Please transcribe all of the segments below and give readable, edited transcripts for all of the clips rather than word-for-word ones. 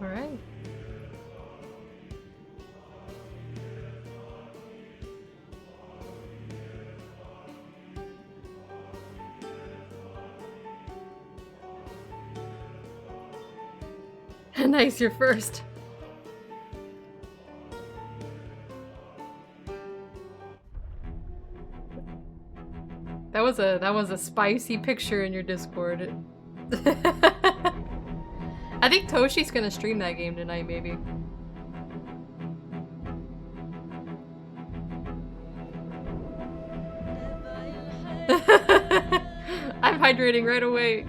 Alright. Nice, you're first. That was a spicy picture in your Discord. I think Toshi's gonna stream that game tonight, maybe. I'm hydrating right away.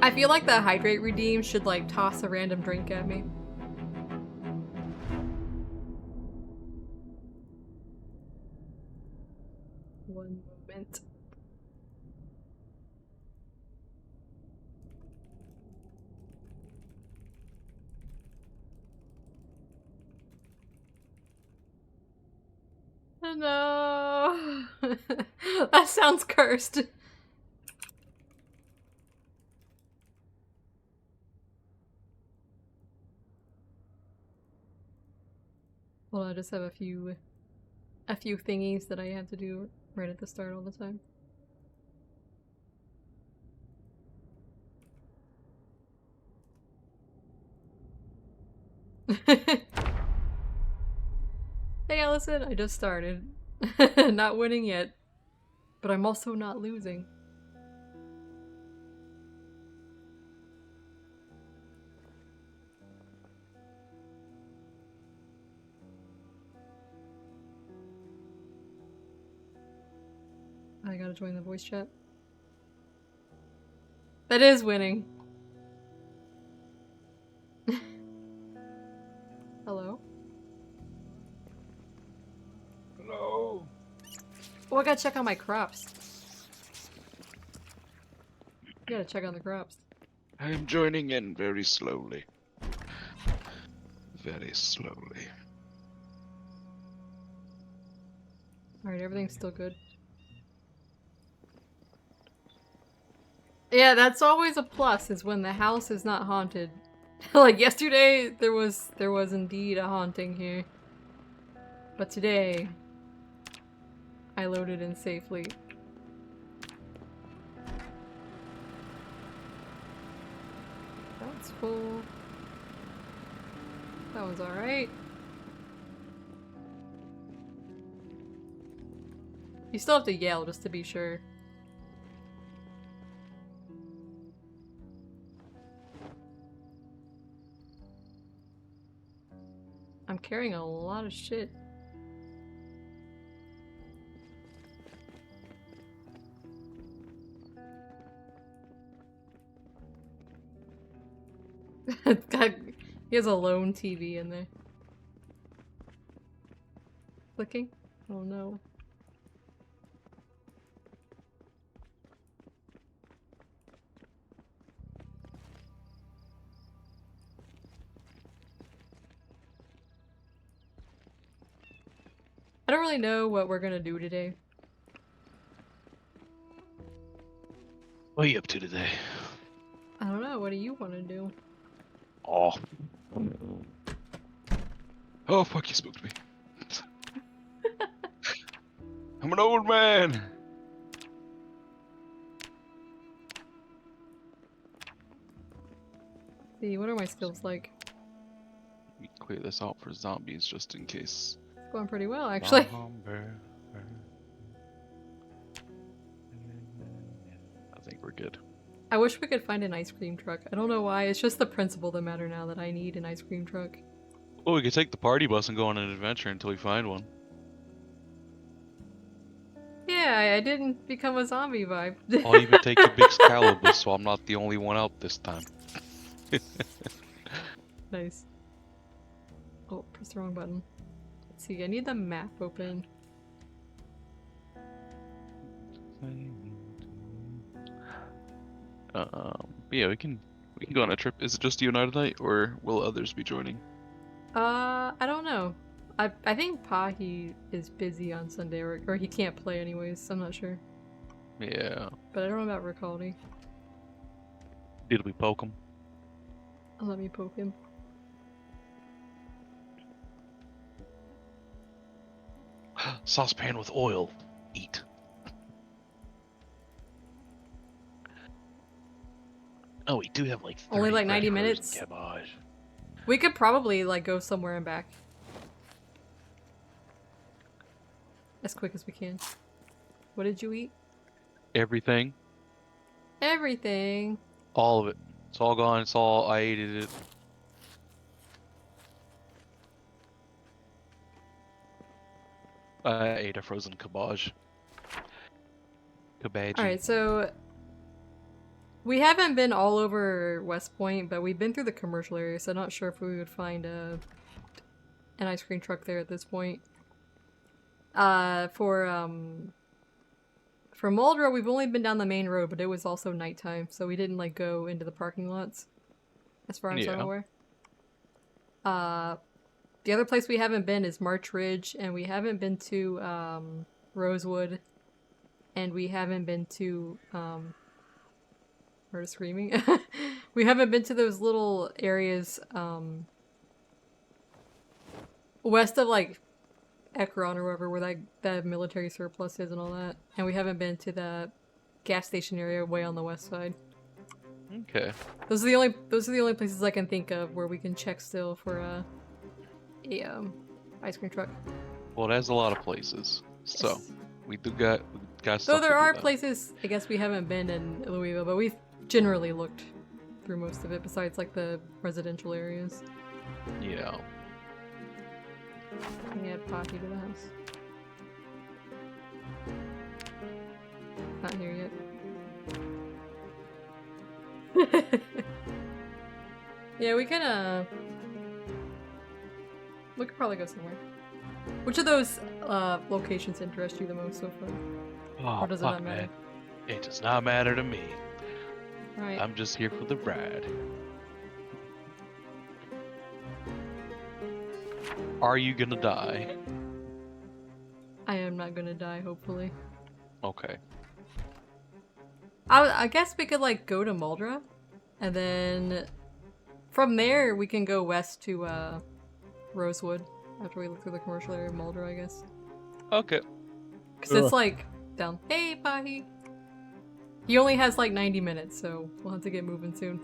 I feel like the hydrate redeem should like toss a random drink at me. One moment. No. That sounds cursed. Well, I just have a few thingies that I have to do right at the start all the time. Hey Allison, I just started. Not winning yet, but I'm also not losing. I gotta join the voice chat. That is winning. Hello? Hello. Oh, I gotta check on my crops. You gotta check on the crops. I am joining in very slowly. Very slowly. Alright, everything's still good. Yeah, that's always a plus, is when the house is not haunted. Like yesterday, there was indeed a haunting here. But today, I loaded in safely. That's full. That was alright. You still have to yell just to be sure. I'm carrying a lot of shit. God, he has a lone TV in there. Clicking? Oh no. I don't really know what we're gonna do today. What are you up to today? I don't know, what do you want to do? Oh. Oh, fuck, you spooked me. I'm an old man. See, what are my skills like? We clear this out for zombies just in case. It's going pretty well, actually. I think we're good. I wish we could find an ice cream truck. I don't know why, it's just the principle that matter now that I need an ice cream truck. Oh, we could take the party bus and go on an adventure until we find one. Yeah, I didn't become a zombie vibe. I'll even take your big Excalibur so I'm not the only one out this time. Nice. Oh, press the wrong button. Let's see, I need the map open. Yeah, we can go on a trip. Is it just you and I tonight, or will others be joining? I don't know. I think Pahi is busy on Sunday, or he can't play anyways, so I'm not sure. Yeah. But I don't know about Riccaldi. Did we poke him? Let me poke him. Saucepan with oil. Eat. Oh, we do have like 30 Only like 90 fresh minutes? frozen cabbage. We could probably like go somewhere and back. As quick as we can. What did you eat? Everything. Everything. All of it. It's all gone. It's all. I ate it. I ate a frozen cabbage. Cabbage. Alright, so we haven't been all over West Point, but we've been through the commercial area, so I'm not sure if we would find an ice cream truck there at this point. For Muldrow, we've only been down the main road, but it was also nighttime, so we didn't like go into the parking lots, as far as I'm aware. The other place we haven't been is March Ridge, and we haven't been to Rosewood, and we haven't been to Heard of screaming? We haven't been to those little areas west of like Ekron or wherever, where that military surplus is and all that. And we haven't been to the gas station area way on the west side. Okay. Those are the only places I can think of where we can check still for a ice cream truck. Well, it has a lot of places, so Yes. we got stuff. So there to are do now. places I guess we haven't been in Louisville, but we've generally looked through most of it besides like the residential areas. Yeah. Can you add Poppy to the house? Not here yet. Yeah, we could probably go somewhere. Which of those locations interest you the most so far? Oh, Or does it fuck, not matter? man. It does not matter to me. Alright. I'm just here for the ride. Are you gonna die? I am not gonna die, hopefully. Okay. I guess we could like go to Muldra, and then from there we can go west to Rosewood after we look through the commercial area of Muldra, I guess. Okay. Because it's like down. Hey, Pahi! He only has like 90 minutes, so we'll have to get moving soon.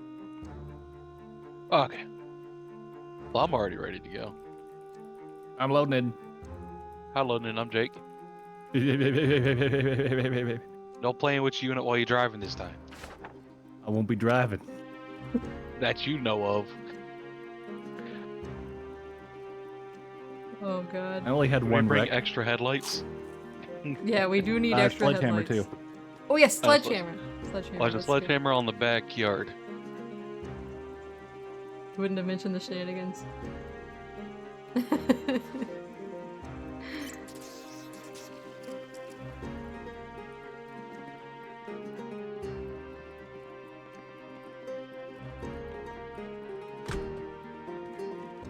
Okay. Well, I'm already ready to go. I'm loading in. Hi, London. I'm Jake. No playing with your unit while you're driving this time. I won't be driving. That you know of. Oh god. I only had Can we one bring wreck. extra headlights? Yeah, we do need extra Sledgehammer headlights. too. Oh yes, sledgehammer. Sledgehammer. There's a that's sledgehammer on the backyard. good. Wouldn't have mentioned the shenanigans.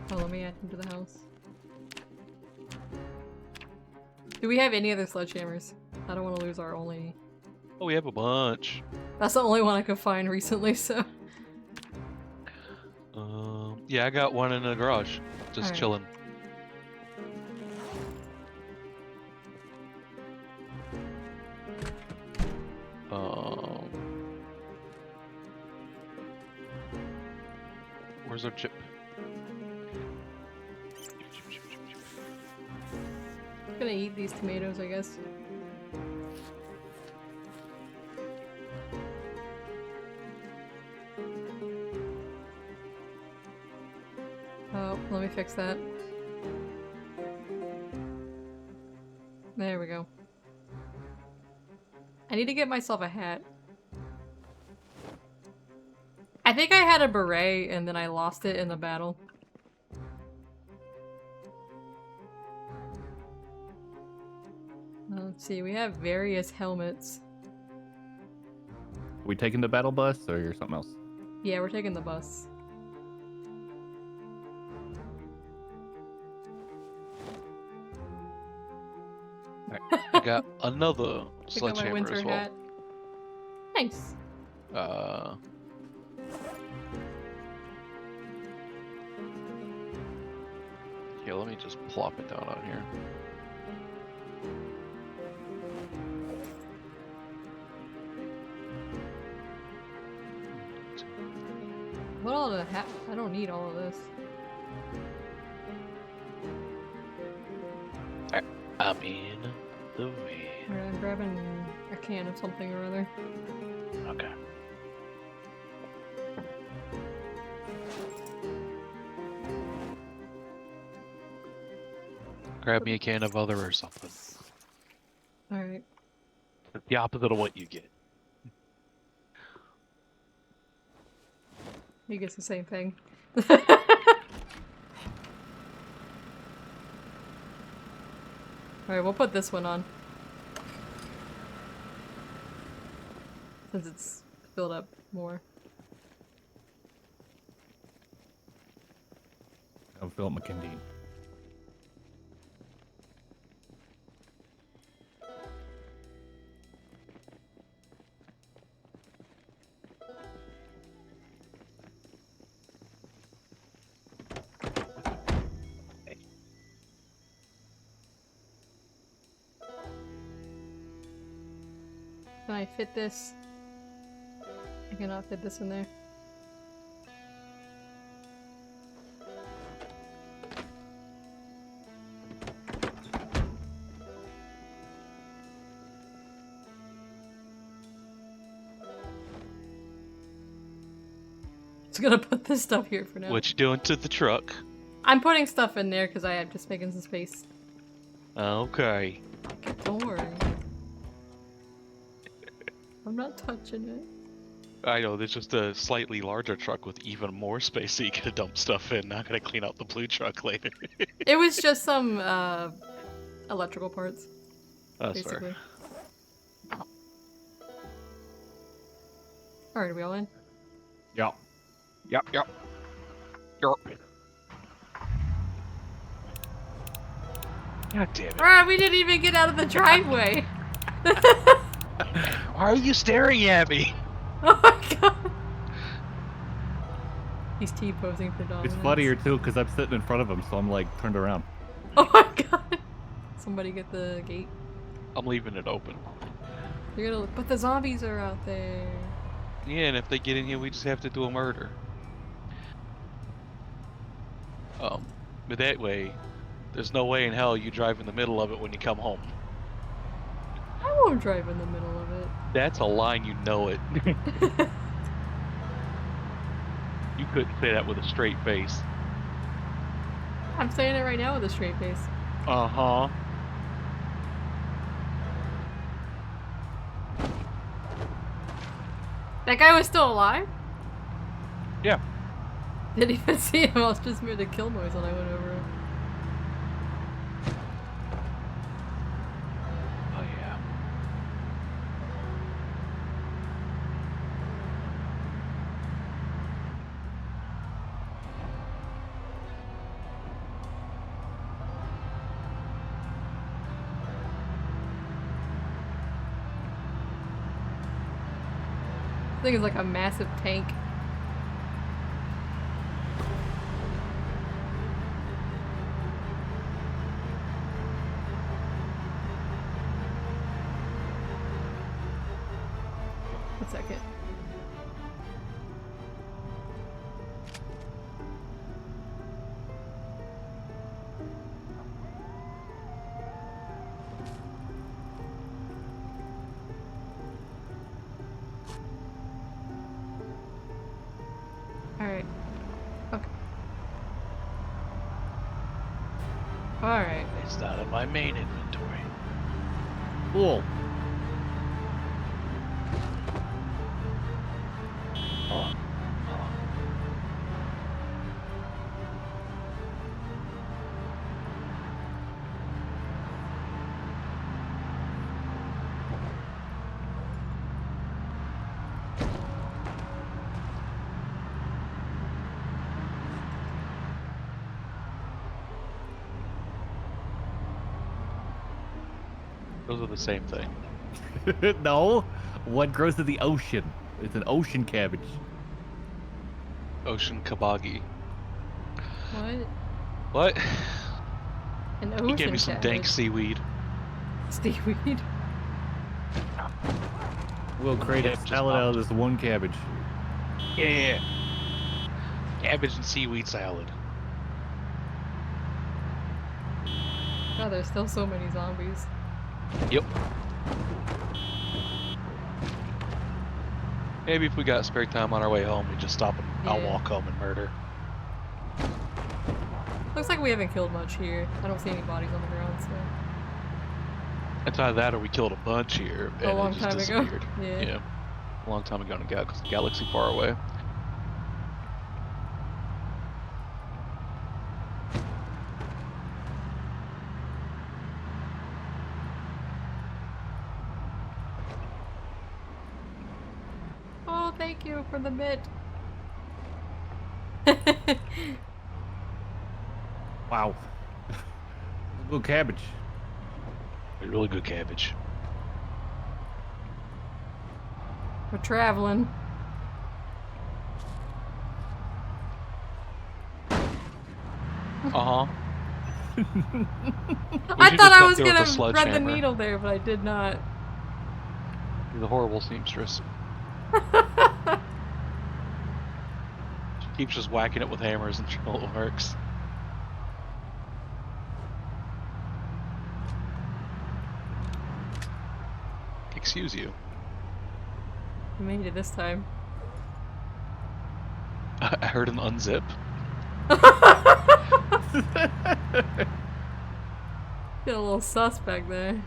Oh, let me add him to the house. Do we have any other sledgehammers? I don't want to lose our only... Oh, we have a bunch. That's the only one I could find recently, so... Yeah, I got one in the garage. Just Alright. chilling. Where's our chip? I'm gonna eat these tomatoes, I guess. Oh, let me fix that. There we go. I need to get myself a hat. I think I had a beret and then I lost it in the battle. Let's see, we have various helmets. We taking the battle bus or something else? Yeah, we're taking the bus. I got another Pick up my sledgehammer winter as well. hat. Nice. Yeah, let me just plop it down on here. What all the heck? I don't need all of this. I'm in the way. Alright, I'm grabbing a can of something or other. Okay. Grab me a can of other or something. Alright. The opposite of what you get. He gets the same thing. Alright, we'll put this one on. Since it's filled up more. I'll fill up my canteen. Can I fit this? I cannot fit this in there. Just gonna put this stuff here for now. What you doing to the truck? I'm putting stuff in there because I am just making some space. Okay. Don't worry. I'm not touching it. I know, there's just a slightly larger truck with even more space so you can dump stuff in. Not gonna clean out the blue truck later. It was just some electrical parts. That's Basically. fair. Alright, are we all in? Yeah. Yep. God damn it. Alright, we didn't even get out of the driveway! Why are you staring at me? Oh my god! He's T-posing for dominance. It's funnier too because I'm sitting in front of him, so I'm like turned around. Oh my god! Somebody get the gate. I'm leaving it open. You're gonna, but the zombies are out there. Yeah, and if they get in here, we just have to do a murder. But that way, there's no way in hell you drive in the middle of it when you come home. I won't drive in the middle of it. That's a line, you know it. You couldn't say that with a straight face. I'm saying it right now with a straight face. Uh-huh. That guy was still alive? Yeah. Didn't even see him, I was just made a kill noise when I went over him. Oh, yeah. This thing is like a massive tank. One second. Alright. Okay. Alright. It's not in my main inventory. Cool. Hold on. Those are the same thing. No. What grows in the ocean? It's an ocean cabbage. Ocean kabagi. What? What? An He gave ocean me some cabbage. dank seaweed. Seaweed. We'll create a Yeah, just salad out of this one cabbage. Yeah. Cabbage and seaweed salad. God, there's still so many zombies. Yep. Maybe if we got spare time on our way home, we just stop and I'll Yeah. walk home and murder. Looks like we haven't killed much here. I don't see any bodies on the ground, so. It's either that or we killed a bunch here and A long it just time ago. disappeared. Yeah. A long time ago in a galaxy far away. Oh, thank you for the bit. Wow. Little cabbage. A really good cabbage. We're traveling. Uh-huh. I thought I was gonna thread the needle there, but I did not. You're the horrible seamstress. She keeps just whacking it with hammers until it works. Excuse you. We made it this time. I heard an unzip. Get a little suspect there.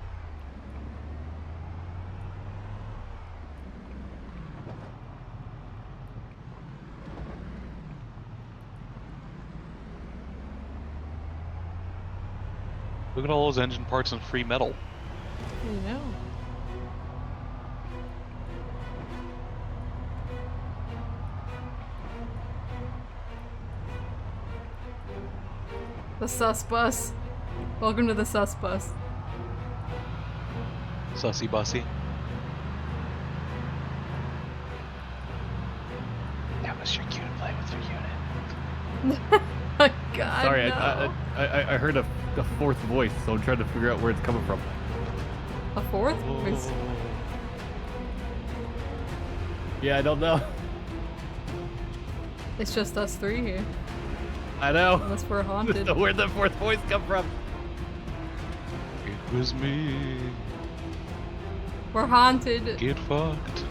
Look at all those engine parts and free metal. You know. The sus bus. Welcome to the sus bus. Sussy bussy. That was your cue to play with your unit. Oh God, Sorry, no. I heard a fourth voice, so I'm trying to figure out where it's coming from. A fourth voice? Yeah, I don't know. It's just us three here. I know. Unless we're haunted. So where'd the fourth voice come from? It was me. We're haunted. Get fucked.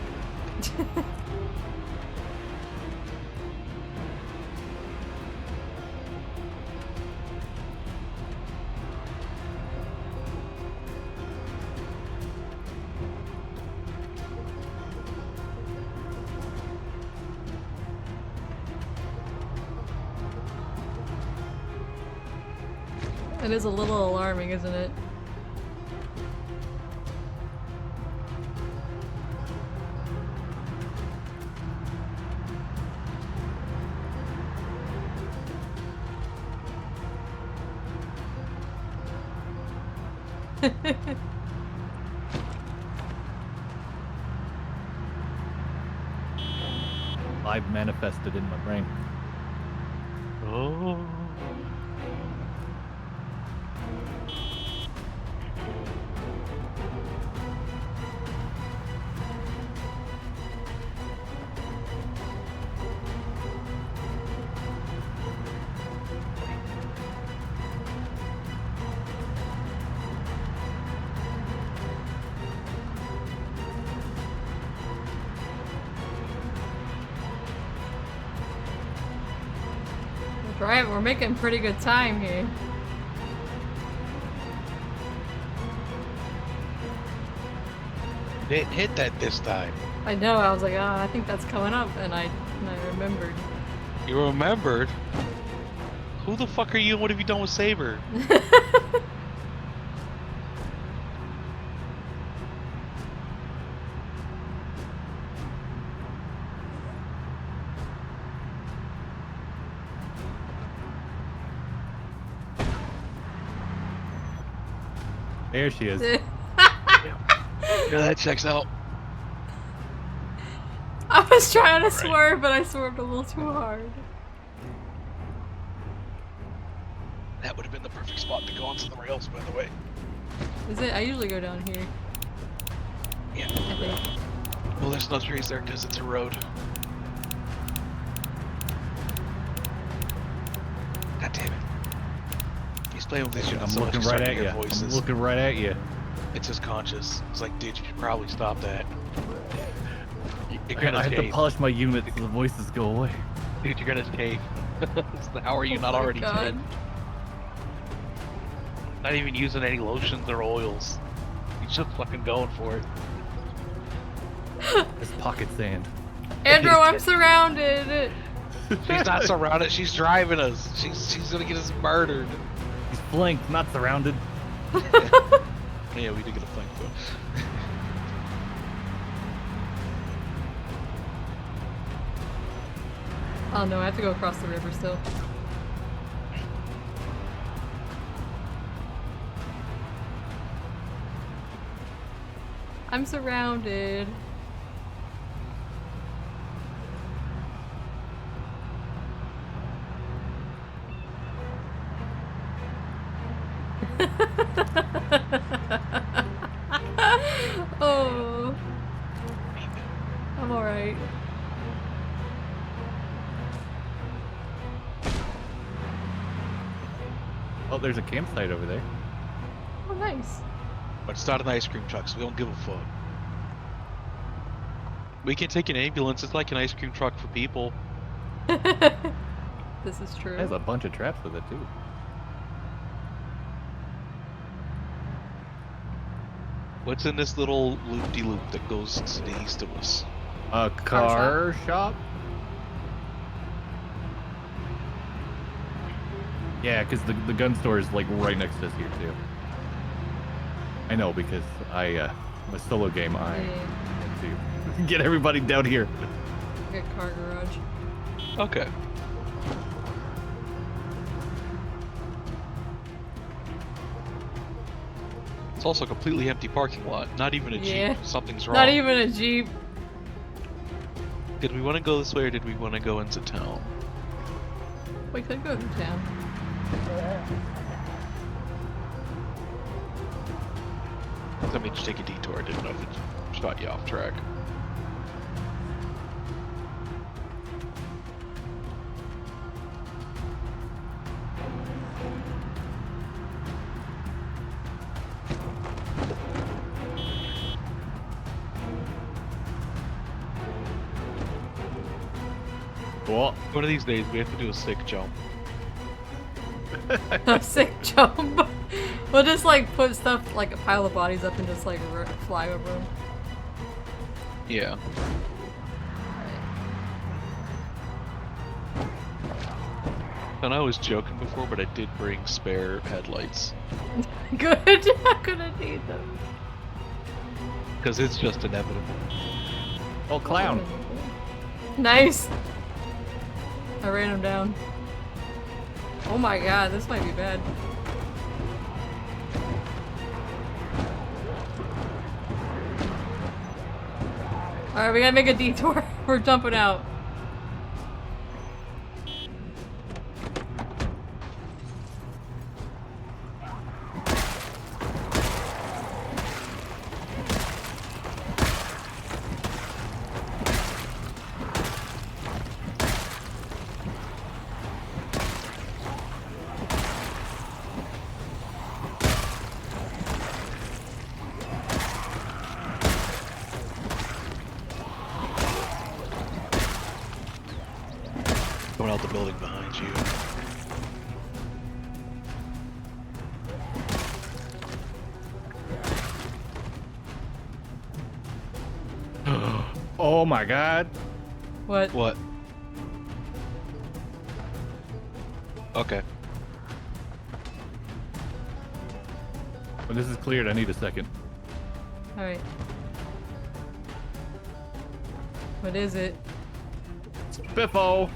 It is a little alarming, isn't it? I've manifested in my brain. Oh. Right, we're making pretty good time here. Didn't hit that this time. I know, I was like, oh, I think that's coming up, and I remembered. You remembered? Who the fuck are you and what have you done with Saber? There she is. Yeah, that checks out. I was trying to Right. swerve, but I swerved a little too hard. That would have been the perfect spot to go onto the rails, by the way. Is it? I usually go down here. Yeah. I think. Well, there's no trees there because it's a road. God damn it. He's playing with these I'm units so much looking he's right starting at to you. hear voices. I'm looking right at you. It's his conscience. It's like, dude, you should probably stop that. You're gonna I have to escape. polish my unit so the voices go away. Dude, you're gonna escape. How are you not Oh my already God. safe? Not even using any lotions or oils. He's just fucking going for it. It's pocket sand. Andrew, I'm surrounded. She's not surrounded. She's driving us. She's gonna get us murdered. He's flanked, not surrounded. Yeah, we did get a flank though. Oh no, I have to go across the river still. I'm surrounded. Oh, I'm alright. Oh, there's a campsite over there. Oh, nice. But it's not an ice cream truck, so we don't give a fuck. We can take an ambulance. It's like an ice cream truck for people. This is true. It has a bunch of traps with it too. What's in this little loop-de-loop that goes to the east of us? A car shop? Yeah, because the gun store is like right next to us here too. I know because I'm a solo game. I have to get everybody down here. Like a car garage. Okay. It's also a completely empty parking lot. Not even a Yeah. Jeep. Something's wrong. Not even a Jeep. Did we want to go this way or did we want to go into town? We could go to town. Let me just take a detour. I didn't know if it shot you off track. Cool. One of these days we have to do a sick jump. A sick jump. We'll just like put stuff like a pile of bodies up and just like fly over them. Yeah. And I was joking before, but I did bring spare headlights. Good. I'm gonna need them. Because it's just inevitable. Oh, clown. Nice. I ran him down. Oh my god, this might be bad. Alright, we gotta make a detour. We're jumping out. Going out the building behind you. Oh my god. What? What? Okay. When this is cleared, I need a second. Alright. What is it? Biffo!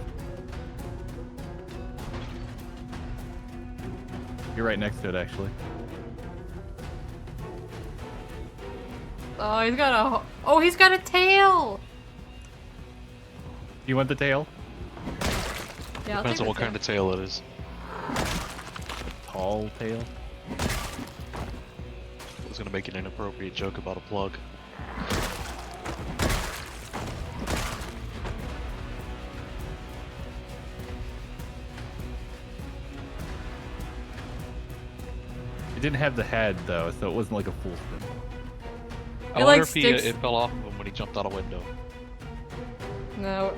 You're right next to it, actually. Oh, he's got a. Oh, he's got a tail. You want the tail? Yeah, I'll Depends take on what the kind of tail it is. Tall tail? I was gonna make an inappropriate joke about a plug. It didn't have the head though, so it wasn't like a full spin. I It, wonder like, if sticks- it fell off of him when he jumped out a window. No.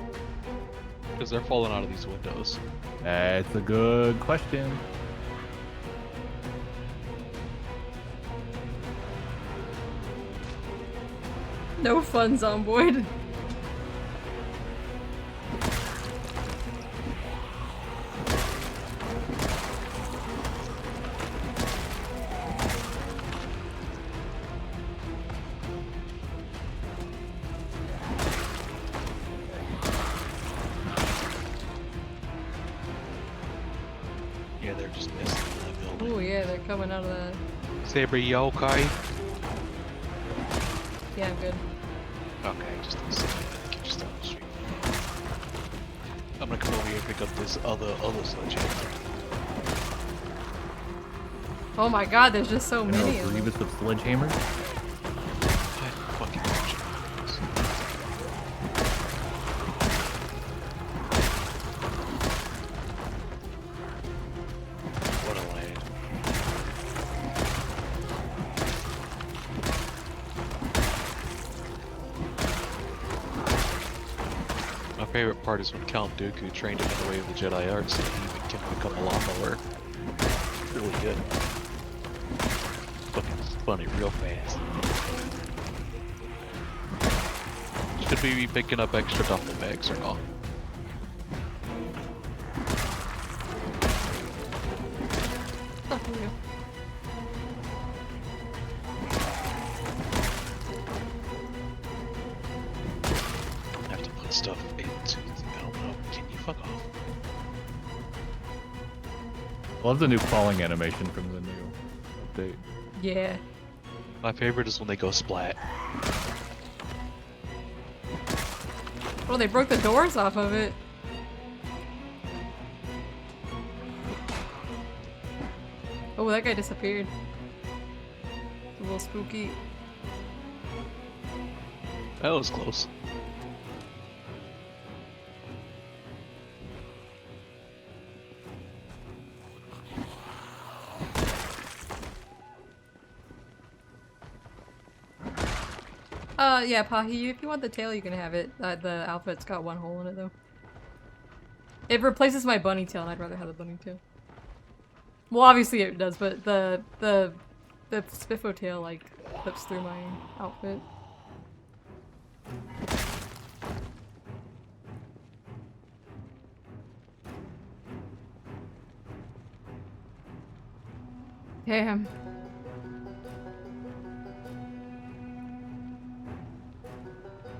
Because they're falling out of these windows. That's a good question. No fun, Zomboid. Yeah, they're just missing that building. Oh yeah, they're coming out of that. Saber, you okay? Yeah, I'm good. Okay, just a second. Get just down the street. I'm gonna come over here and pick up this other sledgehammer. Oh my god, there's just so I many know, of them. Grievous of sledgehammers. Fucking sledgehammers. What a land. My favorite part is when Count Dooku trained him in the way of the Jedi arts, and he even can become a lawnmower. Really good. Fucking funny real fast. Should we be picking up extra duffel bags or not? Fuck you. I have to put stuff into the... I don't know. Can you fuck off? I love the new falling animation from the new update. Yeah. My favorite is when they go splat. Oh, they broke the doors off of it. Oh, that guy disappeared. A little spooky. That was close. Yeah, Pahi, if you want the tail, you can have it. The outfit's got one hole in it, though. It replaces my bunny tail, and I'd rather have the bunny tail. Well, obviously it does, but the Spiffo tail, like, clips through my outfit. Damn.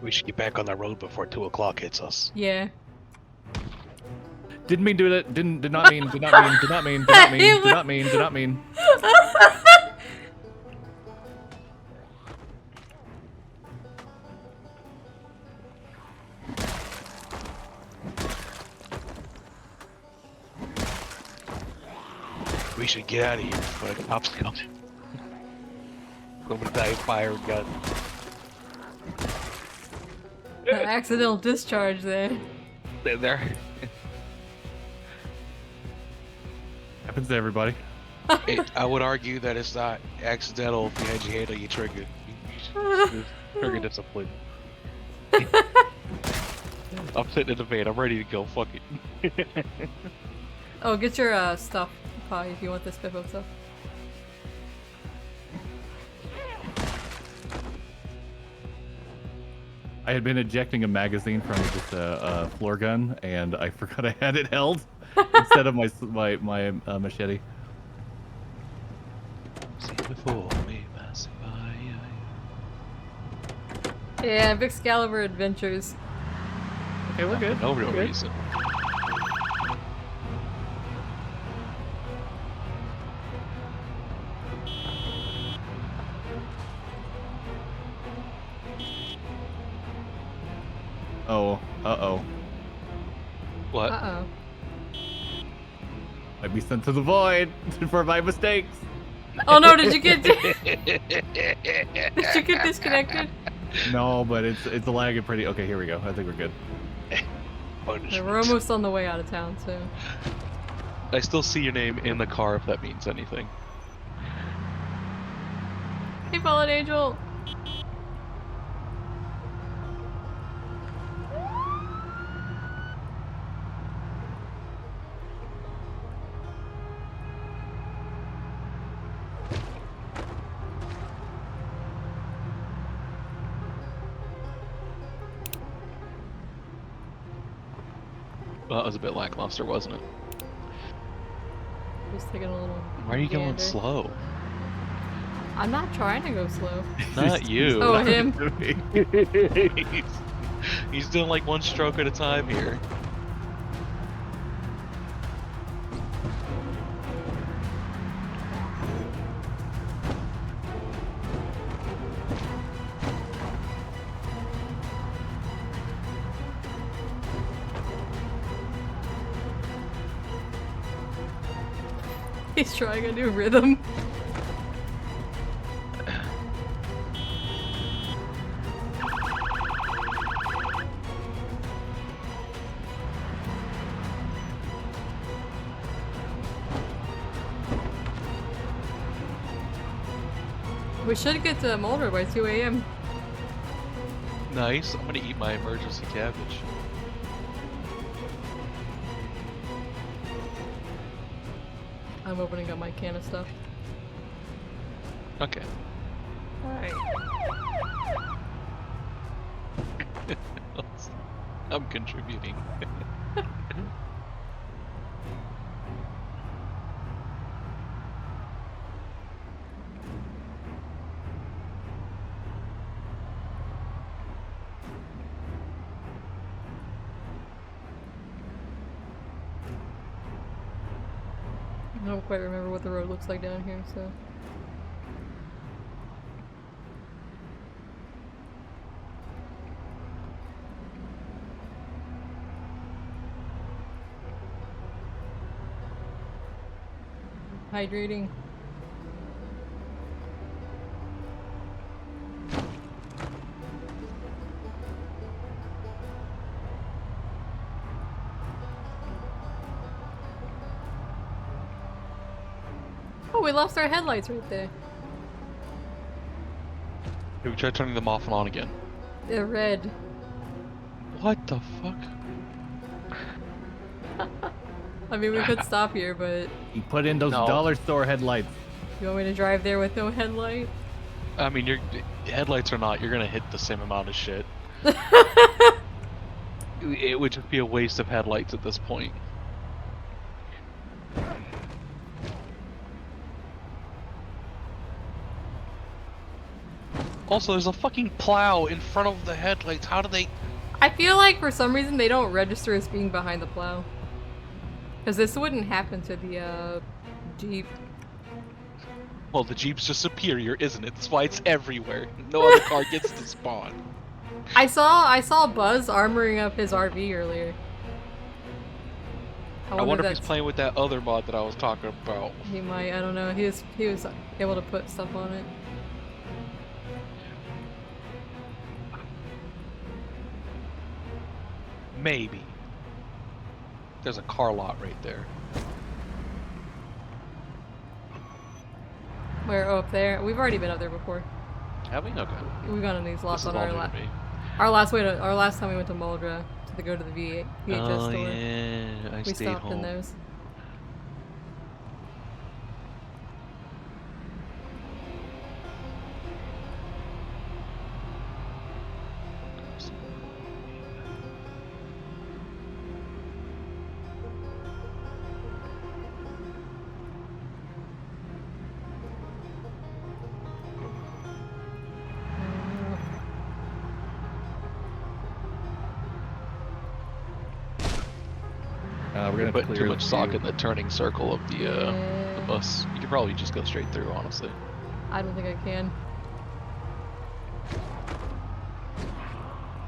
We should get back on the road before 2 o'clock hits us. Yeah. Didn't mean to do that. Did not mean. Did not mean. Did not mean. Did not mean. Did not mean. Did not mean. We should get out of here before the cops come. Somebody die of fire and gun. The accidental discharge there. They're there. Happens to everybody. I would argue that it's not accidental if you had your hand on your trigger. You trigger discipline. I'm sitting in the van. I'm ready to go. Fuck it. Oh, get your stuff, Pi, if you want this Spiffo stuff. I had been ejecting a magazine from just a floor gun, and I forgot I had it held instead of my machete. See before me, massive Yeah, Big Excalibur Adventures. Okay, we're good. No real We're good. reason. Oh, uh-oh. What? Uh-oh. Might be sent to the void for my mistakes. Oh no, did you get disconnected? No, but it's lagging pretty. Okay, here we go. I think we're good. Yeah, we're almost on the way out of town, so. I still see your name in the car if that means anything. Hey, Fallen Angel! Well, that was a bit lackluster, wasn't it? Just taking a little. Why are you going gander. slow? I'm not trying to go slow. Not you. Oh, him. He's doing like one stroke at a time here. He's trying a new rhythm. We should get to Mulder by 2 a.m. Nice. I'm gonna eat my emergency cabbage. I'm opening up my can of stuff. Okay. Alright. I'm contributing. I don't quite remember what the road looks like down here, so. Hydrating. Oh, we lost our headlights right there. Have we tried turning them off and on again? They're red. What the fuck? I mean, we could stop here, but You put in those No. dollar store headlights. you want me to drive there with no headlight? I mean, your headlights or not, you're gonna hit the same amount of shit. It would just be a waste of headlights at this point. Also, there's a fucking plow in front of the headlights. How do they... I feel like for some reason they don't register as being behind the plow. Because this wouldn't happen to the Jeep. Well, the Jeep's just superior, isn't it? That's why it's everywhere. No other car gets to spawn. I saw Buzz armoring up his RV earlier. I wonder if that's... he's playing with that other mod that I was talking about. He might, I don't know. He was able to put stuff on it. Maybe. There's a car lot right there. Where? Oh, up there. We've already been up there before. Have we? Okay. We've gone on these lots This is on all our new to me. our last time we went to Muldra to go to the VHS Oh store. yeah, I We stayed stopped home. in those. We're You're gonna putting clear too much the stock view. in the turning circle of the Yeah. bus. You could probably just go straight through, honestly. I don't think I can.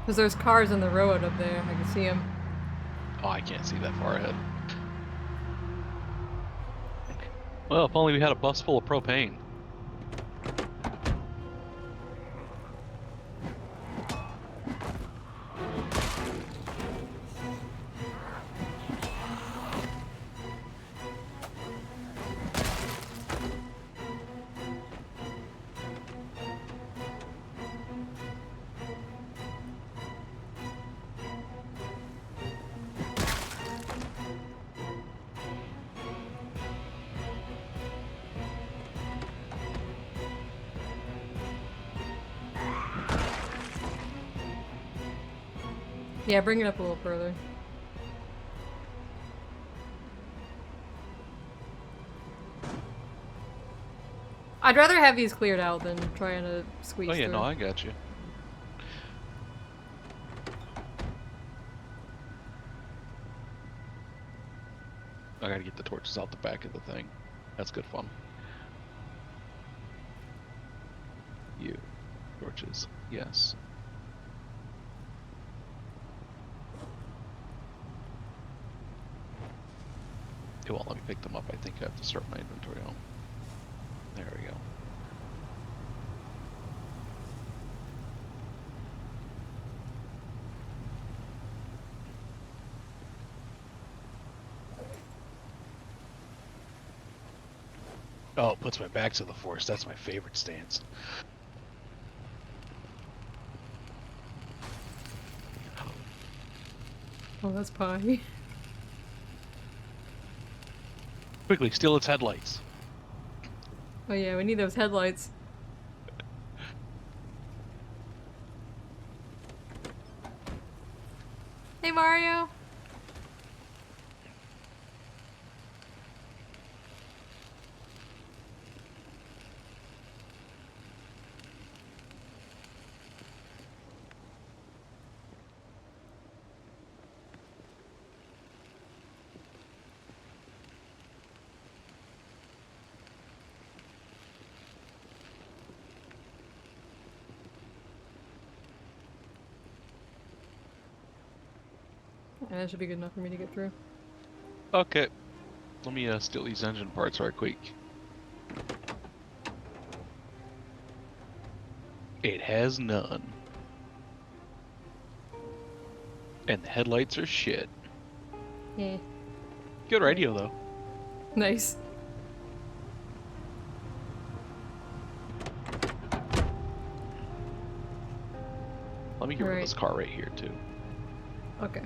Because there's cars in the road up there. I can see them. Oh, I can't see that far ahead. Well, if only we had a bus full of propane. Yeah, bring it up a little further. I'd rather have these cleared out than trying to squeeze Oh yeah, through. no, I got you. I gotta get the torches out the back of the thing. That's good fun. You. Torches. Yes. It won't let me pick them up. I think I have to start my inventory out. There we go. Oh, it puts my back to the force. That's my favorite stance. Oh, that's pie. Quickly, steal its headlights. Oh yeah, we need those headlights. Hey Mario! Yeah, that should be good enough for me to get through. Okay. Let me steal these engine parts right quick. It has none. And the headlights are shit. Yeah. Good radio though. Nice. Let me get rid of Right. this car right here too. Okay.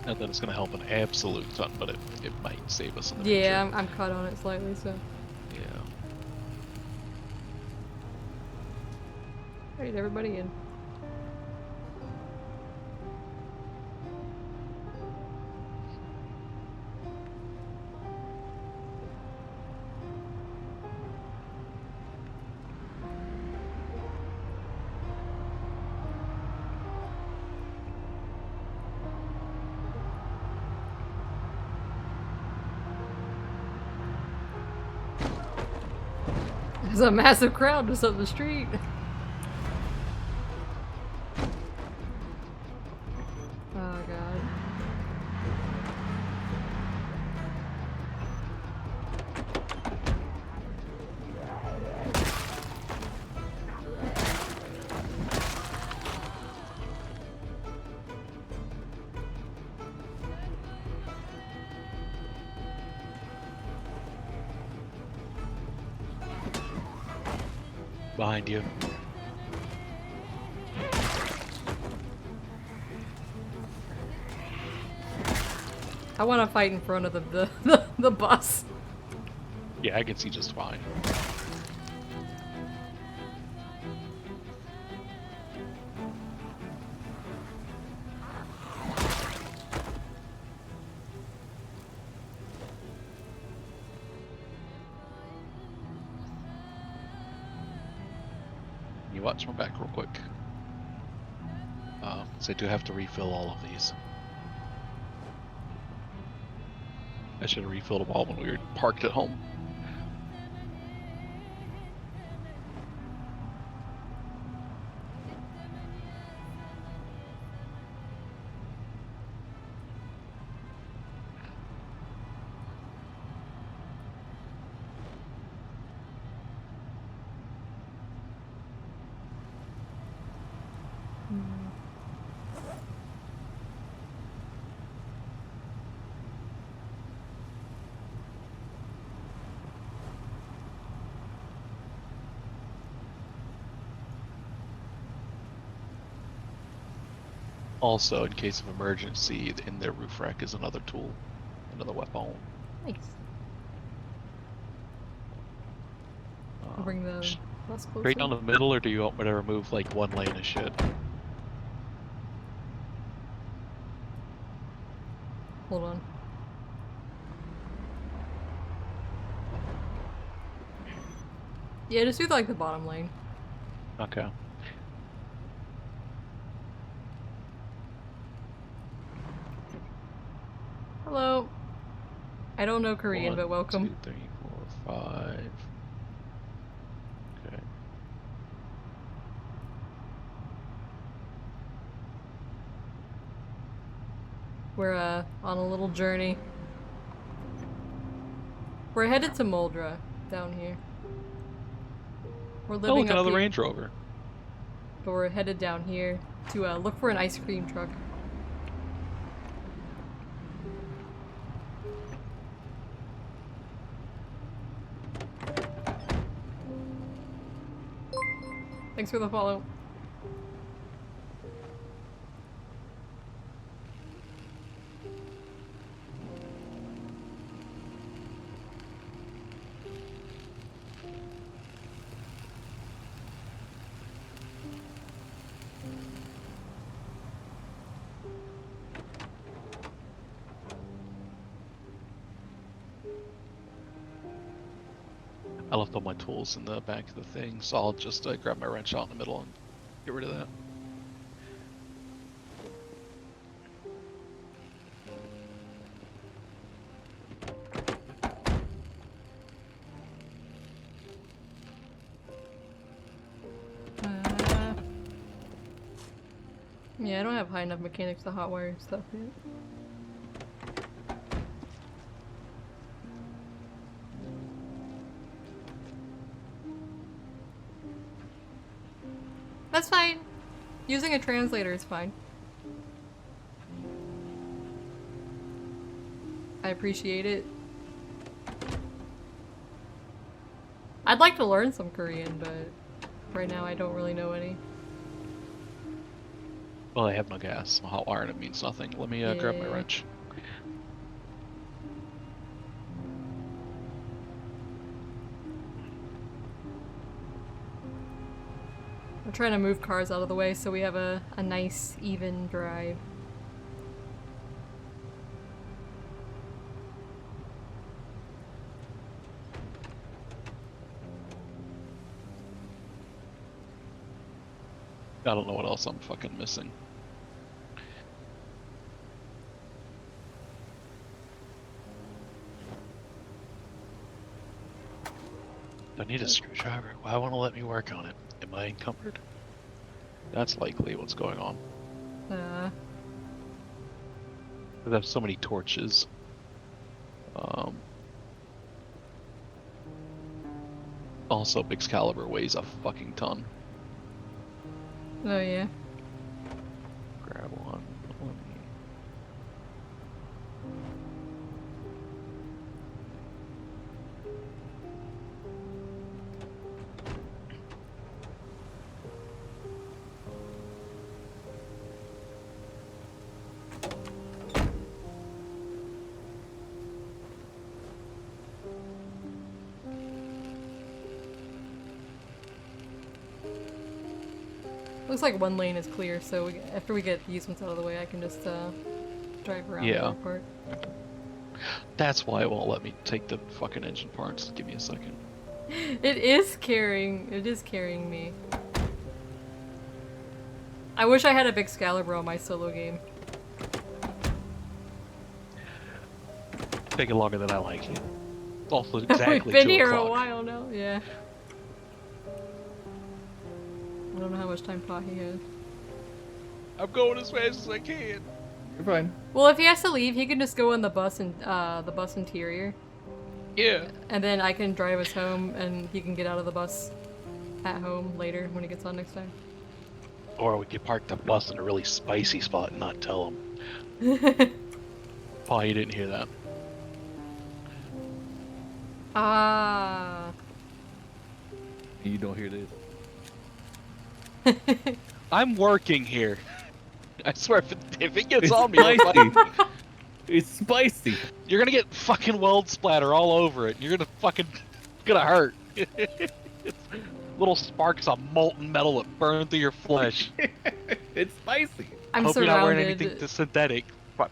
Not that it's gonna help an absolute ton, but it might save us in the Yeah, future. I'm caught on it slightly, so. Yeah. Alright, everybody in. There's a massive crowd just up the street. Oh god. Behind you. I want to fight in front of the bus. Yeah, I can see just fine. You watch my back real quick. So I do have to refill all of these. I should have refilled them all when we were parked at home. Also, in case of emergency, in their roof rack is another tool, another weapon. Nice. I'll bring the bus closer. Straight down the middle, or do you want me to remove like one lane of shit? Hold on. Yeah, just do like the bottom lane. Okay. Hello. I don't know Korean, 1, but welcome. 2, 3, 4, 5. Okay. We're on a little journey. We're headed to Moldra down here. We're Oh, living look, up another here, Range Rover. but we're headed down here to look for an ice cream truck. Thanks for the follow. I left all my tools in the back of the thing, so I'll just grab my wrench out in the middle and get rid of that. Yeah, I don't have high enough mechanics to hotwire stuff yet. That's fine. Using a translator is fine. I appreciate it. I'd like to learn some Korean, but right now I don't really know any. Well, I have no gas. Hot wiring it means nothing. Let me grab my Yeah. wrench. I'm trying to move cars out of the way so we have a nice, even drive. I don't know what else I'm fucking missing. I need a screwdriver. Why won't it let me work on it? Am I encumbered? That's likely what's going on. I have so many torches. Also, Excalibur weighs a fucking ton. Oh yeah. Grab one. Let me... Looks like one lane is clear, so after we get these ones out of the way, I can just drive around the other part. That's why it won't let me take the fucking engine parts. Give me a second. It is carrying me. I wish I had a big Excalibur on my solo game. Taking longer than I like. Also, exactly We've been 2 here a o'clock. while now, yeah. I don't know how much time Pahi has. I'm going as fast as I can. You're fine. Well, if he has to leave, he can just go in the bus and the bus interior. Yeah. And then I can drive us home, and he can get out of the bus at home later when he gets on next time. Or we could park the bus in a really spicy spot and not tell him. Paul, you didn't hear that. Ah. You don't hear this. I'm working here. I swear, if it gets It's on me, I'm spicy. like, It's spicy. you're gonna get fucking weld splatter all over it. You're gonna hurt. It's little sparks of molten metal that burn through your flesh. It's spicy. I'm Hope you're not wearing anything surrounded, to synthetic. Fuck.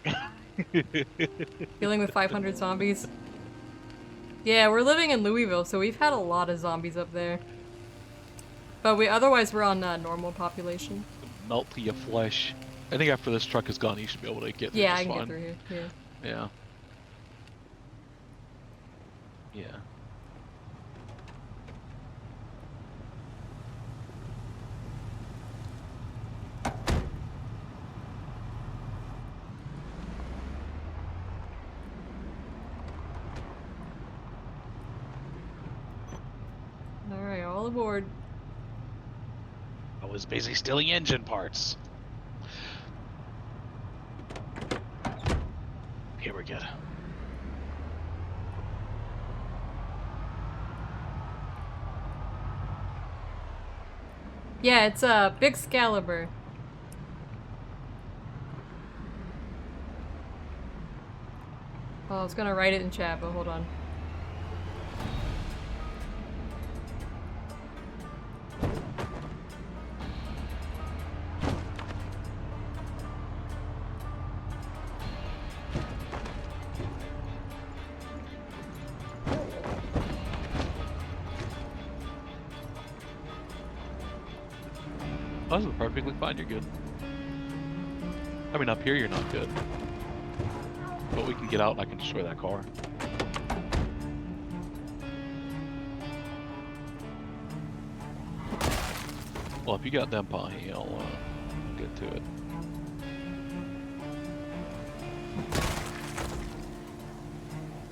dealing with 500 zombies. Yeah, we're living in Louisville, so we've had a lot of zombies up there. But otherwise we're on normal population. Melt to your flesh. I think after this truck is gone, you should be able to get through Yeah, just I can fine. get through here. Yeah. Yeah. Yeah. Alright, all aboard. I was busy stealing engine parts. Here we go. Yeah, it's a big Excalibur. Oh, I was gonna write it in chat, but hold on. Oh, this is perfectly fine, you're good. I mean, up here you're not good. But we can get out and I can destroy that car. Well, if you got them, Pahi, I'll get to it.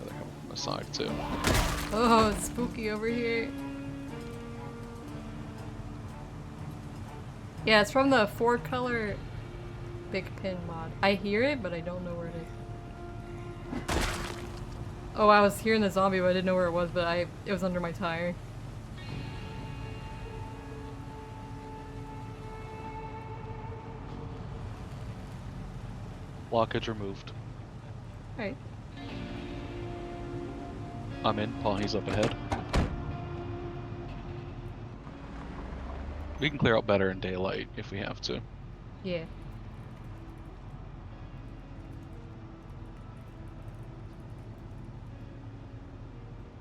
They're coming from the side, too. Oh, it's spooky over here. Yeah, it's from the 4-color Big Pin mod. I hear it, but I don't know where it is. Oh, I was hearing the zombie, but I didn't know where it was, but it was under my tire. Blockage removed. Alright. I'm in. Pahi's up ahead. We can clear out better in daylight if we have to. Yeah.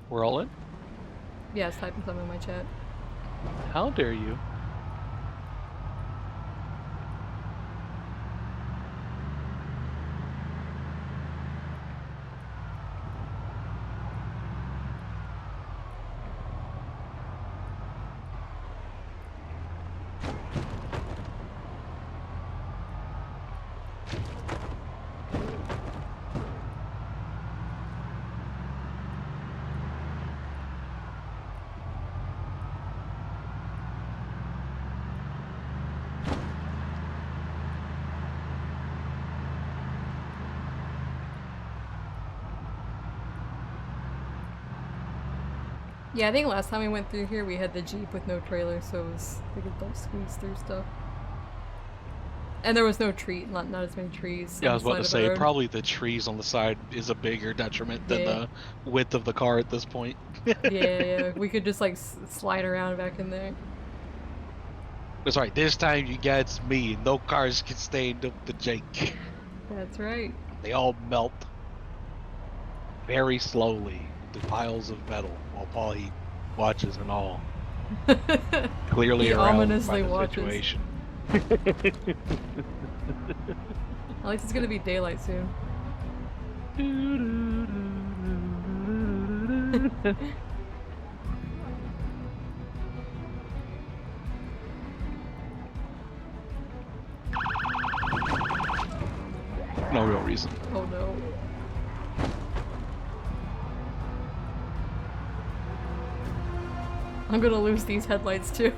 We're all in? Yeah, it's typing something in my chat. How dare you? Yeah, I think last time we went through here we had the Jeep with no trailer, so it was, we could like squeeze through stuff. And there was no tree, not as many trees. Yeah, I on was the about to side of the say, road. probably the trees on the side is a bigger detriment than Yeah. the width of the car at this point. Yeah, we could just like slide around back in there. That's right, this time you got me. No cars can stand up to Jake. That's right. They all melt very slowly to piles of metal while Pahi watches and all. Clearly He aroused ominously by the watches. situation. At least it's gonna be daylight soon. No real reason. Oh no. I'm gonna lose these headlights too.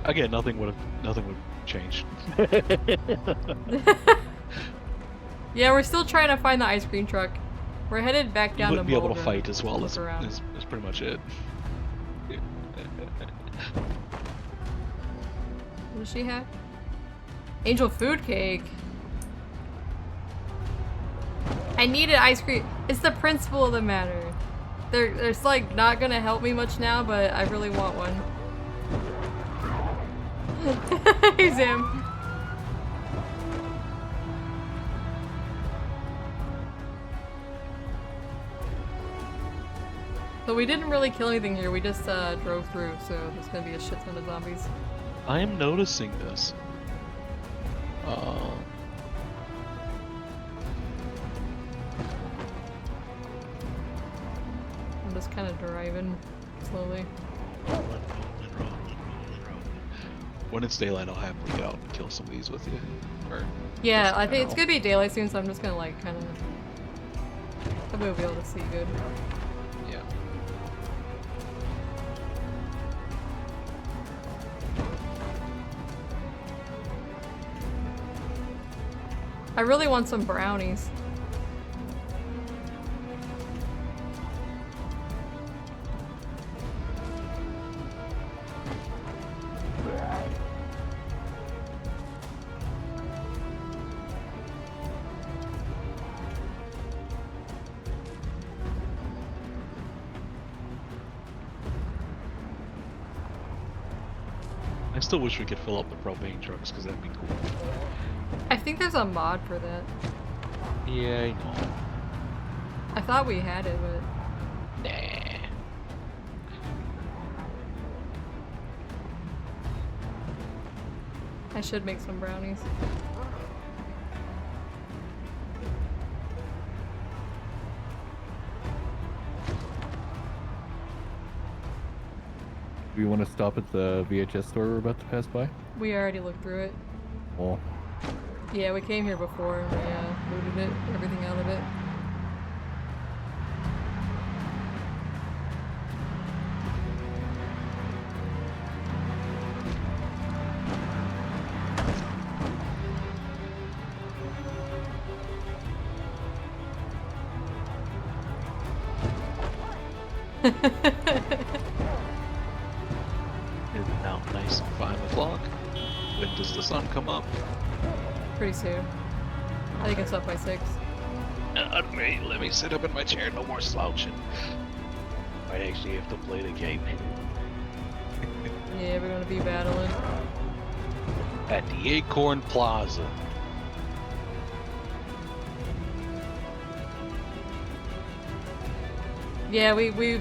Again, nothing would change. Yeah, we're still trying to find the ice cream truck. We're headed back You down to wouldn't be able to Boulder fight as well. look That's around. pretty much it. does she have? Angel food cake. I needed ice cream. It's the principle of the matter. There's like not gonna help me much now, but I really want one. Hey Sam. So we didn't really kill anything here, we just drove through, so there's gonna be a shit ton of zombies. I am noticing this. I'm just kind of driving slowly. When it's daylight, I'll happily get out and kill some of these with you. Or Yeah, just I think in it's gonna be daylight soon, so I'm just gonna like kind of. Hopefully we'll be able to see good. Yeah. I really want some brownies. I still wish we could fill up the propane trucks because that'd be cool. I think there's a mod for that. Yeah, I know. I thought we had it, but Nah. I should make some brownies. Do you want to stop at the VHS store we're about to pass by? We already looked through it. Well, Yeah, we came here before and we looted it, everything out of it. It's now nice and 5 o'clock. When does the sun come up? Pretty soon. I think it's up by 6. Wait, let me sit up in my chair, no more slouching. Might actually have to play the game. Yeah, we're gonna be battling. At the Acorn Plaza. Yeah, we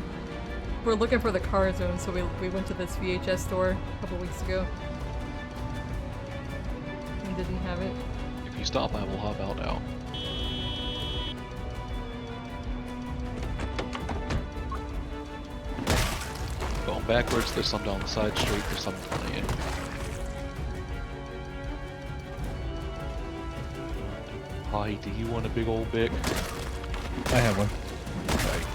were looking for the car zone, so we went to this VHS store a couple weeks ago. And didn't have it. If you stop, I will hop out now. Going backwards, there's some down the side street, there's some plenty in. Hi, do you want a big old Bic? I have one. Right.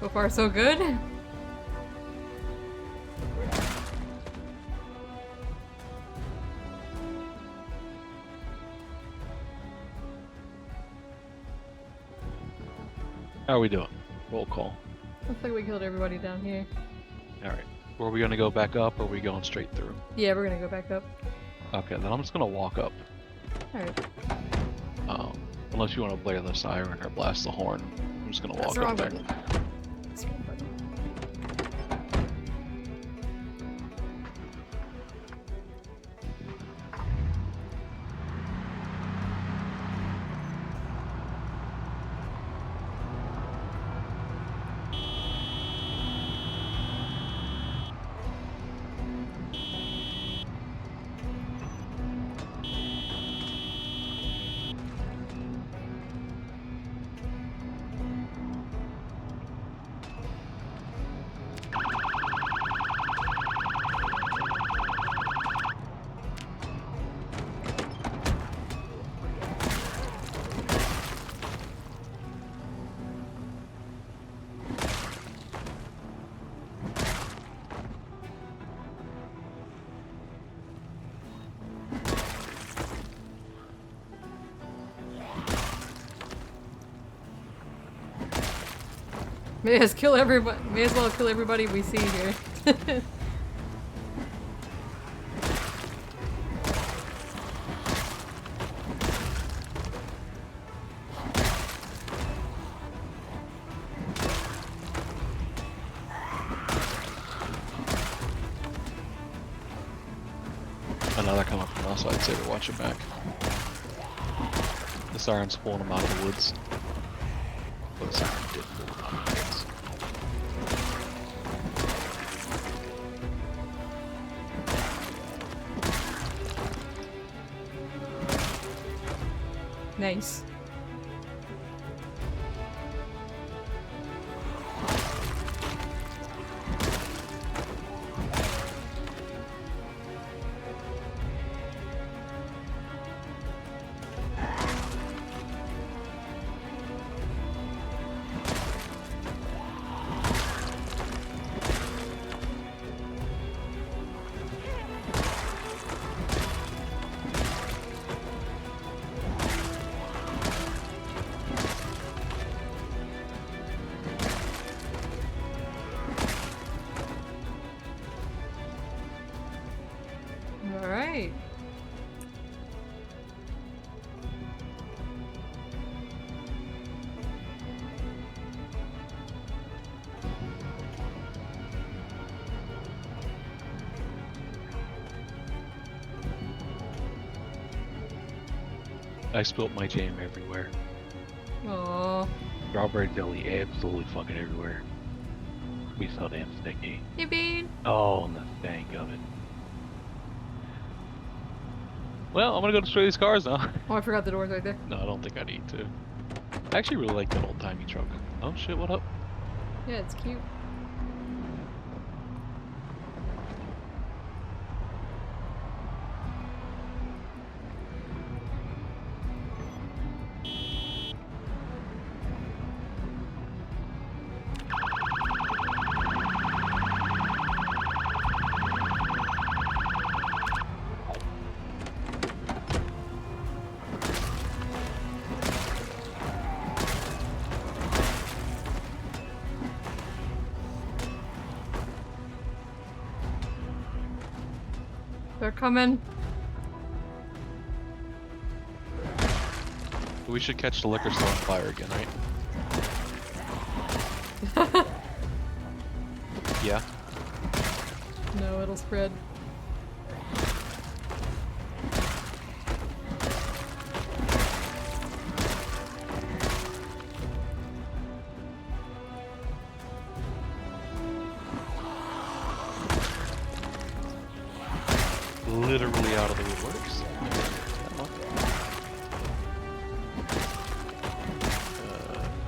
So far, so good. How are we doing? Roll call. Looks like we killed everybody down here. Alright. Were we gonna go back up or are we going straight through? Yeah, we're gonna go back up. Okay, then I'm just gonna walk up. Alright. Unless you want to blare the siren or blast the horn. I'm just gonna That's walk the wrong up there. button. That's the wrong button. May as well kill everybody we see here. Another coming from us, I'd say to watch it back. The siren's pulling them out of the woods. Well, the siren did pull them out of the woods. Nice. Alright. I spilt my jam everywhere. Aww. Strawberry jelly absolutely fucking everywhere. Be so damn sticky. You bean? Oh, and the stank of it. Well, I'm gonna go destroy these cars now. Oh, I forgot the door's right there. No, I don't think I need to. I actually really like that old-timey truck. Oh shit, what up? Yeah, it's cute. They're coming. We should catch the liquor store on fire again, right? Yeah. No, it'll spread. Literally out of the woodworks.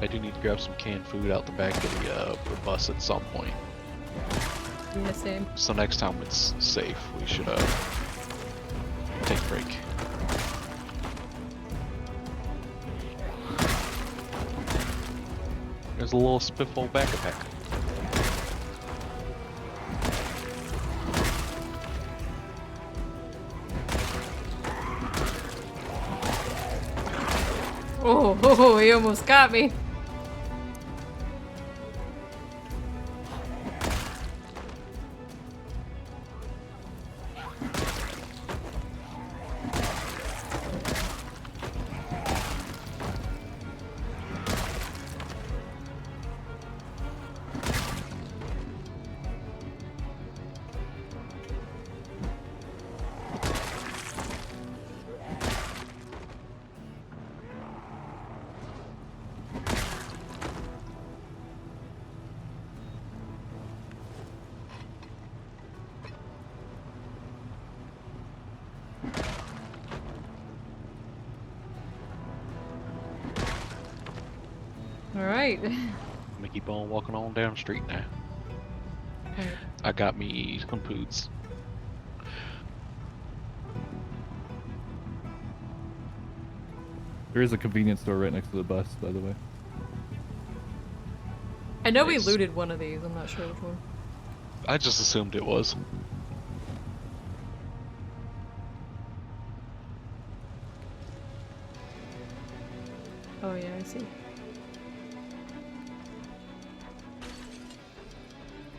I do need to grab some canned food out the back of the bus at some point. Yeah, same. So next time it's safe, we should take a break. There's a little spiffle backpack. Oh, he almost got me. Alright. I'm gonna keep on walking on down the street now. Alright. I got me some foods. There is a convenience store right next to the bus, by the way. I know we Nice. looted one of these, I'm not sure which one. I just assumed it was. Oh yeah, I see.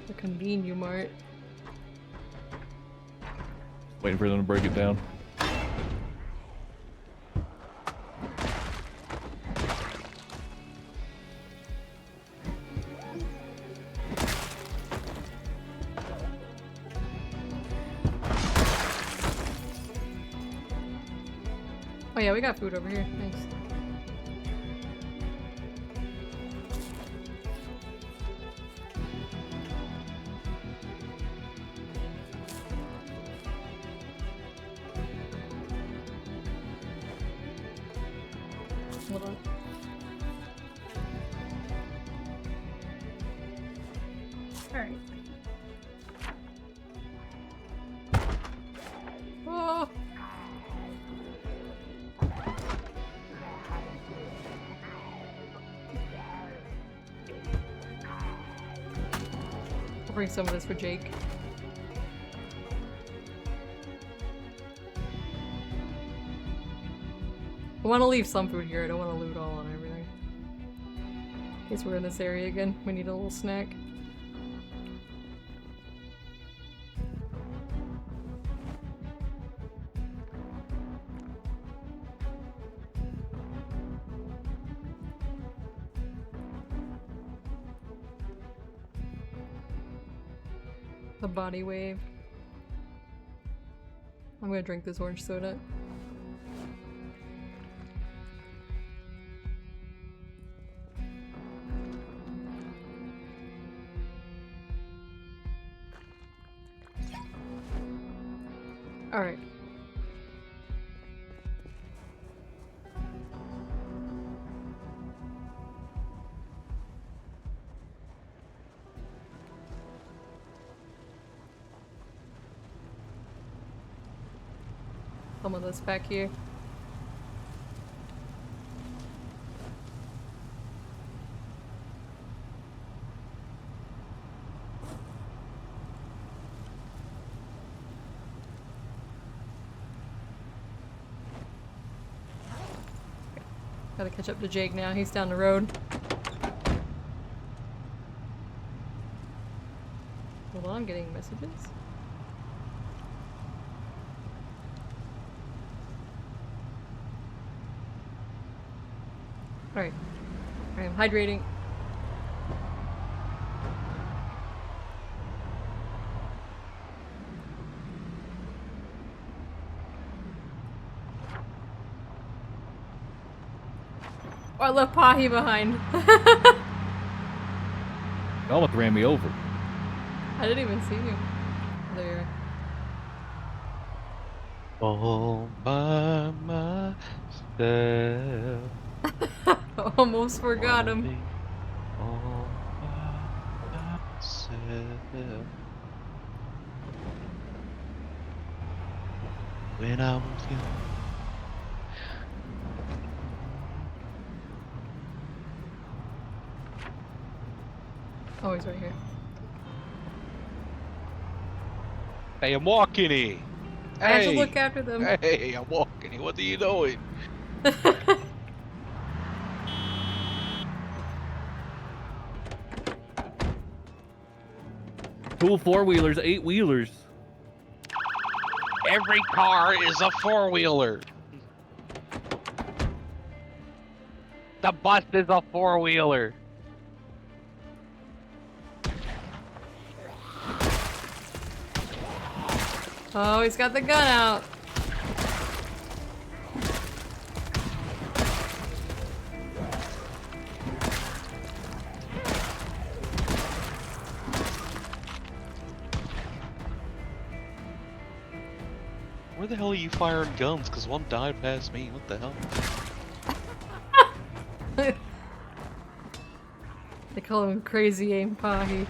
The Convenu Mart. Waiting for them to break it down. Oh yeah, we got food over here. Nice. Hold on. Alright. Oh! I'll bring some of this for Jake. I want to leave some food here. I don't want to loot all on everything. In case we're in this area again, we need a little snack. The body wave. I'm gonna drink this orange soda. Alright. Some of this back here. Gotta catch up to Jake now, he's down the road. Hold on, I'm getting messages. Alright. Alright, I'm hydrating. Oh, I left Pahi behind. You almost ran me over. I didn't even see you. There. All by myself. Almost forgot him. Wanna be all by myself. When I was young. Oh, he's right here. Hey, I'm walking here. I have to Hey. look after them. Hey, I'm walking here. What are you doing? Cool 4-wheelers, 8-wheelers. Every car is a 4-wheeler. The bus is a 4-wheeler. Oh, he's got the gun out. Where the hell are you firing guns? Because one died past me. What the hell? They call him Crazy Aim Pahi. You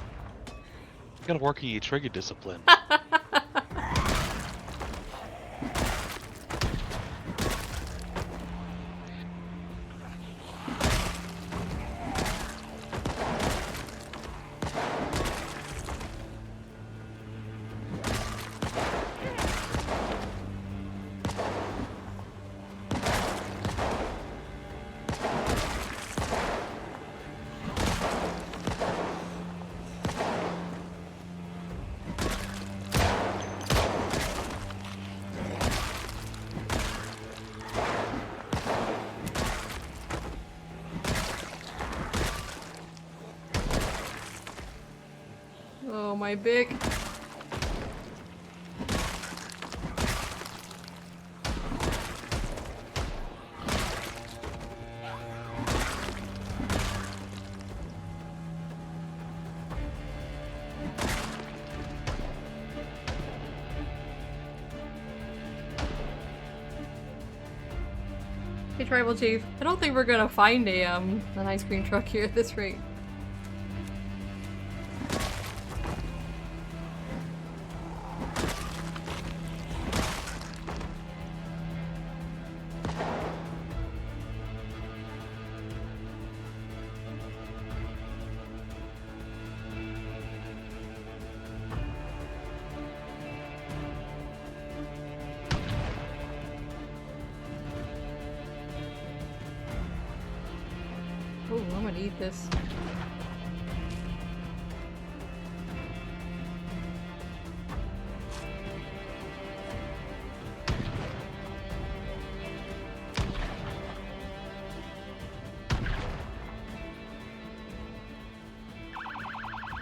gotta work on your trigger discipline. Oh, my big. Hey, Tribal Chief. I don't think we're gonna find an ice cream truck here at this rate. Oh, I'm gonna eat this.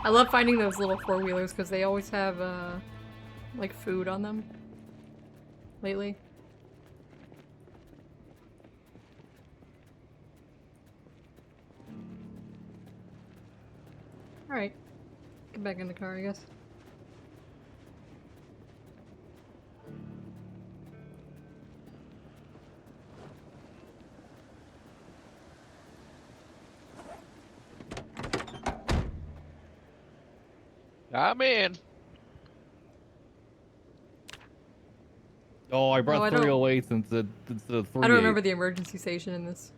I love finding those little four-wheelers because they always have, like food on them. Lately. Alright. Get back in the car, I guess. I'm in. Oh, I brought I don't- 308 instead of 38. I don't remember the emergency station in this.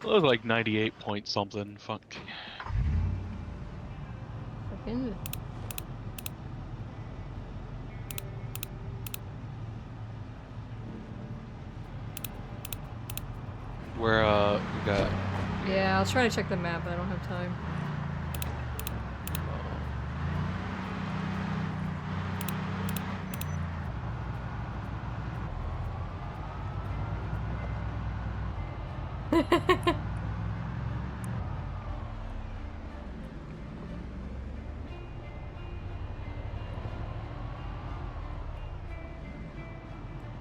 It was like 98 point something. Fuck. Fucking. Where we got. Yeah, I was trying to check the map, but I don't have time.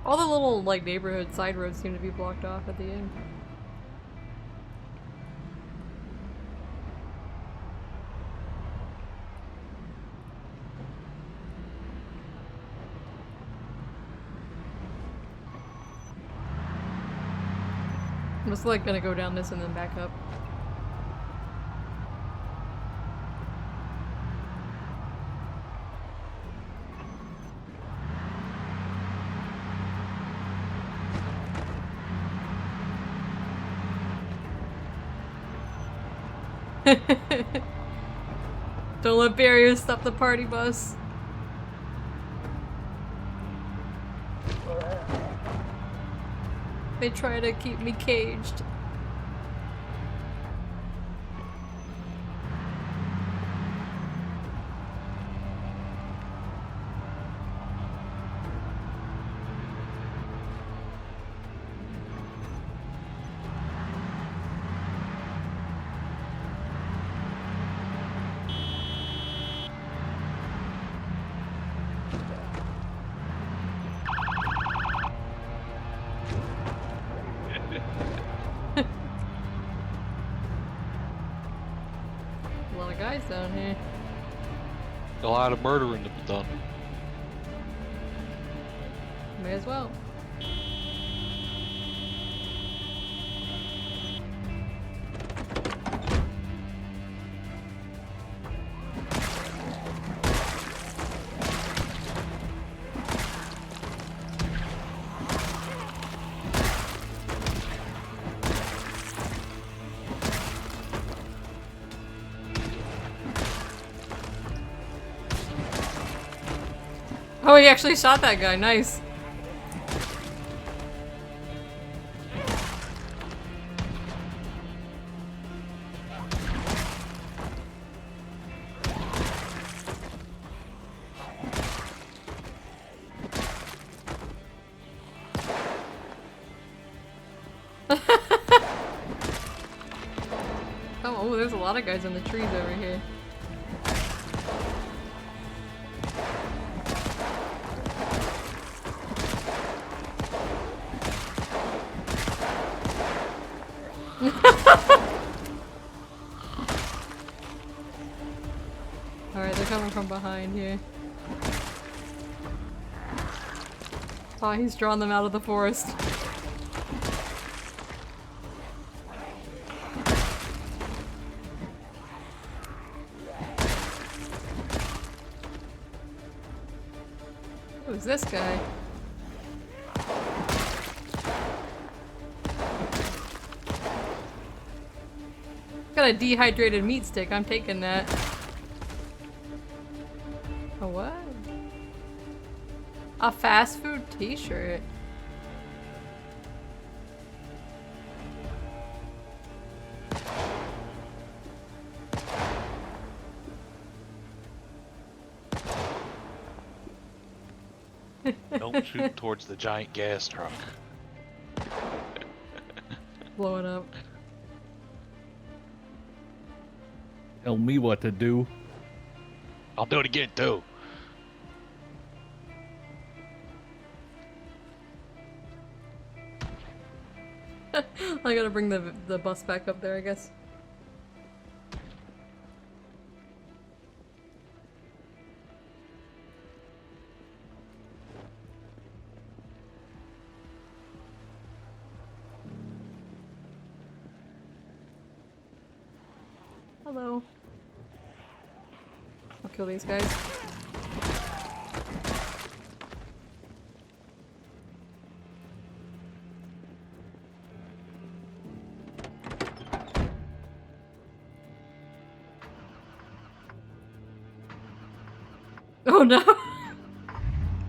All the little, like, neighborhood side roads seem to be blocked off at the end. I'm just, like, gonna go down this and then back up. Don't let barriers stop the party bus. They try to keep me caged. A lot of guys down here. A lot of murdering to be done. May as well. Oh, he actually shot that guy. Nice. Oh, there's a lot of guys in the trees over here. Alright, they're coming from behind here. Oh, he's drawn them out of the forest. Who's this guy? Got a dehydrated meat stick, I'm taking that. A what? A fast food t-shirt. Don't shoot towards the giant gas truck. Blow it up. Tell me what to do. I'll do it again too. I gotta bring the bus back up there, I guess. Hello. I'll kill these guys. Oh no!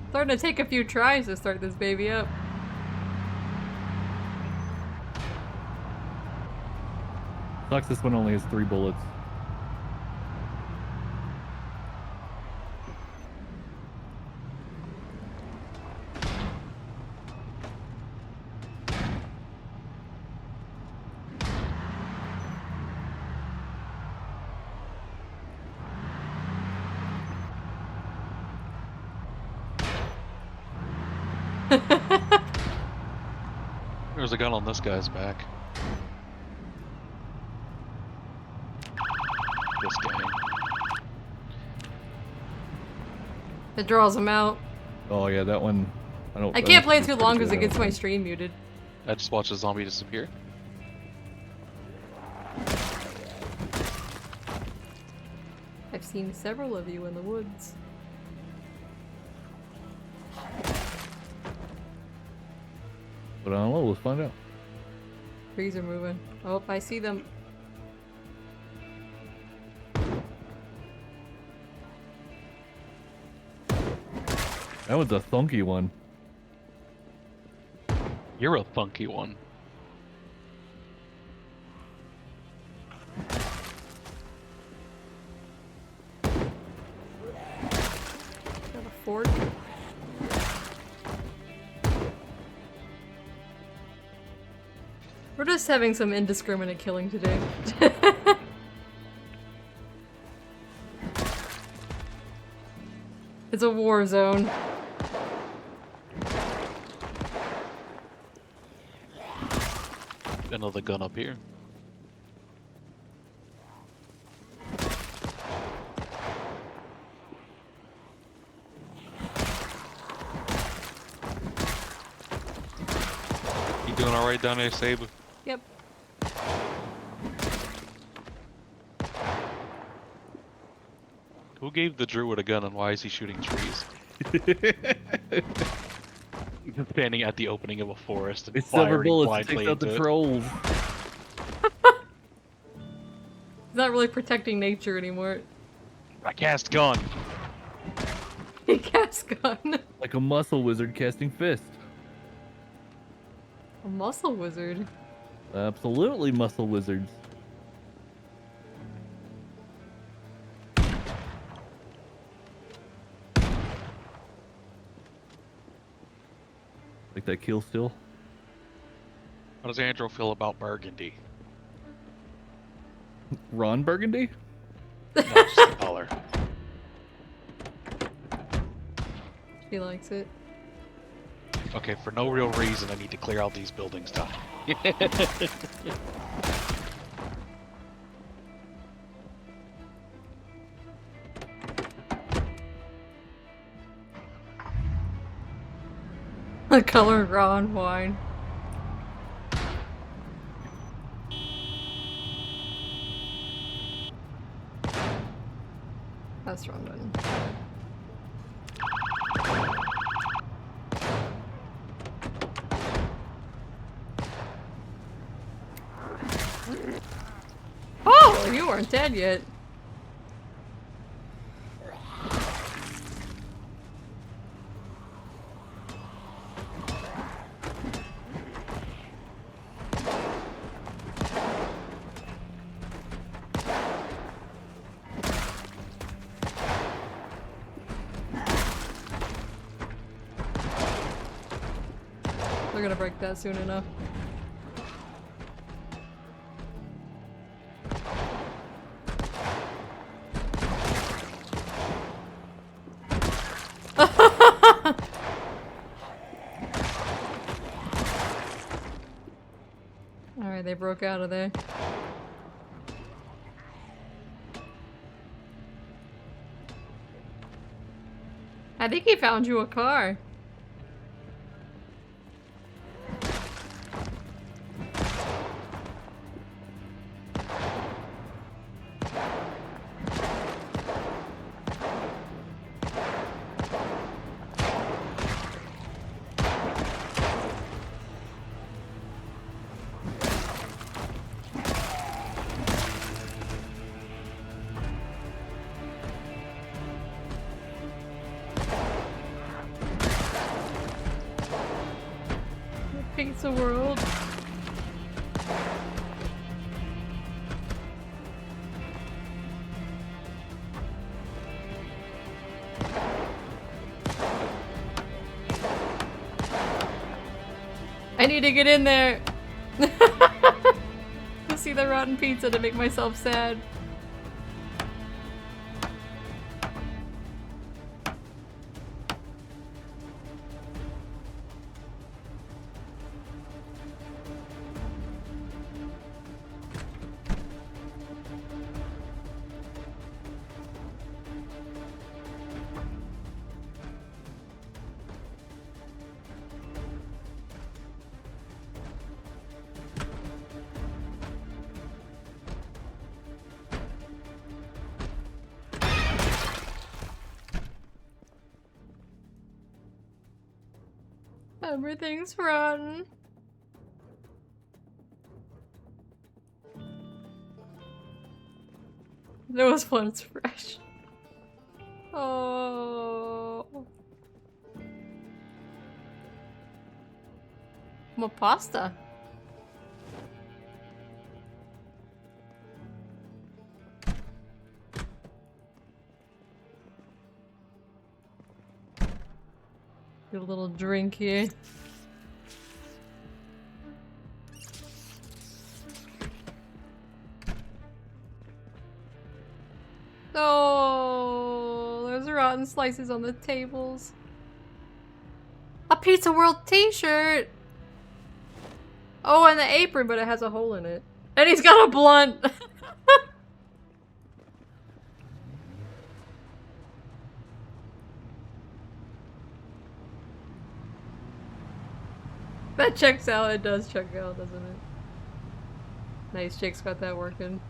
Starting to take a few tries to start this baby up. Sucks this one only has 3 bullets. There's a gun on this guy's back. This guy. It draws them out. Oh yeah, that one. I can't play it too long because it gets my stream muted. I just watched a zombie disappear. I've seen several of you in the woods. But I don't know, let's find out. Trees are moving. Oh, I see them. That was a thunky one. You're a funky one. Got a fork. We're just having some indiscriminate killing today. It's a war zone. Another gun up here. You doing alright down there, Saber? Yep. Who gave the druid a gun and why is he shooting trees? He's standing at the opening of a forest and It's silver firing bullets, blindly takes out the into it. trolls. He's not really protecting nature anymore. I cast gun. He casts gun. Like a muscle wizard casting fist. A muscle wizard. Absolutely muscle wizards. Like that kill still? How does Andrew feel about Burgundy? Ron Burgundy? No, just the color. She likes it. Okay, for no real reason, I need to clear out these buildings, Tom. The color Ron wine. That's wrong button. Oh, you weren't dead yet. They're gonna break that soon enough. Alright, they broke out of there. I think he found you a car. Pizza World. I need to get in there to see the rotten pizza to make myself sad. Everything's rotten. There was once fresh. Oh. More pasta. Get a little drink here. Oh, there's rotten slices on the tables. A Pizza World t-shirt! Oh, and the apron, but it has a hole in it. And he's got a blunt! That checks out. It does check out, doesn't it? Nice, Jake's got that working.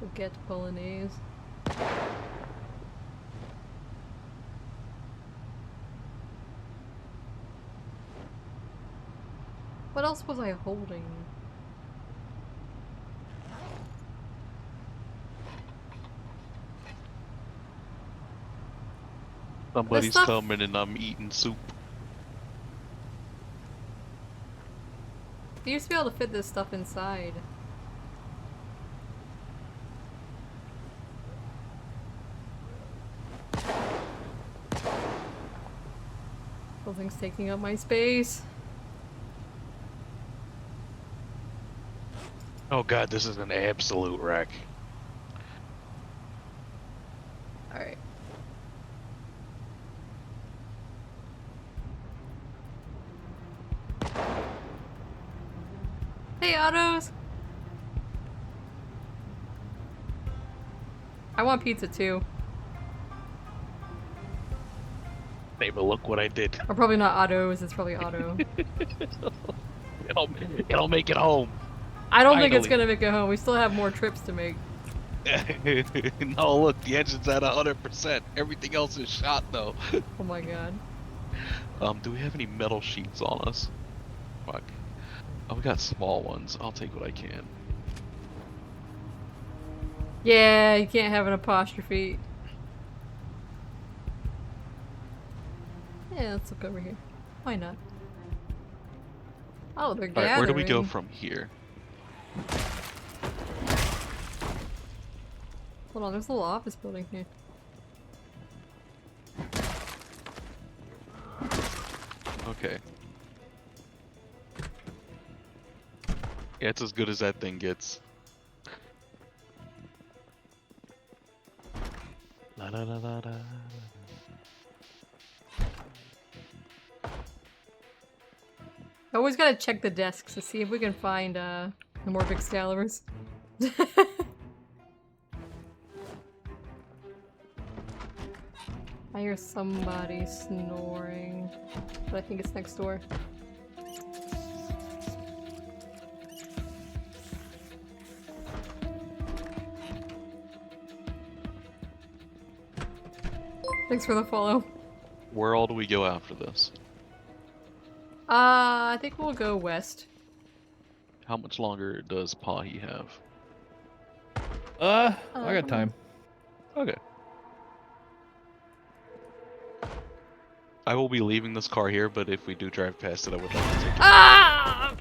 Forget Polonaise. What else was I holding? Somebody's stuff- coming and I'm eating soup. You used to be able to fit this stuff inside. Something's taking up my space. Oh god, this is an absolute wreck. Alright. Hey, autos! I want pizza too. Hey, but look what I did. Or probably not autos, it's probably auto. It'll make it home. I don't think it's Finally. gonna make it home. We still have more trips to make. No, look, the engine's at 100%. Everything else is shot though. Oh my god. Do we have any metal sheets on us? Fuck. Oh, we got small ones. I'll take what I can. Yeah, you can't have an apostrophe. Yeah, let's look over here. Why not? Oh, they're gathering. Alright, where do we go from here? Hold on, there's a little office building here. Okay. Yeah, it's as good as that thing gets. La la la la la. Always gotta check the desks to see if we can find more Excaliburs. I hear somebody snoring, but I think it's next door. Thanks for the follow. Where all do we go after this? I think we'll go west. How much longer does Pahi have? I got time. Okay. I will be leaving this car here, but if we do drive past it, I would like to take it. Ah!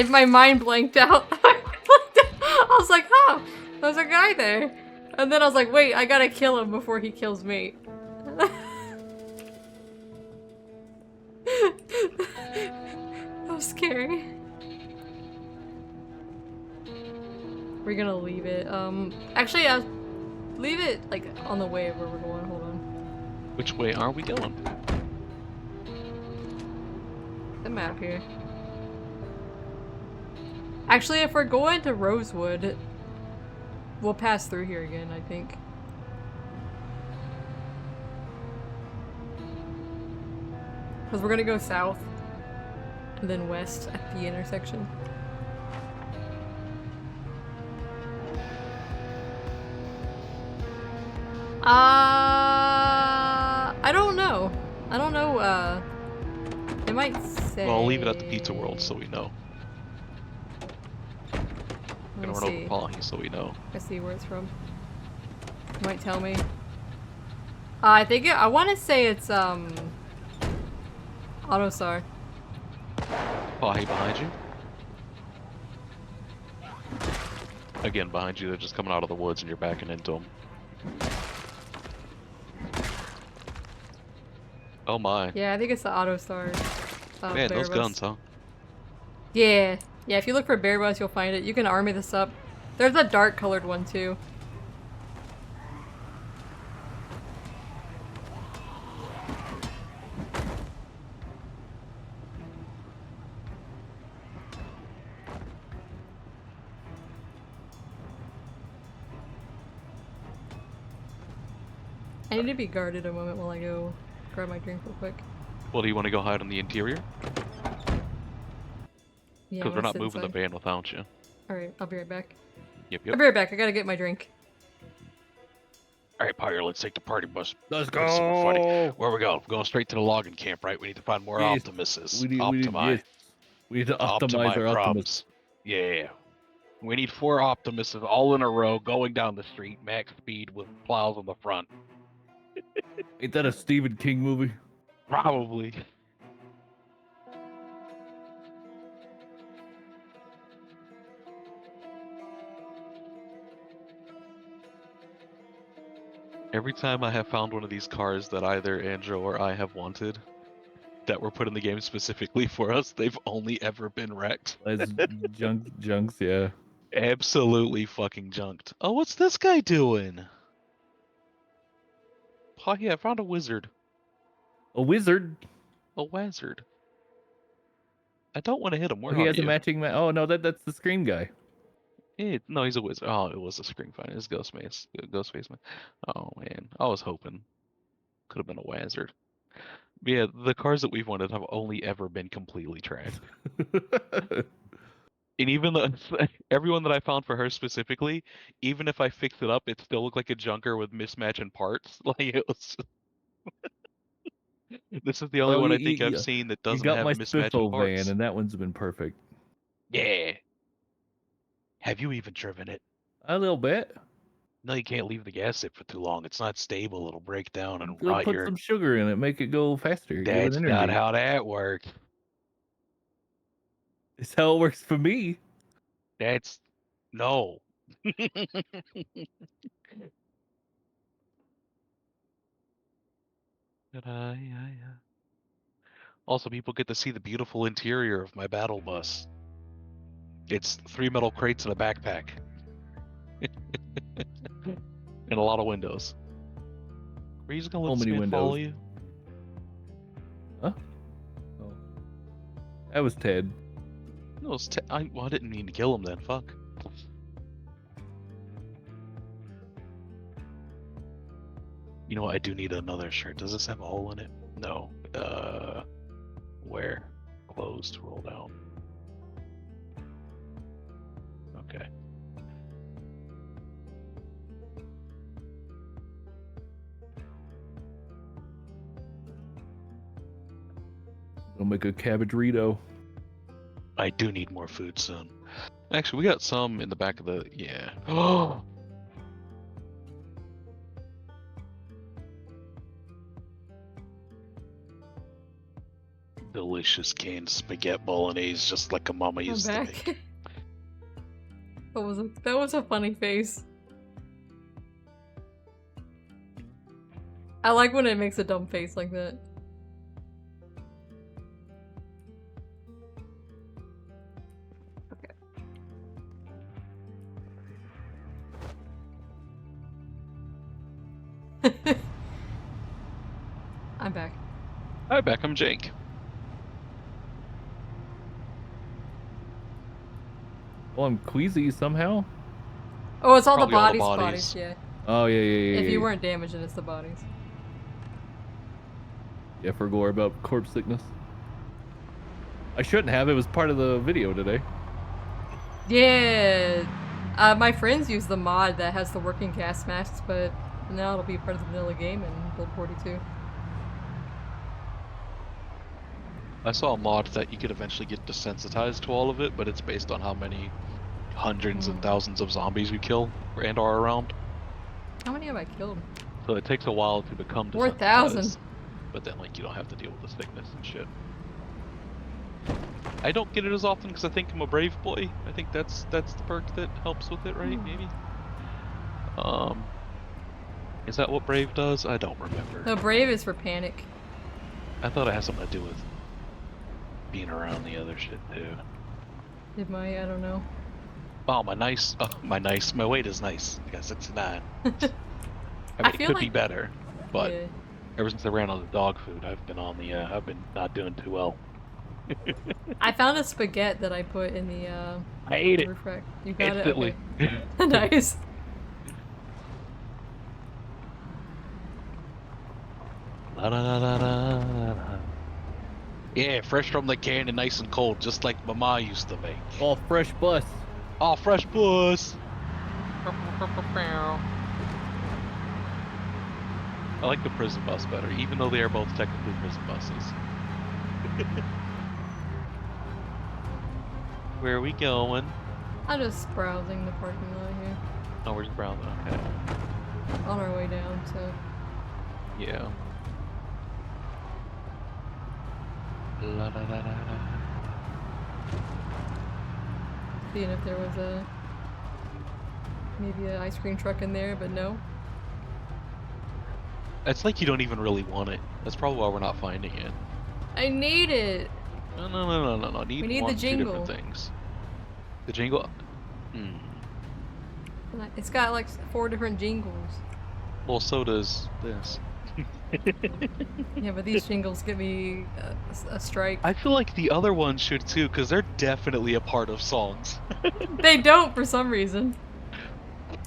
My mind blanked out. I was like, oh, there's a guy there. And then I was like, wait, I gotta kill him before he kills me. That was scary. We're gonna leave it. Actually, leave it like on the way where we're going. Hold on. Which way are we going? The map here. Actually, if we're going to Rosewood, we'll pass through here again, I think. Because we're gonna go south and then west at the intersection. I don't know. I don't know, it might say... Well, I'll leave it at the Pizza World so we know. Let Gonna me run see. over Pahi so we know. I see where it's from. You might tell me. I think I want to say it's Autosar. Pahi behind you. Again, behind you, they're just coming out of the woods and you're backing into them. Oh my. Yeah, I think it's the Autosar. Man, those Bearbus. guns, huh? Yeah. Yeah, if you look for Bearbus, you'll find it. You can army this up. There's a dark colored one too. I need to be guarded a moment while I go grab my drink real quick. Well, do you want to go hide in the interior? Yeah, Because we're I'm not gonna moving sit the van without you. Alright, I'll be right back. Yep, I'll yep. be right back, I gotta get my drink. All right, Pyre, let's take the party bus. Let's That's super funny. go. Where we go? We're going straight to the logging camp, right? We need to find more Yes. Optimuses. We need Optimi. we need to optimize our Optimus. probs. Yeah. We need 4 Optimuses all in a row going down the street, max speed with plows on the front. Ain't that a Stephen King movie? Probably. Every time I have found one of these cars that either Andrew or I have wanted, that were put in the game specifically for us, they've only ever been wrecked. As junks, yeah. Absolutely fucking junked. Oh, what's this guy doing? Oh yeah, I found a wizard. A wizard. A wizard. I don't want to hit him. Where Oh, he are has you? a matching. Oh no, that's the screen guy. No, he's a wizard. Oh, it was a screen finder. It's Ghostface man. Oh man, I was hoping. Could have been a wizard. But yeah, the cars that we've wanted have only ever been completely trashed. And even the everyone that I found for her specifically, even if I fixed it up, it still looked like a junker with mismatching parts. Like it was. This is the only one I think I've seen that doesn't you got have my mismatching Spiffle parts. van, and that one's been perfect. Yeah. Have you even driven it? A little bit. No, you can't leave the gas in for too long. It's not stable. It'll break down and Go rot put your. some sugar in it, make it go faster. Give it That's energy. not how that works. It's how it works for me. That's no. Also, people get to see the beautiful interior of my battle bus. It's 3 metal crates and a backpack. And a lot of windows. Were you just gonna let So this many man follow windows. you? Huh? Oh. That was Ted. No, it's I didn't mean to kill him then. Fuck. You know what? I do need another shirt. Does this have a hole in it? No. Where? Closed. Roll down. Okay. It'll make a cabbage Rito. I do need more food soon. Actually, we got some in the back of the. Yeah. Oh! Delicious canned spaghetti bolognese, just like a mama I'm used to back. make. That was a funny face. I like when it makes a dumb face like that. Okay. I'm back. Hi, back. I'm Jake. Oh, I'm queasy somehow. Oh, it's all the Probably all the bodies. bodies. Yeah. Oh yeah. If you weren't damaged, then it's the bodies. Yeah, for gore about corpse sickness. I shouldn't have. It was part of the video today. Yeah. My friends use the mod that has the working gas masks, but now it'll be part of the vanilla game in Build 42. I saw a mod that you could eventually get desensitized to all of it, but it's based on how many hundreds and thousands of zombies you kill and are around. How many have I killed? So it takes a while to become 4,000. desensitized. But then, like, you don't have to deal with the sickness and shit. I don't get it as often because I think I'm a brave boy. I think that's the perk that helps with it, right? Maybe. Is that what brave does? I don't remember. No, brave is for panic. I thought it has something to do with being around the other shit too. It might, I don't know. Oh, my weight is nice. I got 69. I mean, it feel could be like- better, but Yeah. ever since I ran out of dog food, I've been not doing too well. I found a spaghetti that I put in the I ate it roof rack. You got instantly. it? Okay. Nice. La, la, la, la, la, la. Yeah, fresh from the can and nice and cold, just like Mama used to make. Oh, fresh bus. Oh, fresh bus. I like the prison bus better, even though they are both technically prison buses. Where are we going? I'm just browsing the parking lot here. Oh, we're just browsing. Okay. On our way down, so. Yeah. La da da da da. Seeing if there was maybe an ice cream truck in there, but no. It's like you don't even really want it. That's probably why we're not finding it. I need it! No, no, no, no, no, no. We need the Want two different jingle. things. The jingle. Hmm. It's got like 4 different jingles. Well, so does this. Yeah, but these jingles give me a strike. I feel like the other ones should too, because they're definitely a part of songs. They don't for some reason.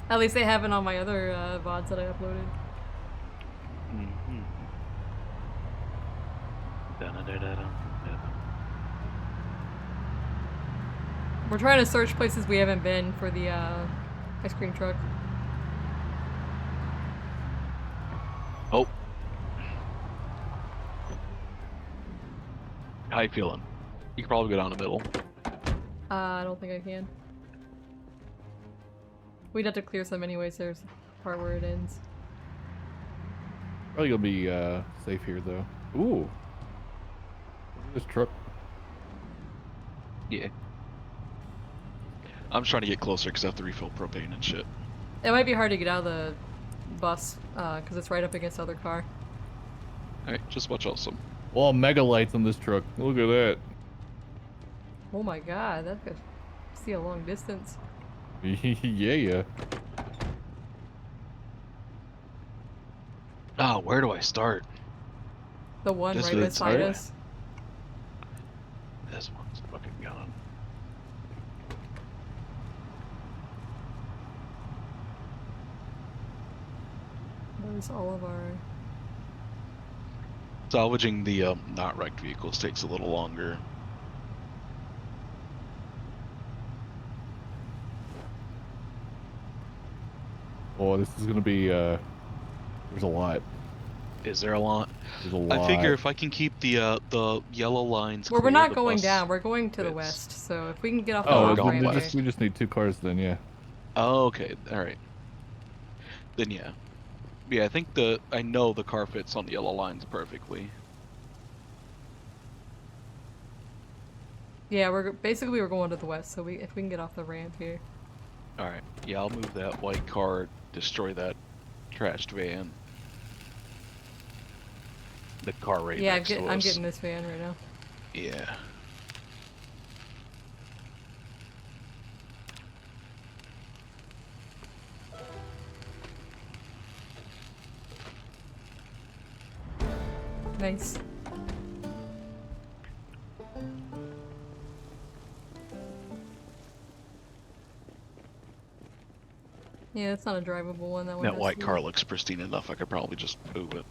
At least they haven't on my other VODs that I uploaded. Mm-hmm. We're trying to search places we haven't been for the ice cream truck. Oh. How you feeling? You can probably go down the middle. I don't think I can. We'd have to clear some anyways. There's a part where it ends. Probably gonna be safe here though. Ooh. This truck. Yeah. I'm just trying to get closer because I have to refill propane and shit. It might be hard to get out of the bus because it's right up against the other car. Alright, just watch out some. Oh, mega lights on this truck. Look at that. Oh my god, that could see a long distance. Yeah. Ah, where do I start? The one This right is beside right. us. This one's fucking gone. There's all of our... Salvaging the not wrecked vehicles takes a little longer. Oh, this is gonna be there's a lot. Is there a lot? There's a lot. I figure if I can keep the yellow lines Well, clear, we're not the going bus down. We're going to the fits. west. So if we can get off the Oh, we're off going ramp west. here. we just need 2 cars then, yeah. Oh, okay, alright. Then yeah. Yeah, I know the car fits on the yellow lines perfectly. Yeah, we're going to the west. So if we can get off the ramp here. Alright, yeah, I'll move that white car, destroy that trashed van. The car right Yeah, next to us. I'm getting this van right now. Yeah. Nice. Yeah, it's not a drivable one. That white car looks pristine enough, I could probably just move it.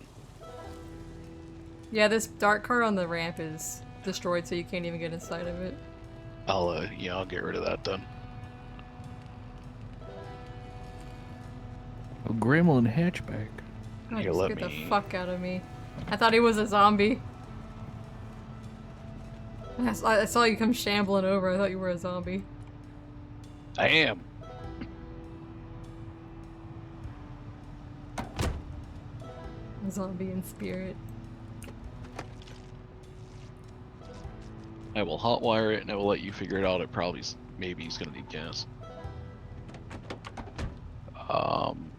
Yeah, this dark car on the ramp is destroyed, so you can't even get inside of it. I'll get rid of that then. A Gremlin hatchback. God, Here, just let get the me- fuck out of me. I thought he was a zombie. I saw you come shambling over. I thought you were a zombie. I am. A zombie in spirit. I will hotwire it and I will let you figure it out. Maybe he's gonna need gas.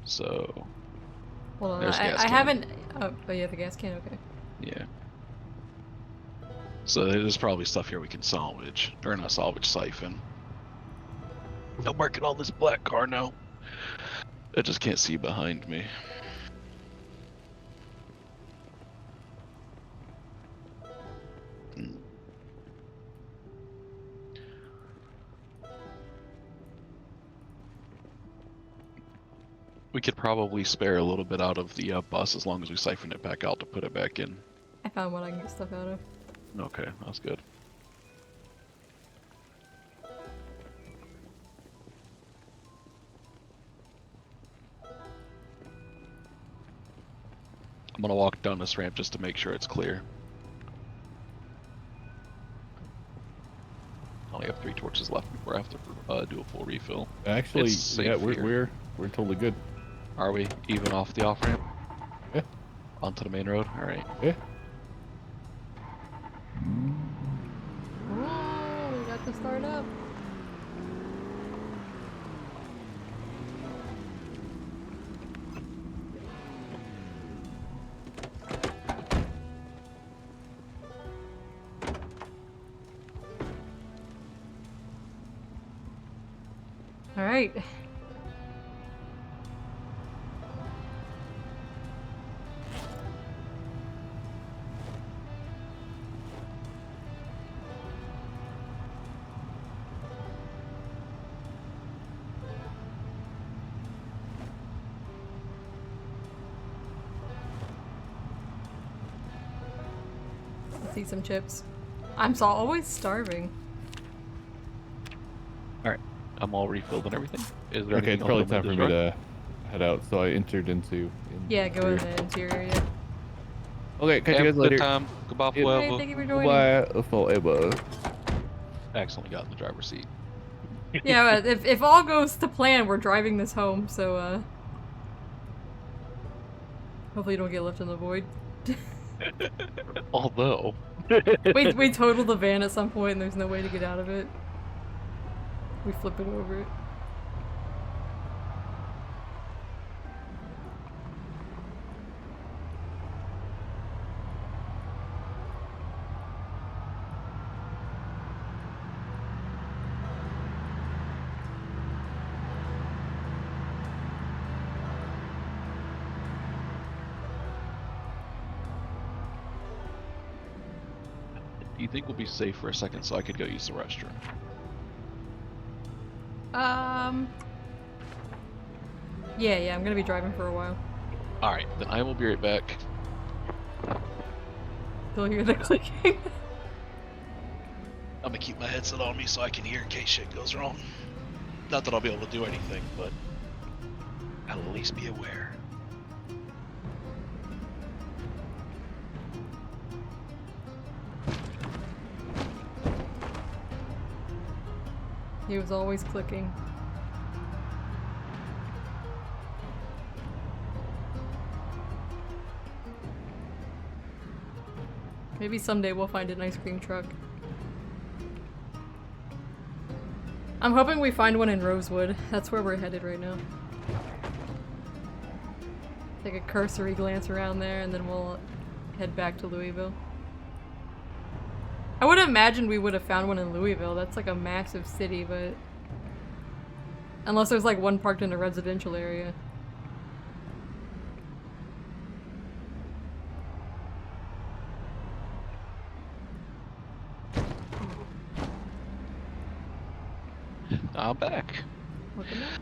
So Hold on, there's gas I can. haven't. Oh, but yeah, the gas can. Okay. Yeah. So there's probably stuff here we can salvage, or not salvage, siphon. I'm marking all this black car now. I just can't see behind me. Hmm. We could probably spare a little bit out of the bus as long as we siphon it back out to put it back in. I found what I can get stuff out of. Okay, that's good. I'm gonna walk down this ramp just to make sure it's clear. I only have 3 torches left before I have to do a full refill. Actually, It's safe yeah, here. we're totally good. Are we even off the off ramp? Yeah. Onto the main road. All right. Yeah. Oh, we got to start up. All right. Let's eat some chips. I'm always starving. All right. I'm all refilled and everything. Is there Okay, anything it's else probably I'm time gonna for me destroy? to head out. So I entered into. Yeah, go in interior. the interior. Okay, catch you Have guys a later. good time. Goodbye Yep. Hey, forever. thank you for joining. Goodbye forever. Accidentally got in the driver's seat. Yeah, but if all goes to plan, we're driving this home, so hopefully you don't get left in the void. Although, We total the van at some point and there's no way to get out of it. We flip it over it. do you think we'll be safe for a second so I could go use the restroom? Yeah, I'm gonna be driving for a while. All right, then I will be right back. You'll hear the clicking. I'm gonna keep my headset on me so I can hear in case shit goes wrong. Not that I'll be able to do anything, but I'll at least be aware. He was always clicking. Maybe someday we'll find an ice cream truck. I'm hoping we find one in Rosewood. That's where we're headed right now. Take a cursory glance around there and then we'll head back to Louisville. I would have imagined we would have found one in Louisville. That's like a massive city, but... Unless there's like one parked in a residential area. I'm back. Welcome back.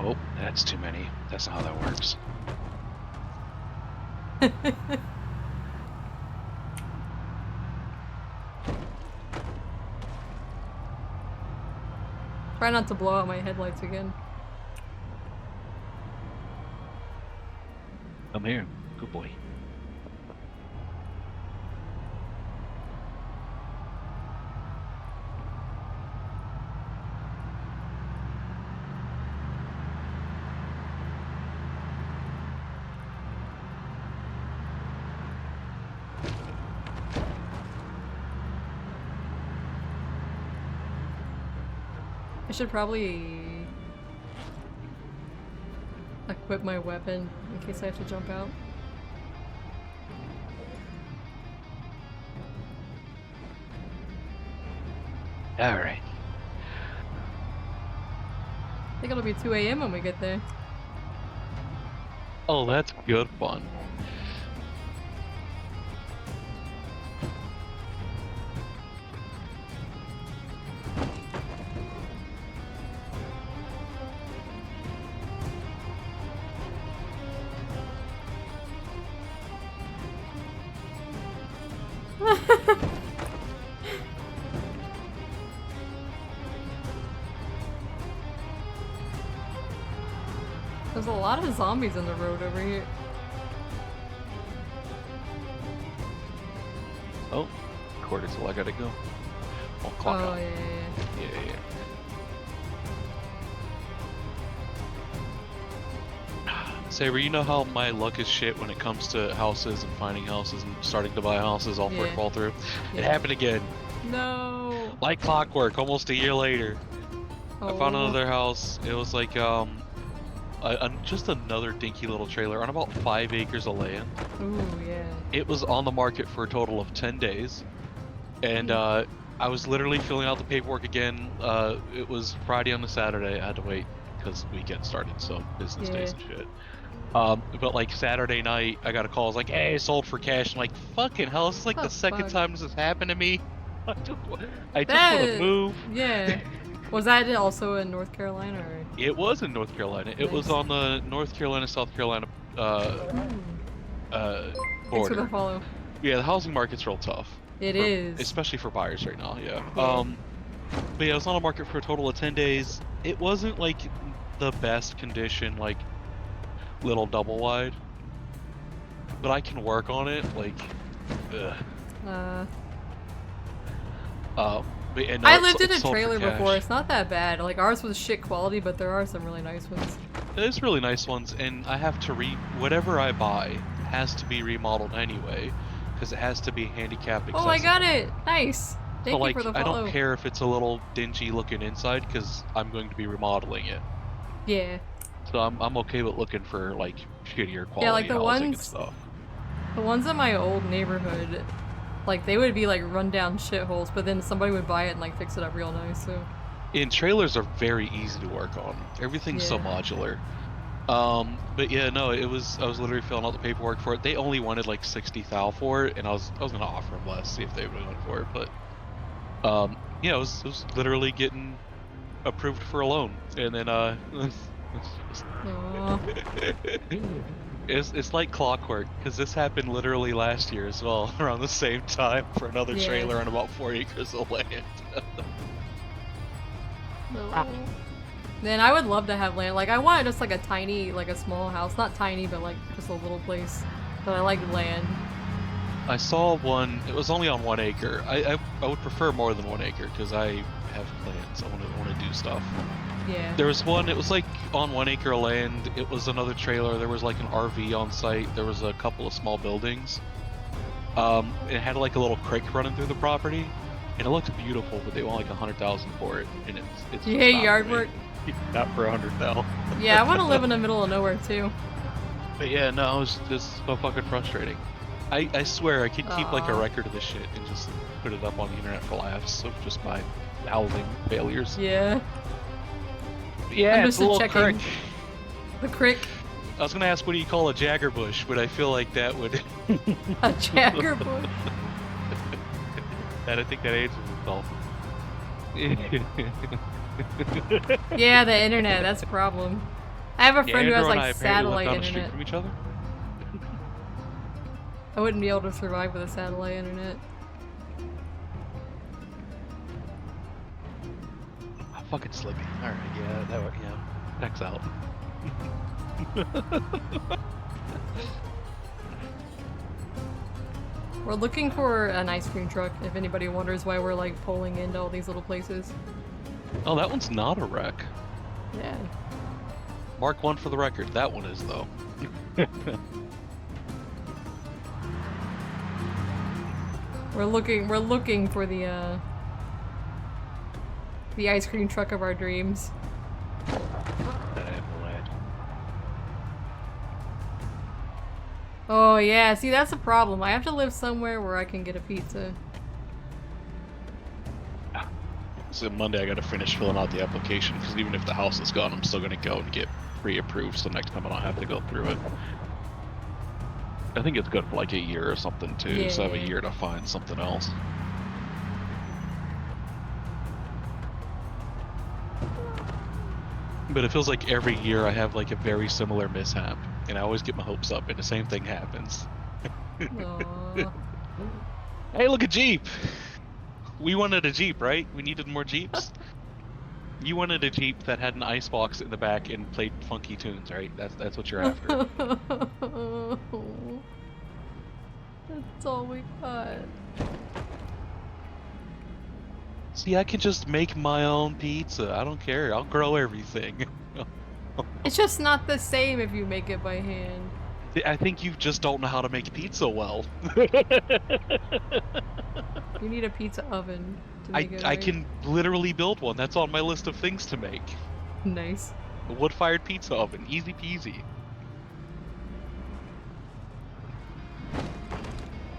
Oh, that's too many. That's not how that works. Try not to blow out my headlights again. I'm here. Good boy. I should probably equip my weapon in case I have to jump out. Alright. I think it'll be 2 AM when we get there. Oh, that's good fun. There's a lot of zombies in the road over here. Oh, quarter till I gotta go. I'll clock Oh, out. yeah. Yeah. Saber, you know how my luck is shit when it comes to houses and finding houses and starting to buy houses all for Yeah. fall through? It Yeah. happened again. No. Like clockwork, almost a year later. I found Oh. another house. It was like just another dinky little trailer on about 5 acres of land. Ooh, yeah. It was on the market for a total of 10 days. And I was literally filling out the paperwork again. It was Friday on the Saturday. I had to wait because weekend started, so business days and shit. But like Saturday night, I got a call. I was like, "Hey, sold for cash." I'm like, "Fucking hell! This is like the second fuck? time this has happened to me. I just want to That. move." Yeah. Was that also in North Carolina or? It was in North Carolina. It was Nice. on the North Carolina-South Carolina Thanks for the border. follow. Yeah, the housing market's real tough. It is. Especially for buyers right now. Yeah. Yeah. But yeah, it was on the market for a total of 10 days. It wasn't like the best condition, like little double wide, but I can work on it. Like, but, yeah, no, I it's- lived in it's a sold for trailer cash. before. It's not that bad. Like ours was shit quality, but there are some really nice ones. There's really nice ones, and I have to whatever I buy has to be remodeled anyway, because it has to be handicap accessible. Oh, I got it. Nice. Thank So you like, for the I follow. don't care if it's a little dingy looking inside, because I'm going to be remodeling it. Yeah. So I'm okay with looking for like shittier quality Yeah, like the housing and ones. stuff. The ones in my old neighborhood, like they would be like rundown shitholes, but then somebody would buy it and like fix it up real nice. So. And trailers are very easy to work on. Everything's so Yeah. modular. But yeah, no, I was literally filling out the paperwork for it. They only wanted like 60,000 for it, and I was gonna offer them less, see if they would went for it. But yeah, it was literally getting approved for a loan, and then it's like clockwork, because this happened literally last year as well, around the same time for another Yeah. trailer on about 4 acres of land. Then I would love to have land. Like I want just like a tiny, like a small house. Not tiny, but like just a little place. But I like land. I saw one. It was only on 1 acre. I would prefer more than 1 acre because I have plans. I want to do stuff. Yeah. There was one. It was like on 1 acre of land. It was another trailer. There was like an RV on site. There was a couple of small buildings. It had like a little creek running through the property, and it looked beautiful. But they want like 100,000 for it, and it's. You just hate not yard for me. work? Not for 100,000. Yeah, I want to live in the middle of nowhere too. But yeah, no, it's just so fucking frustrating. I swear I could keep like a Aw. record of this shit and just put it up on the internet for laughs of just my housing failures. Yeah. Yeah, I'm it's just a little checking. crick. The crick. I was gonna ask what do you call a jagger bush, but I feel like that would A jagger bush. that I think that answers itself. Yeah, the internet. That's a problem. I have a friend who has Andrew and I like apparently live satellite down the street internet. from each other. I wouldn't be able to survive with a satellite internet. Oh, fucking Slippy. Alright, yeah, that would, yeah. Checks out. We're looking for an ice cream truck, if anybody wonders why we're like pulling into all these little places. Oh, that one's not a wreck. Yeah. Mark 1 for the record. That one is, though. We're looking for the ice cream truck of our dreams. Oh yeah, see that's the problem. I have to live somewhere where I can get a pizza. So Monday I gotta finish filling out the application, because even if the house is gone, I'm still gonna go and get pre-approved, so next time I don't have to go through it. I think it's good for like a year or something too, so I have a Yeah. year to find something else. But it feels like every year I have like a very similar mishap, and I always get my hopes up, and the same thing happens. Aw. Hey, look, a Jeep! We wanted a Jeep, right? We needed more Jeeps. You wanted a Jeep that had an icebox in the back and played funky tunes, right? That's what you're after. That's all we got. See, I can just make my own pizza. I don't care. I'll grow everything. It's just not the same if you make it by hand. I think you just don't know how to make pizza well. You need a pizza oven to make it I right. can literally build one. That's on my list of things to make. Nice. A wood-fired pizza oven. Easy peasy.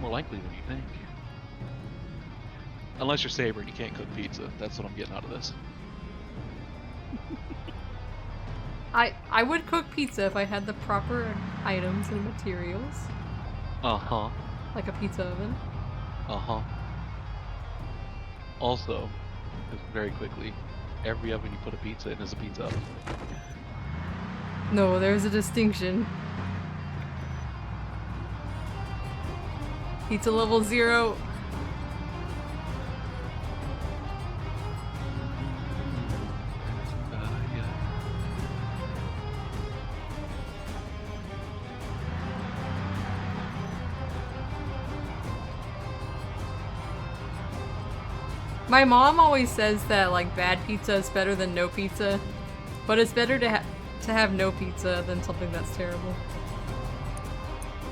More likely than you think. Unless you're Saber and you can't cook pizza. That's what I'm getting out of this. I would cook pizza if I had the proper items and materials. Uh-huh. Like a pizza oven. Uh-huh. Also, just very quickly, every oven you put a pizza in is a pizza oven. No, there's a distinction. Pizza level 0. Yeah. My mom always says that like bad pizza is better than no pizza, but it's better to have no pizza than something that's terrible.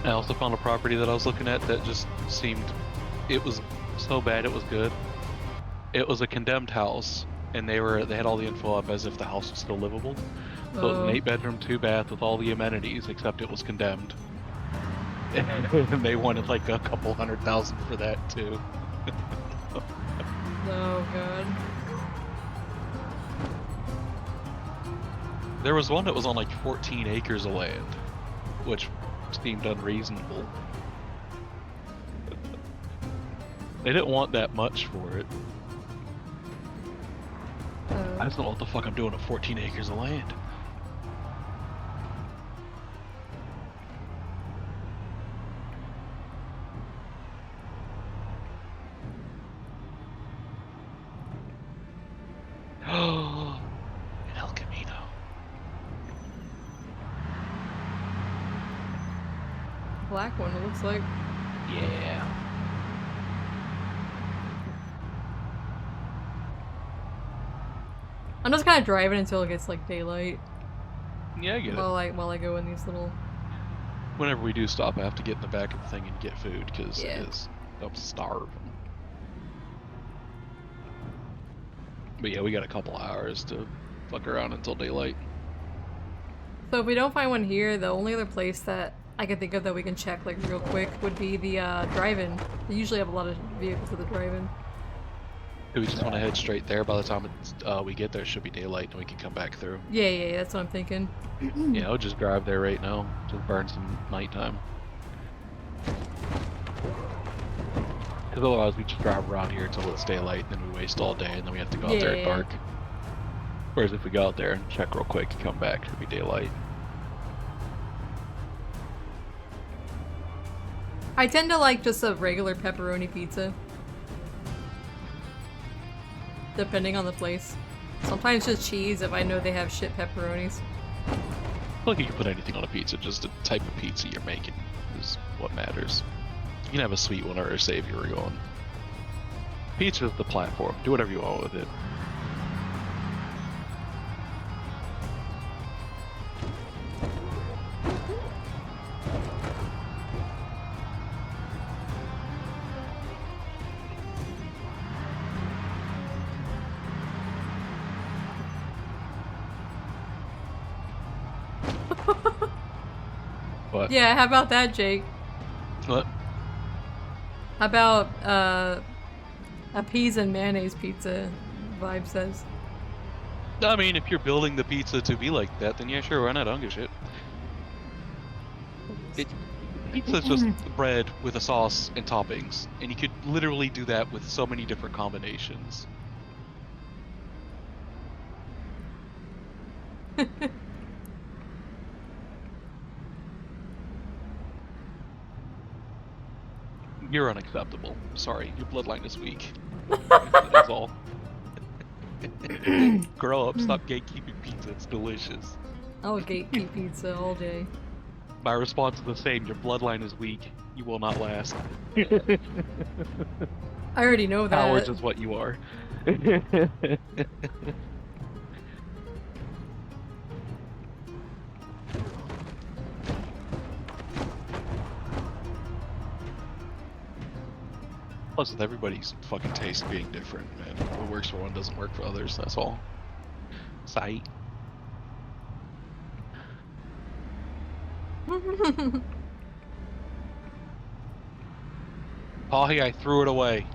I also found a property that I was looking at that just seemed, it was so bad it was good. It was a condemned house, and they had all the info up as if the house was still livable. So it was an 8-bedroom, 2-bath with all the amenities, except it was condemned. And they wanted like a couple $100,000 for that too. Oh god. There was one that was on like 14 acres of land, which seemed unreasonable. They didn't want that much for it. I just don't know what the fuck I'm doing with 14 acres of land. Oh, El Camino. Black one, it looks like. Yeah. I'm just kind of driving until it gets like daylight. Yeah, I get it. While I go in these little. Whenever we do stop, I have to get in the back of the thing and get food because Yeah. I'm starving. But yeah, we got a couple hours to fuck around until daylight. So if we don't find one here, the only other place that I can think of that we can check like real quick would be the drive-in. They usually have a lot of vehicles at the drive-in. Do we just want to head straight there? By the time we get there, it should be daylight, and we can come back through. Yeah, that's what I'm thinking. Yeah, I'll just drive there right now. Just burn some nighttime. Because otherwise, we just drive around here until it's daylight, and then we waste all day, and then we have to go out there at dark. Whereas if we go out there and check real quick and come back, it'll be daylight. I tend to like just a regular pepperoni pizza. Depending on the place. Sometimes just cheese if I know they have shit pepperonis. I feel like you can put anything on a pizza, just the type of pizza you're making is what matters. You can have a sweet one or a savory one. Pizza is the platform. Do whatever you want with it. What? Yeah, how about that, Jake? What? How about a peas and mayonnaise pizza, Vibe says. I mean, if you're building the pizza to be like that, then yeah, sure, why not? I don't give a shit. Pizza's just bread with a sauce and toppings, and you could literally do that with so many different combinations. You're unacceptable. Sorry, your bloodline is weak. That's all. Grow up, stop gatekeeping pizza, it's delicious. I'll gatekeep pizza all day. My response is the same. Your bloodline is weak. You will not last. I already know that. Cowards is what you are. Plus, with everybody's fucking taste being different, man. What works for one doesn't work for others, that's all. Sight. Oh, hey, I threw it away.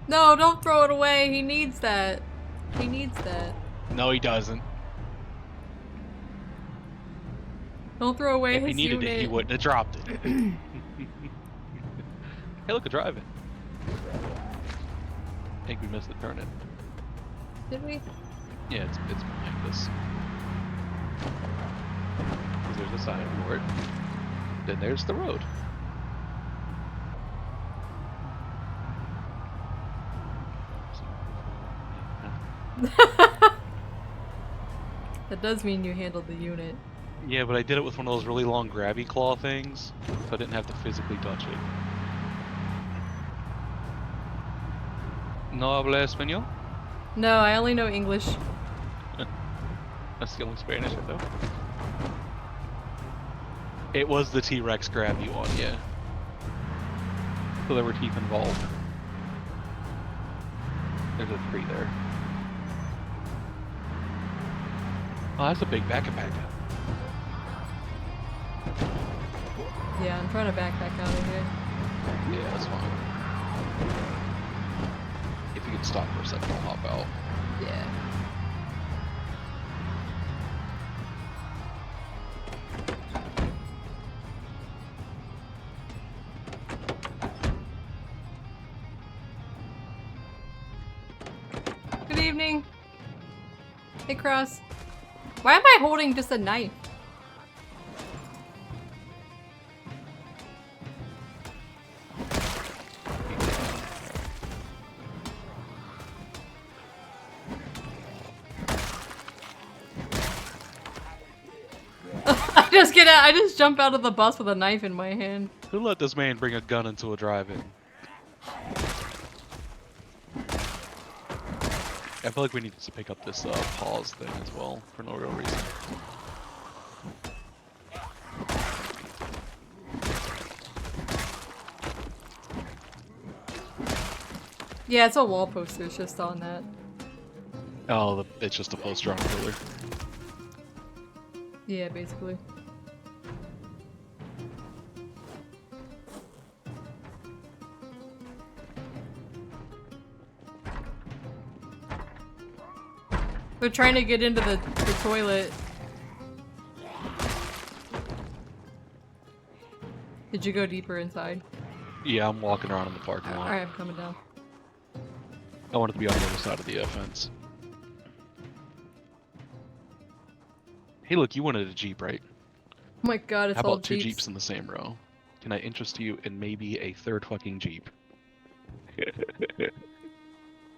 No, don't throw it away. He needs that. He needs that. No, he doesn't. Don't throw away If his he needed unit. it, he wouldn't have dropped it. Hey, look, a driving. I think we missed the turn in. Did we? Yeah, it's behind us. 'Cause there's a sign for it. Then there's the road. That does mean you handled the unit. Yeah, but I did it with one of those really long grabby claw things, so I didn't have to physically touch it. No habla español? No, I only know English. That's the only Spanish I know. It was the T-Rex grabby one, yeah. So there were teeth involved. There's a tree there. Oh, that's a big backpack. Yeah, I'm trying to backpack out of here. Yeah, that's fine. If you could stop for a second, I'll hop out. Yeah. Good evening. Hey, Cross. Why am I holding just a knife? I just jump out of the bus with a knife in my hand. Who let this man bring a gun into a drive-in? I feel like we need to pick up this pause thing as well, for no real reason. Yeah, it's a wall poster, it's just on that. Oh, it's just a poster on a pillar. Yeah, basically. They're trying to get into the toilet. Did you go deeper inside? Yeah, I'm walking around in the parking lot. Alright, I'm coming down. I wanted to be on the other side of the fence. Hey, look, you wanted a Jeep, right? Oh my god, it's How all about two Jeeps. Jeeps in the same row? Can I interest you in maybe a third fucking Jeep?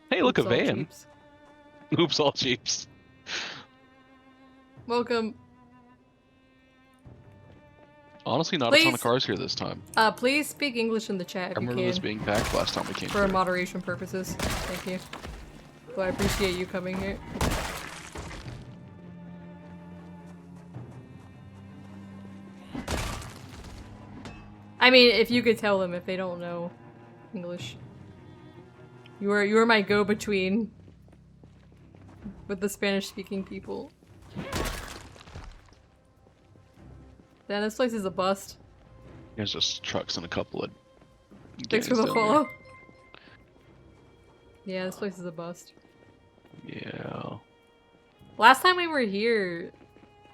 Hey, look, Oops, a all van. Jeeps. Oops, all Jeeps. Welcome. Honestly, not a ton Please. of cars here this time. Please speak English in the chat I if you remember can. this being packed last time we came For through. moderation purposes. Thank you. So I appreciate you coming here. I mean, if you could tell them if they don't know English. You are my go-between with the Spanish-speaking people. Damn, this place is a bust. There's just trucks and a couple of Thanks for guys the down follow. Yeah, this place is a bust. there. Yeah. Last time we were here,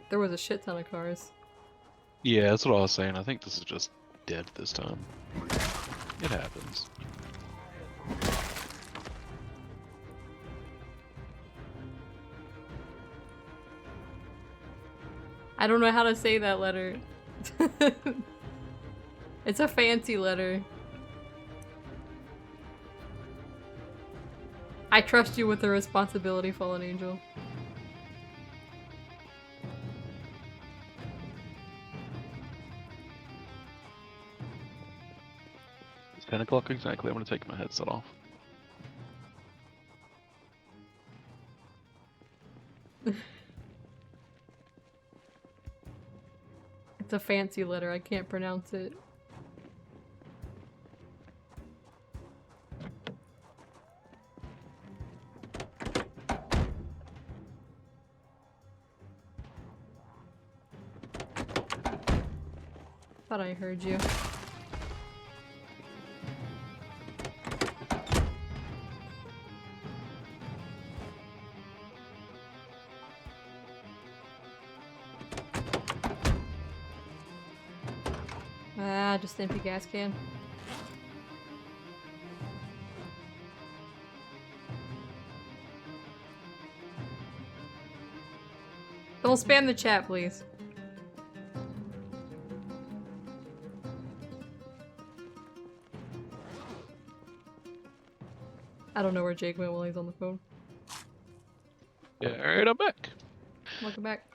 there was a shit ton of cars. Yeah, that's what I was saying. I think this is just dead this time. It happens. I don't know how to say that letter. It's a fancy letter. I trust you with the responsibility, Fallen Angel. 10 o'clock exactly. I'm gonna take my headset off. It's a fancy letter, I can't pronounce it. Thought I heard you. Ah, just empty gas can. Don't spam the chat, please. I don't know where Jake went while he's on the phone. Yeah, alright, I'm back. Welcome back.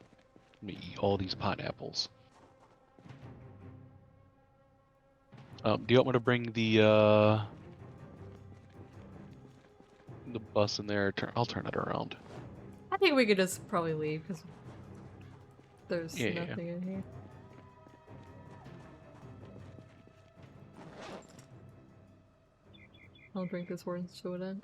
Let me eat all these pineapples. Do you want me to bring the bus in there? I'll turn it around. I think we could just probably leave because there's Yeah. nothing in here. I'll drink this orange soda.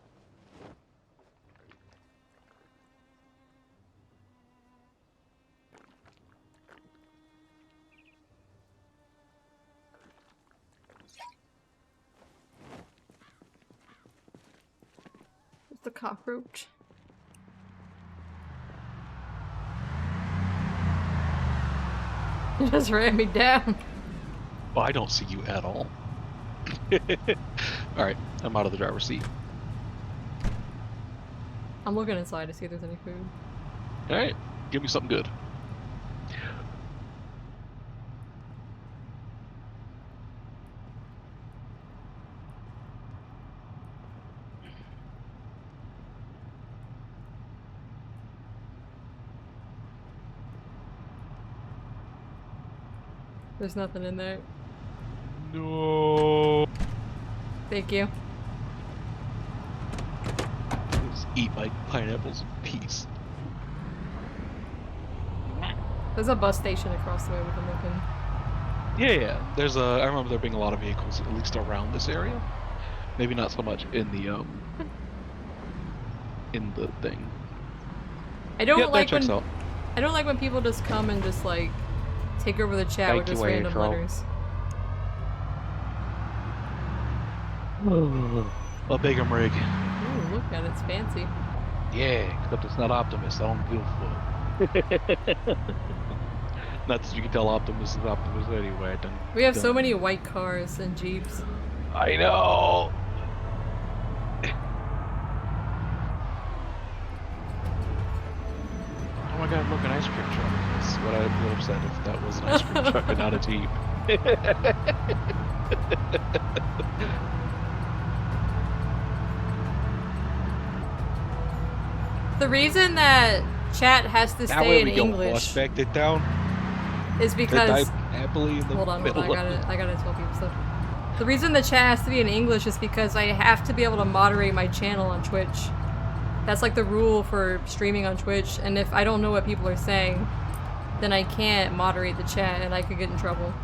It's a cockroach. You just ran me down. Well, I don't see you at all. Alright, I'm out of the driver's seat. I'm looking inside to see if there's any food. Alright, give me something good. There's nothing in there. No. Thank you. Just eat my pineapples in peace. There's a bus station across the way we can look in. Yeah. There's I remember there being a lot of vehicles, at least around this area. Maybe not so much in the thing. I don't Yep, that like checks when out. I don't like when people just come and just like take over the chat with Thank you, just random April. letters. A Bigum rig. Ooh, look at it, it's fancy. Yeah, except it's not Optimus. I don't give a fuck. Not that you can tell Optimus is Optimus anyway. We have so many white cars and jeeps. I know. Oh my god, look, an ice cream truck. That's what I would have said if that was an ice cream truck and not a Jeep. The reason that chat has to Now stay where in we go, English back it down. is To because dive happily in the hold on, middle of I gotta tell people stuff. The reason the chat has to be in English is because I have to be able to moderate my channel on Twitch. That's like the rule for streaming on Twitch, and if I don't know what people are saying, then I can't moderate the chat and I could get in trouble.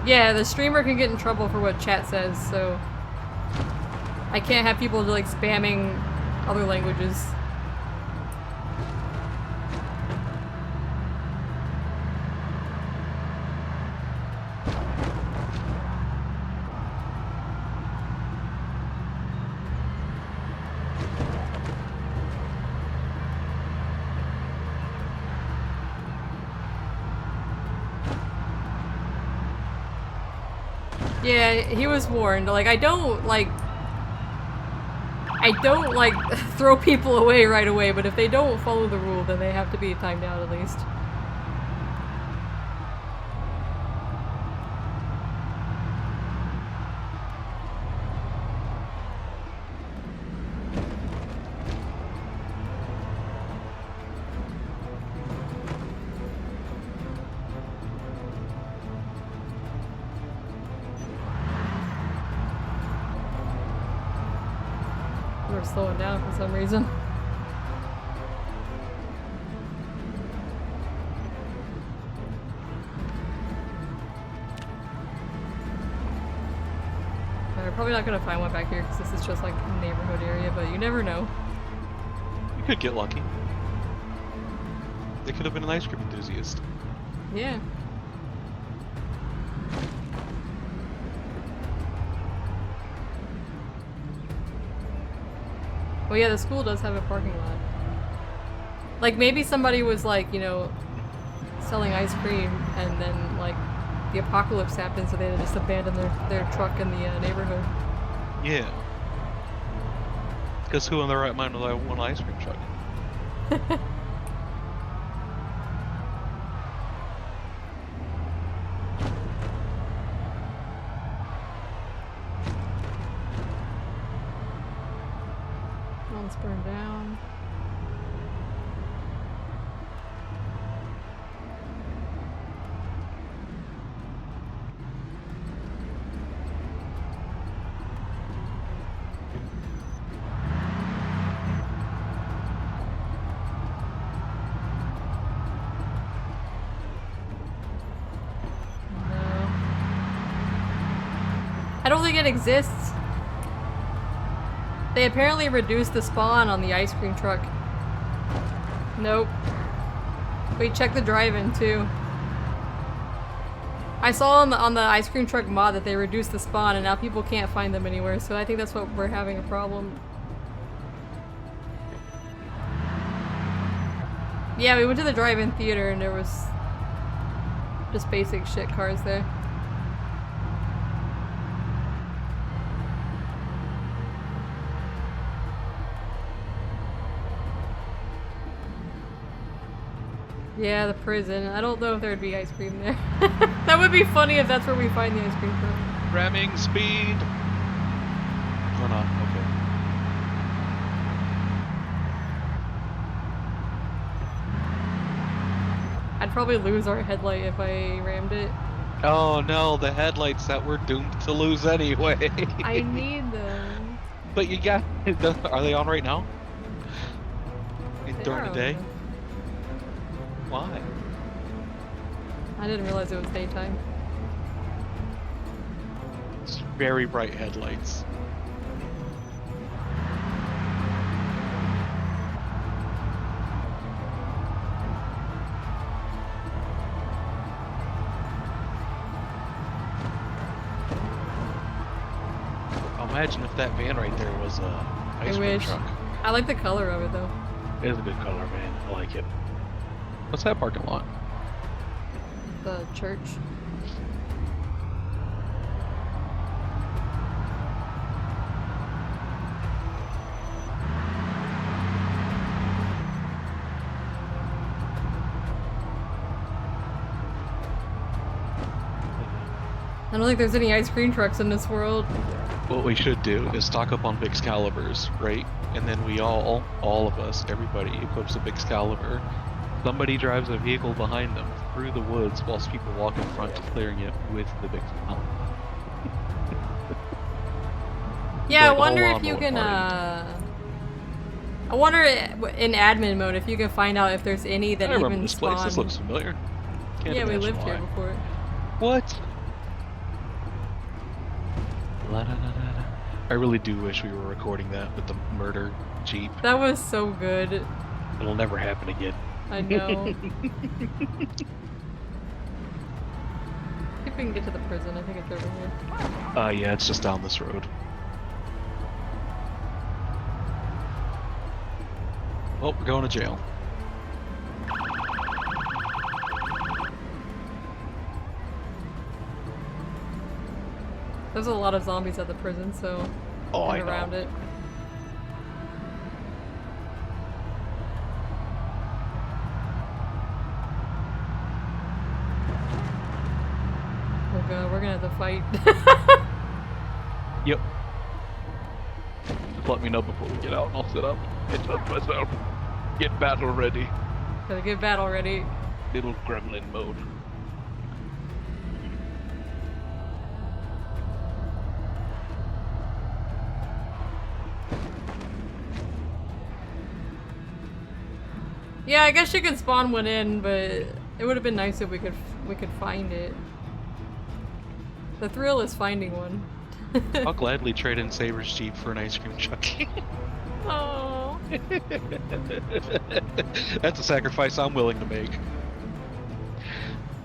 Yeah, the streamer can get in trouble for what chat says, so I can't have people like spamming other languages. Yeah, he was warned. Like, I don't throw people away right away, but if they don't follow the rule, then they have to be timed out at least. were slowing down for some reason. We're probably not gonna find one back here because this is just like a neighborhood area, but you never know. You could get lucky. They could have been an ice cream enthusiast. Yeah. Well, yeah, the school does have a parking lot. Like, maybe somebody was like, you know, selling ice cream and then, like, the apocalypse happened, so they just abandoned their truck in the neighborhood. Yeah. Because who in their right mind would have one ice cream truck? One's burned down. I don't think it exists. They apparently reduced the spawn on the ice cream truck. Nope. Wait, check the drive-in too. I saw on the ice cream truck mod that they reduced the spawn and now people can't find them anywhere, so I think that's what we're having a problem. Yeah, we went to the drive-in theater and there was just basic shit cars there. Yeah, the prison. I don't know if there'd be ice cream there. That would be funny if that's where we find the ice cream from. Ramming speed! Or not, okay. I'd probably lose our headlight if I rammed it. Oh no, the headlights that we're doomed to lose anyway. I need them. But you got... Are they on right now? During the day? Why? I didn't realize it was daytime. It's very bright headlights. Imagine if that van right there was a ice cream truck. I like the color of it though. It is a good color, man. I like it. What's that parking lot? The church. I don't think there's any ice cream trucks in this world. What we should do is stock up on big Excaliburs, right? And then we all of us, everybody equips a big Excalibur. Somebody drives a vehicle behind them through the woods whilst people walk in front, clearing it with the big Excalibur. Yeah, Like I wonder a whole if you lawnmower can, party. I wonder in admin mode if you can find out if there's any that I remember even this spawn. place. This looks familiar. Can't Yeah, we imagine lived why. here before. What? La-da-da-da-da. I really do wish we were recording that with the murder Jeep. That was so good. It'll never happen again. I know. If we can get to the prison, I think it's over here. Yeah, it's just down this road. Oh, we're going to jail. There's a lot of zombies at the prison, so Oh, I get know. around it. Oh god, we're gonna have to fight. Yep. Just let me know before we get out and I'll sit up and touch myself. Get battle ready. Gotta get battle ready. Little gremlin mode. Yeah, I guess you could spawn one in, but it would have been nice if we could find it. The thrill is finding one. I'll gladly trade in Saber's Jeep for an ice cream truck. Oh. That's a sacrifice I'm willing to make.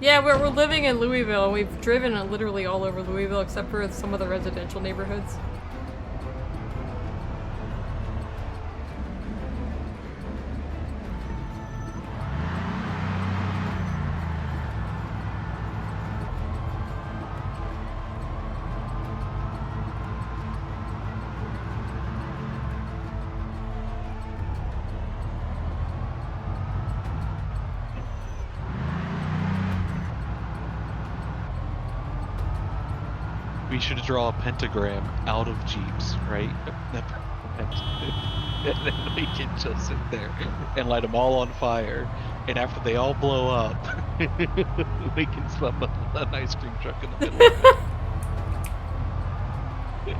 Yeah, we're living in Louisville, and we've driven literally all over Louisville except for some of the residential neighborhoods. We should draw a pentagram out of Jeeps, right? And then we can just sit there and light them all on fire. And after they all blow up, we can slap an ice cream truck in the middle of it.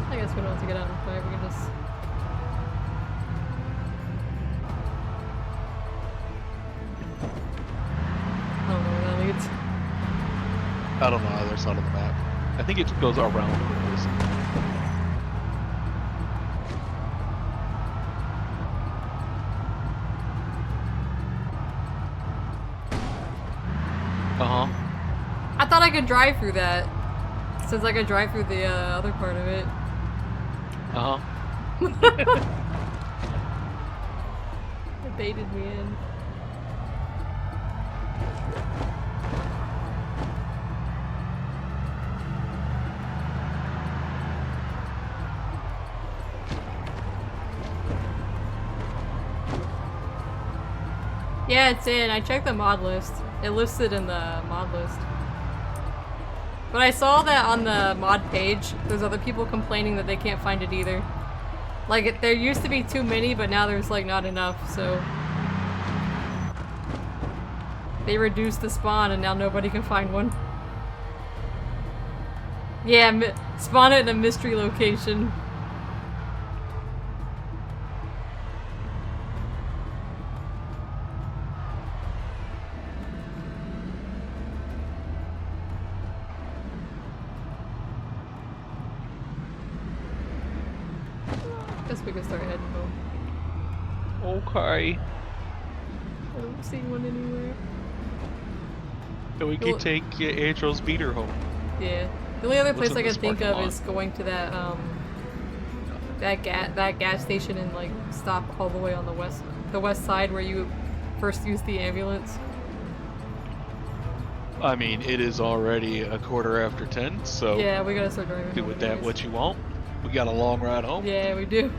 I guess we don't have to get out on fire, we can just... I don't know where that leads. I don't know either side of the map. I think it goes around the place. Uh-huh. I thought I could drive through that. Since I could drive through the other part of it. Uh-huh. It baited me in. Yeah, it's in. I checked the mod list. It listed in the mod list. But I saw that on the mod page, there's other people complaining that they can't find it either. Like, there used to be too many, but now there's, like, not enough, so... They reduced the spawn, and now nobody can find one. Yeah, spawn it in a mystery location. Guess we can start heading home. Okay. I don't see one anywhere. So we can take Andrew's beater home. Yeah. The only other place What's I in can this think parking of lot? is going to that gas station and like stop all the way on the west side where you first used the ambulance. I mean, it is already 10:15, so Yeah, we gotta start driving. do home with that anyways. what you want. We got a long ride home. Yeah, we do.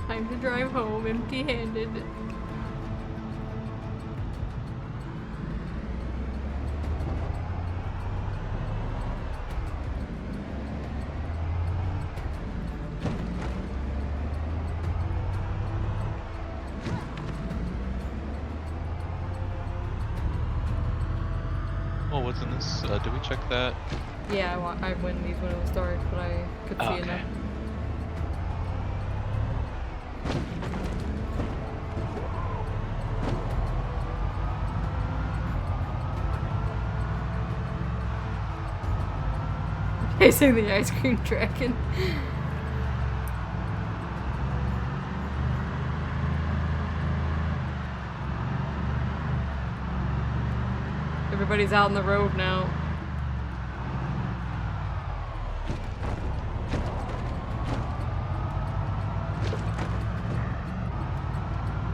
Time to drive home empty-handed. Oh, what's in this? Did we check that? Yeah, I went these when it was dark, but I could see Oh, okay. enough. Facing the ice cream dragon. Everybody's out on the road now.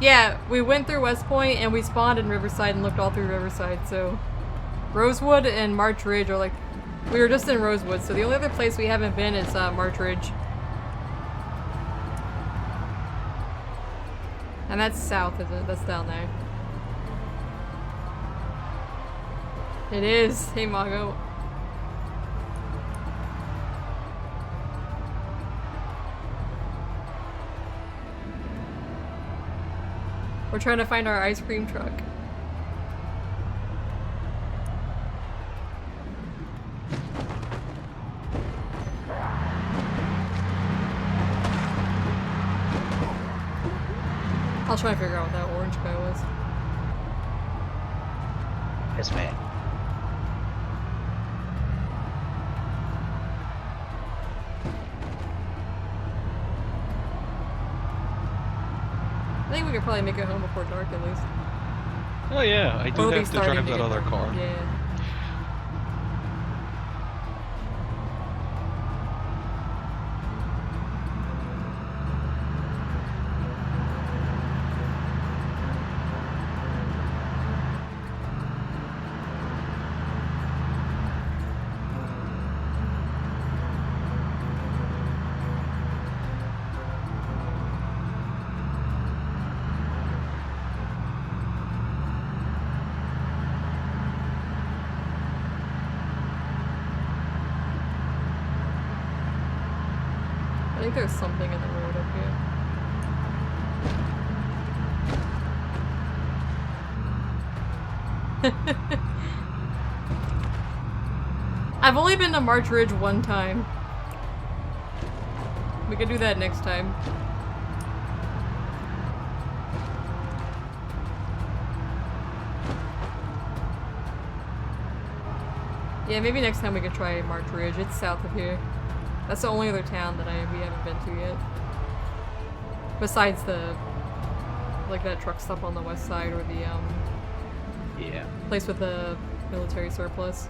Yeah, we went through West Point and we spawned in Riverside and looked all through Riverside, so... Rosewood and March Ridge are like... We were just in Rosewood, so the only other place we haven't been is March Ridge. And that's south, isn't it? That's down there. It is. Hey, Mago. We're trying to find our ice cream truck. I'll try and figure out what that orange guy was. This man. I think we could probably make it home before dark at least. Oh yeah, I do We'll be have to starting drive to that get other dark. car. Yeah. I think there's something in the road up here. I've only been to March Ridge one time. We could do that next time. Yeah, maybe next time we could try March Ridge. It's south of here. That's the only other town that we haven't been to yet. Besides the, like that truck stop on the west side or the, Yeah. place with the military surplus.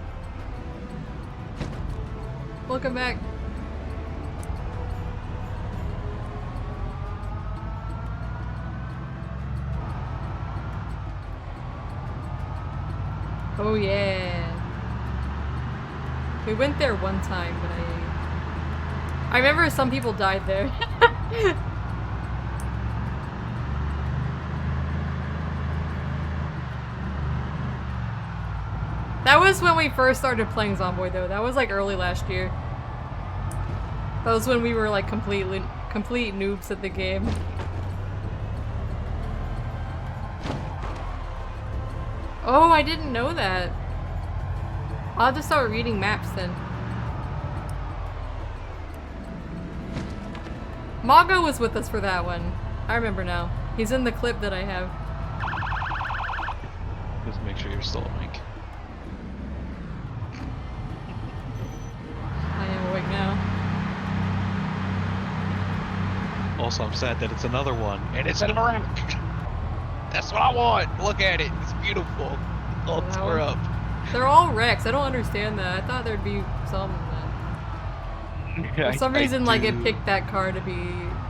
Welcome back. Oh yeah. We went there one time, but I remember some people died there. That was when we first started playing Zomboid though. That was like early last year. That was when we were like complete noobs at the game. Oh, I didn't know that. I'll have to start reading maps then. Mago was with us for that one. I remember now. He's in the clip that I have. Just make sure you're still awake. I am awake now. Also, I'm sad that it's another one, and it's in a wreck. That's what I want. Look at it. It's beautiful. All That tore one? up. They're all wrecks. I don't understand that. I thought there'd be some that... Yeah, For some I reason, like, it do. picked that car to be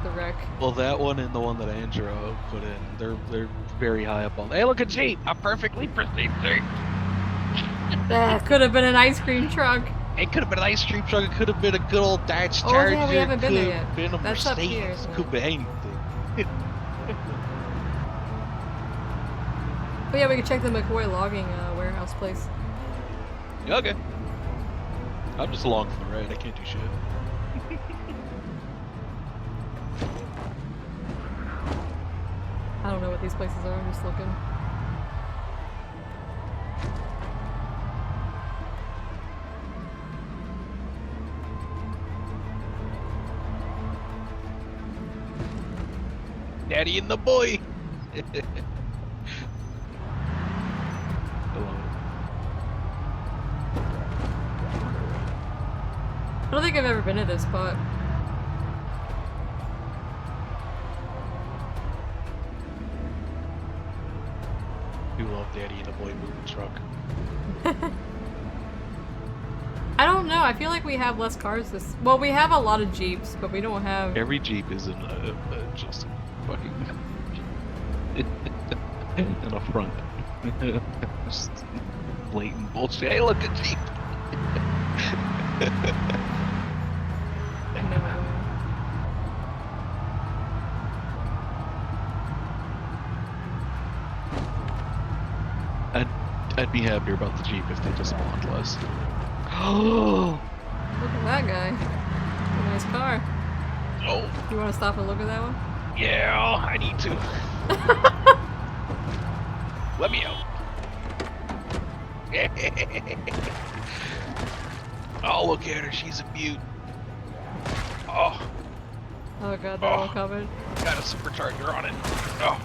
the wreck. Well, that one and the one that Andrew put in, they're very high up on. Hey, look at Jeep! A perfectly pristine Jeep. That could have been an ice cream truck. It could have been an ice cream truck. It could have been a good old Dodge Oh, Charger. yeah, we haven't been there could yet. have been a That's up here, Mercedes. isn't it? Could be anything. But yeah, we could check the McCoy logging warehouse place. Yeah, okay. I'm just along for the ride. I can't do shit. I don't know what these places are. I'm just looking. Daddy and the boy. Hello. I don't think I've ever been to this spot. You love Daddy and the boy moving truck. I don't know. I feel like we have less cars this. Well, we have a lot of Jeeps, but we don't have. Every Jeep is in just fucking in a front. Just blatant bullshit. Hey, look at Jeep. No. I'd be happier about the Jeep if they just spawned less. Oh, Look at that guy. What a nice car. oh, You want to stop and look at that one? yeah, I need to. Let me out. Oh, look at her. She's a beaut. Oh, Oh god, they're all Oh. covered. got a supercharger on it. Oh,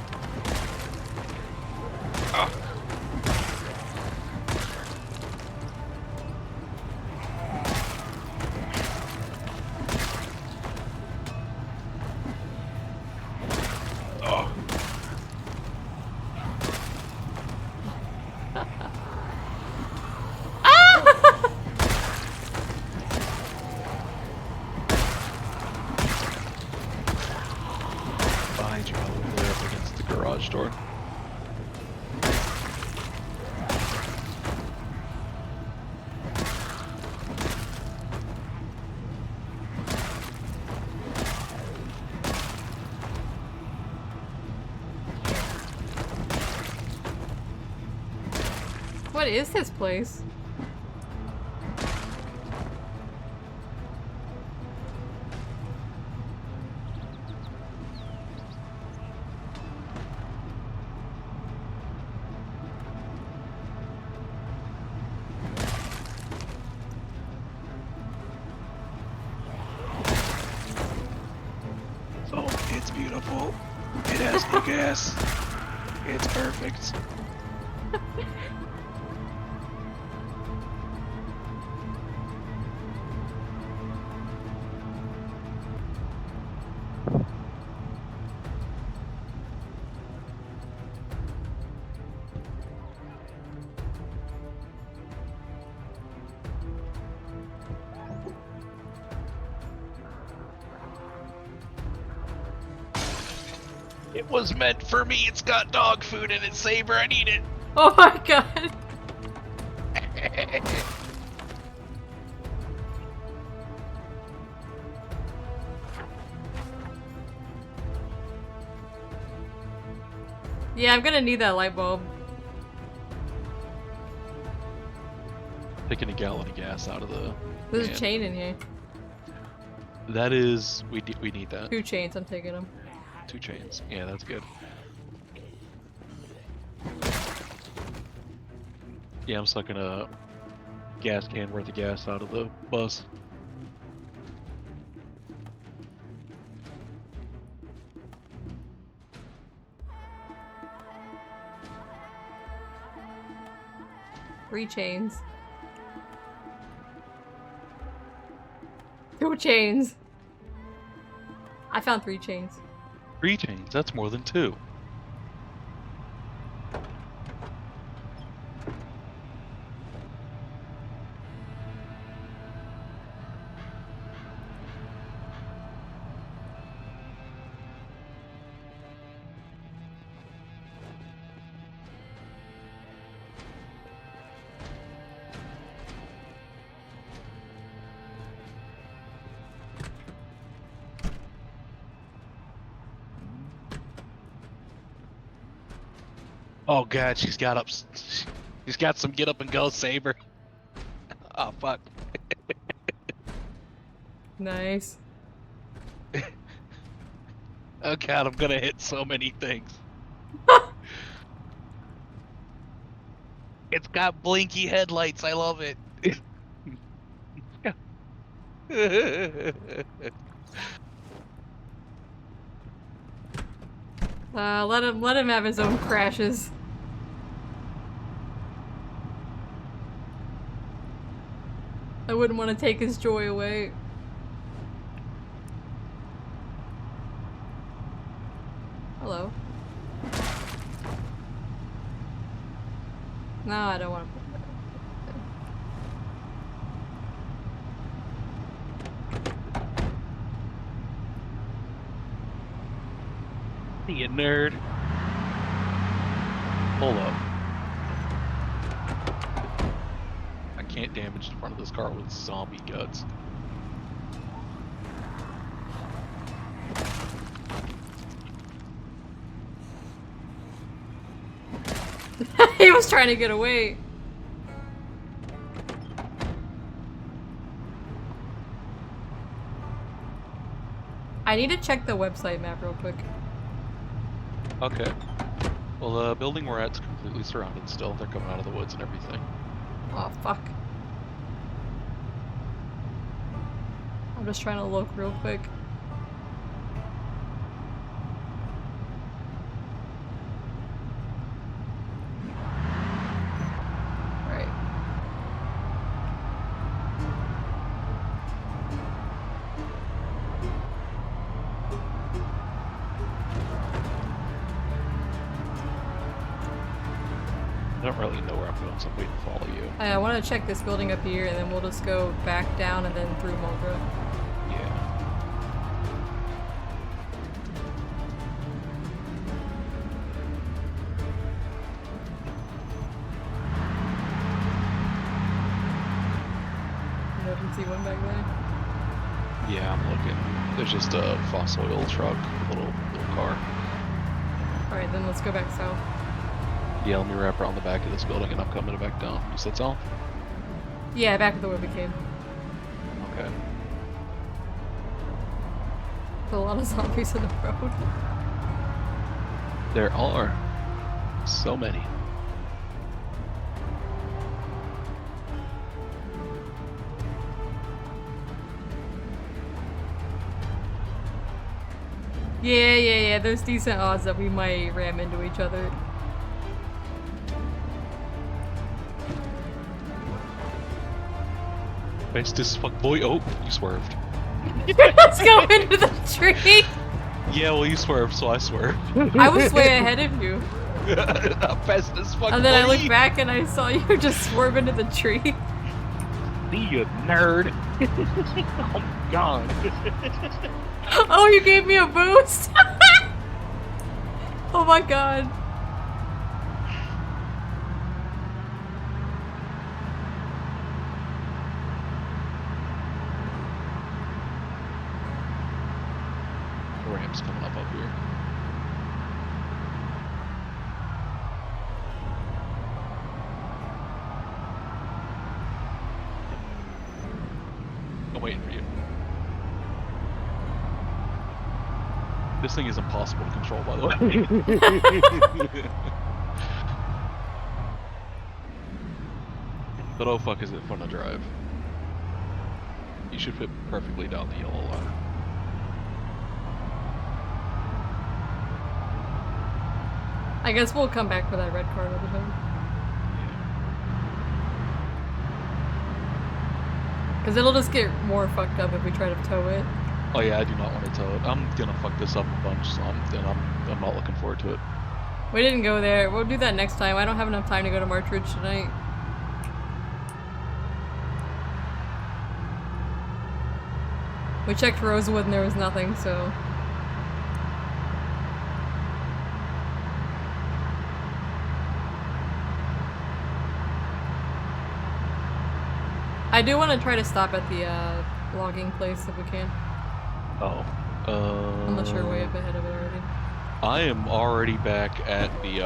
What is this place? Oh, it's beautiful. It has no gas. It's perfect. It was meant for me. It's got dog food in it, Saber. I need it. Oh my god. Yeah, I'm gonna need that light bulb. Taking a gallon of gas out of the. There's a can. chain in here. That is, we need that. 2 chains, I'm taking them. 2 chains. Yeah, that's good. Yeah, I'm sucking a gas can worth of gas out of the bus. Three chains. 2 chains. I found 3 chains. 3 chains. That's more than 2. Oh god, she's got some get up and go, Saber. Oh fuck. Nice. Oh god, I'm gonna hit so many things. It's got blinky headlights, I love it. Let him have his own crashes. I wouldn't want to take his joy away. Hello. No, I don't want to put that. You nerd. Hold up. I can't damage the front of this car with zombie guts. He was trying to get away. I need to check the website map real quick. Okay. Well, the building we're at's completely surrounded still. They're coming out of the woods and everything. Oh, fuck. I'm just trying to look real quick. Alright. I don't really know where I'm going, so I'm waiting to follow you. I want to check this building up here, and then we'll just go back down and then through Mulgra. Yeah. Emergency one back there. Yeah, I'm looking. There's just a fossil oil truck, little car. Alright, then let's go back south. Yeah, let me wrap around the back of this building and I'm coming back down. You said so? Yeah, back at the way we came. Okay. There's a lot of zombies on the road. There are so many. Yeah. There's decent odds that we might ram into each other. Best this fuck boy. Oh, you swerved. Let's go into the tree! Yeah, well, you swerved, so I swerved. I was way ahead of you. Best as fuck. And then I boy. looked back and I saw you just swerve into the tree. See you, nerd. Oh my god. Oh, you gave me a boost! Oh my god. The ramp's coming up here. I'm waiting for you. This thing is impossible to control, by the way. But oh fuck is it fun to drive. You should fit perfectly down the yellow line. I guess we'll come back for that red car over time. Because it'll just get more fucked up if we try to tow it. Oh yeah, I do not want to tow it. I'm gonna fuck this up a bunch, so I'm not looking forward to it. We didn't go there. We'll do that next time. I don't have enough time to go to Marchridge tonight. We checked Rosewood and there was nothing, so... I do want to try to stop at the logging place if we can. Oh. Unless you're way up ahead of it already. I am already back at the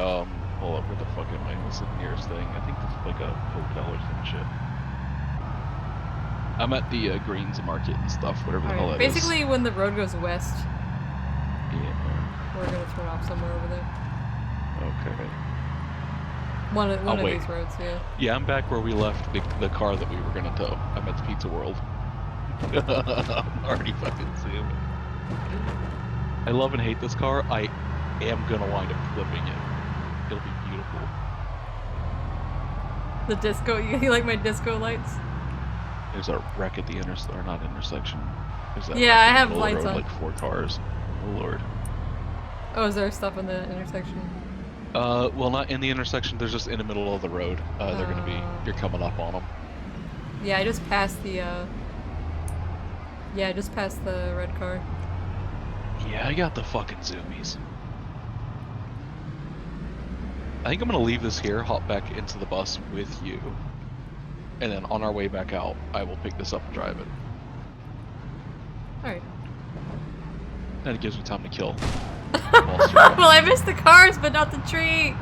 hold up, where the fuck am I? What's the nearest thing? I think it's like a hotel or some shit. I'm at the Greens Market and stuff, whatever the hell that is. Basically, when the road goes west, yeah. we're gonna turn off somewhere over there. Okay. One of wait. these roads, yeah. Yeah, I'm back where we left the car that we were gonna tow. I'm at the Pizza World. I'm already fucking seeing it. I love and hate this car. I am gonna wind up flipping it. It'll be beautiful. The disco, you like my disco lights? There's a wreck at the intersection. There's that Yeah, I wreck in have the middle of lights the road, on. like 4 cars. Oh lord. Oh, is there stuff in the intersection? Well, not in the intersection. There's just in the middle of the road. They're gonna be. You're coming up on them. Yeah, I just passed the. Yeah, I just passed the red car. Yeah, I got the fucking zoomies. I think I'm gonna leave this here, hop back into the bus with you, and then on our way back out, I will pick this up and drive it. Alright. And it gives me time to kill. Well, I missed the cars, but not the tree!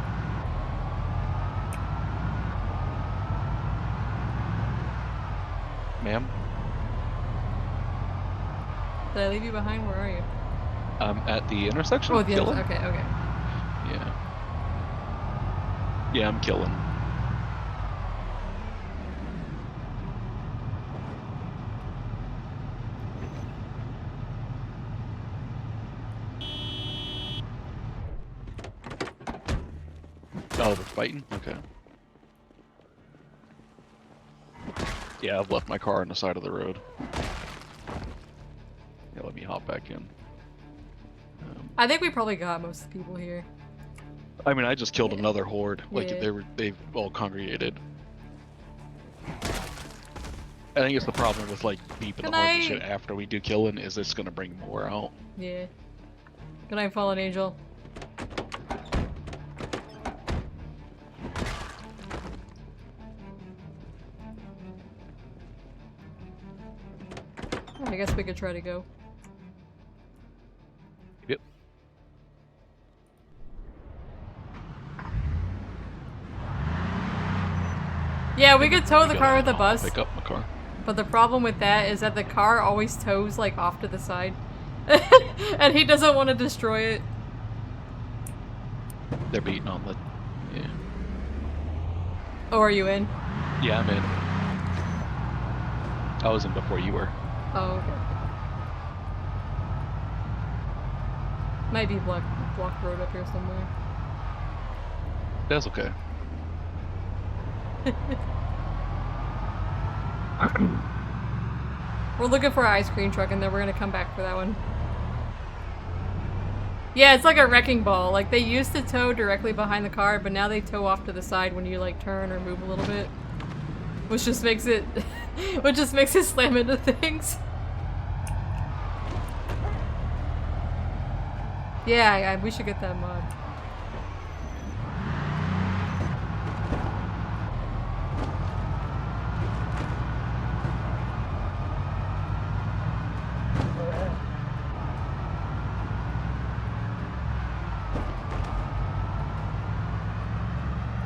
Ma'am? Did I leave you behind? Where are you? I'm at the intersection. Oh, the killing. okay. Yeah. Yeah, I'm killing. Oh, they're fighting? Okay. Yeah, I've left my car on the side of the road. Yeah, let me hop back in. I think we probably got most of the people here. I mean, I just killed another horde. Like, Yeah. they've all congregated. I think it's the problem with, like, beeping the horns and shit after we do killing, is it's gonna bring more out. Yeah. Good night, Fallen Angel. I guess we could try to go. Yep. Yeah, we could tow You the gotta car with the I'll bus, Pick up my car. but the problem with that is that the car always tows like off to the side. And he doesn't want to destroy it. They're beating on the. Yeah. Oh, are you in? Yeah, I'm in. I was in before you were. Oh, okay. Might be blocked road up here somewhere. That's okay. We're looking for an ice cream truck and then we're gonna come back for that one. Yeah, it's like a wrecking ball. Like, they used to tow directly behind the car, but now they tow off to the side when you, like, turn or move a little bit. Which just makes it... which just makes it slam into things. Yeah, we should get that mod.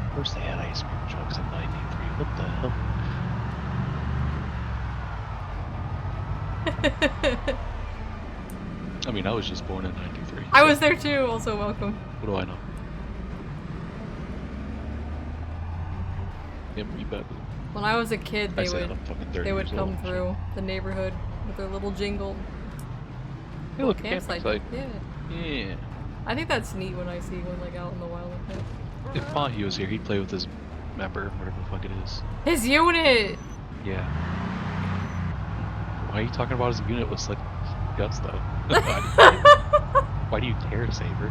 Of course they had ice cream trucks in 93. What the hell? I mean, I was just born in 93. I so was there too, also welcome. What do I know? Yep, you bet. When I was a kid, I they said would I'm fucking 30 they would years come old, so- through the neighborhood with their little jingle. Hey, look, Campsite. campsite. Yeah. Yeah. I think that's neat when I see one like out in the wild like that. If Mahi was here, he'd play with his member, whatever the fuck it is. His unit! Yeah. Why are you talking about his unit with like guts though? Why do you care, Saber?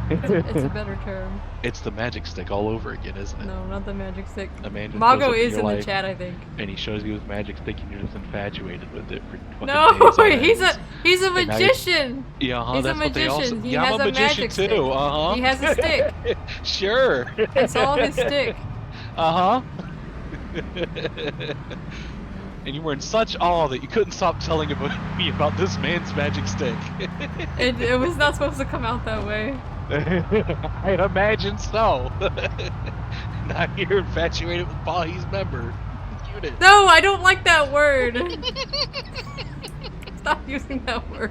It's a better term. It's the magic stick all over again, isn't it? No, not the magic stick. Imagine Mago shows up is your in the life, chat, I think. and he shows you his magic stick, and you're just infatuated with it for fucking No, days on he's end. a now you- magician. Yeah, He's a that's what they also. magician. He Yeah, has I'm a magician magic too. stick. Uh huh. He has a stick. Sure. It's all his stick. Uh huh. And you were in such awe that you couldn't stop telling me about this man's magic stick. It was not supposed to come out that way. I'd imagine so. Now you're infatuated with Bahi's member unit. No, I don't like that word. Stop using that word.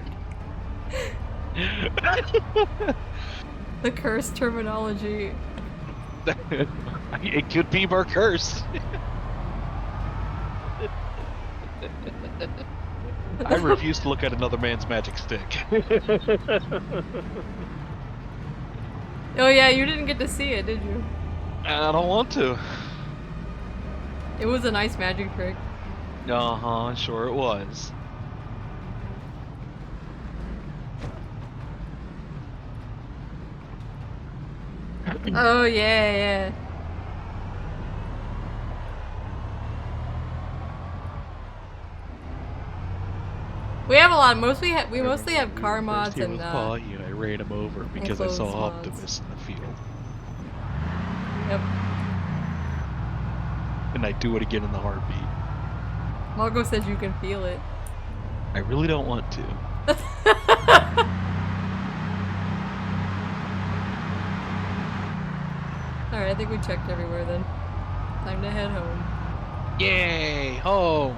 The cursed terminology. It could be more cursed. I refuse to look at another man's magic stick. Oh yeah, you didn't get to see it, did you? I don't want to. It was a nice magic trick. Uh-huh, sure it was. Oh yeah. We have a lot. We mostly have car mods and I ran him over because I clothes saw mods. Optimus in the field. Yep. And I do it again in the heartbeat. Margo says you can feel it. I really don't want to. Alright, I think we checked everywhere then. Time to head home. Yay! Home!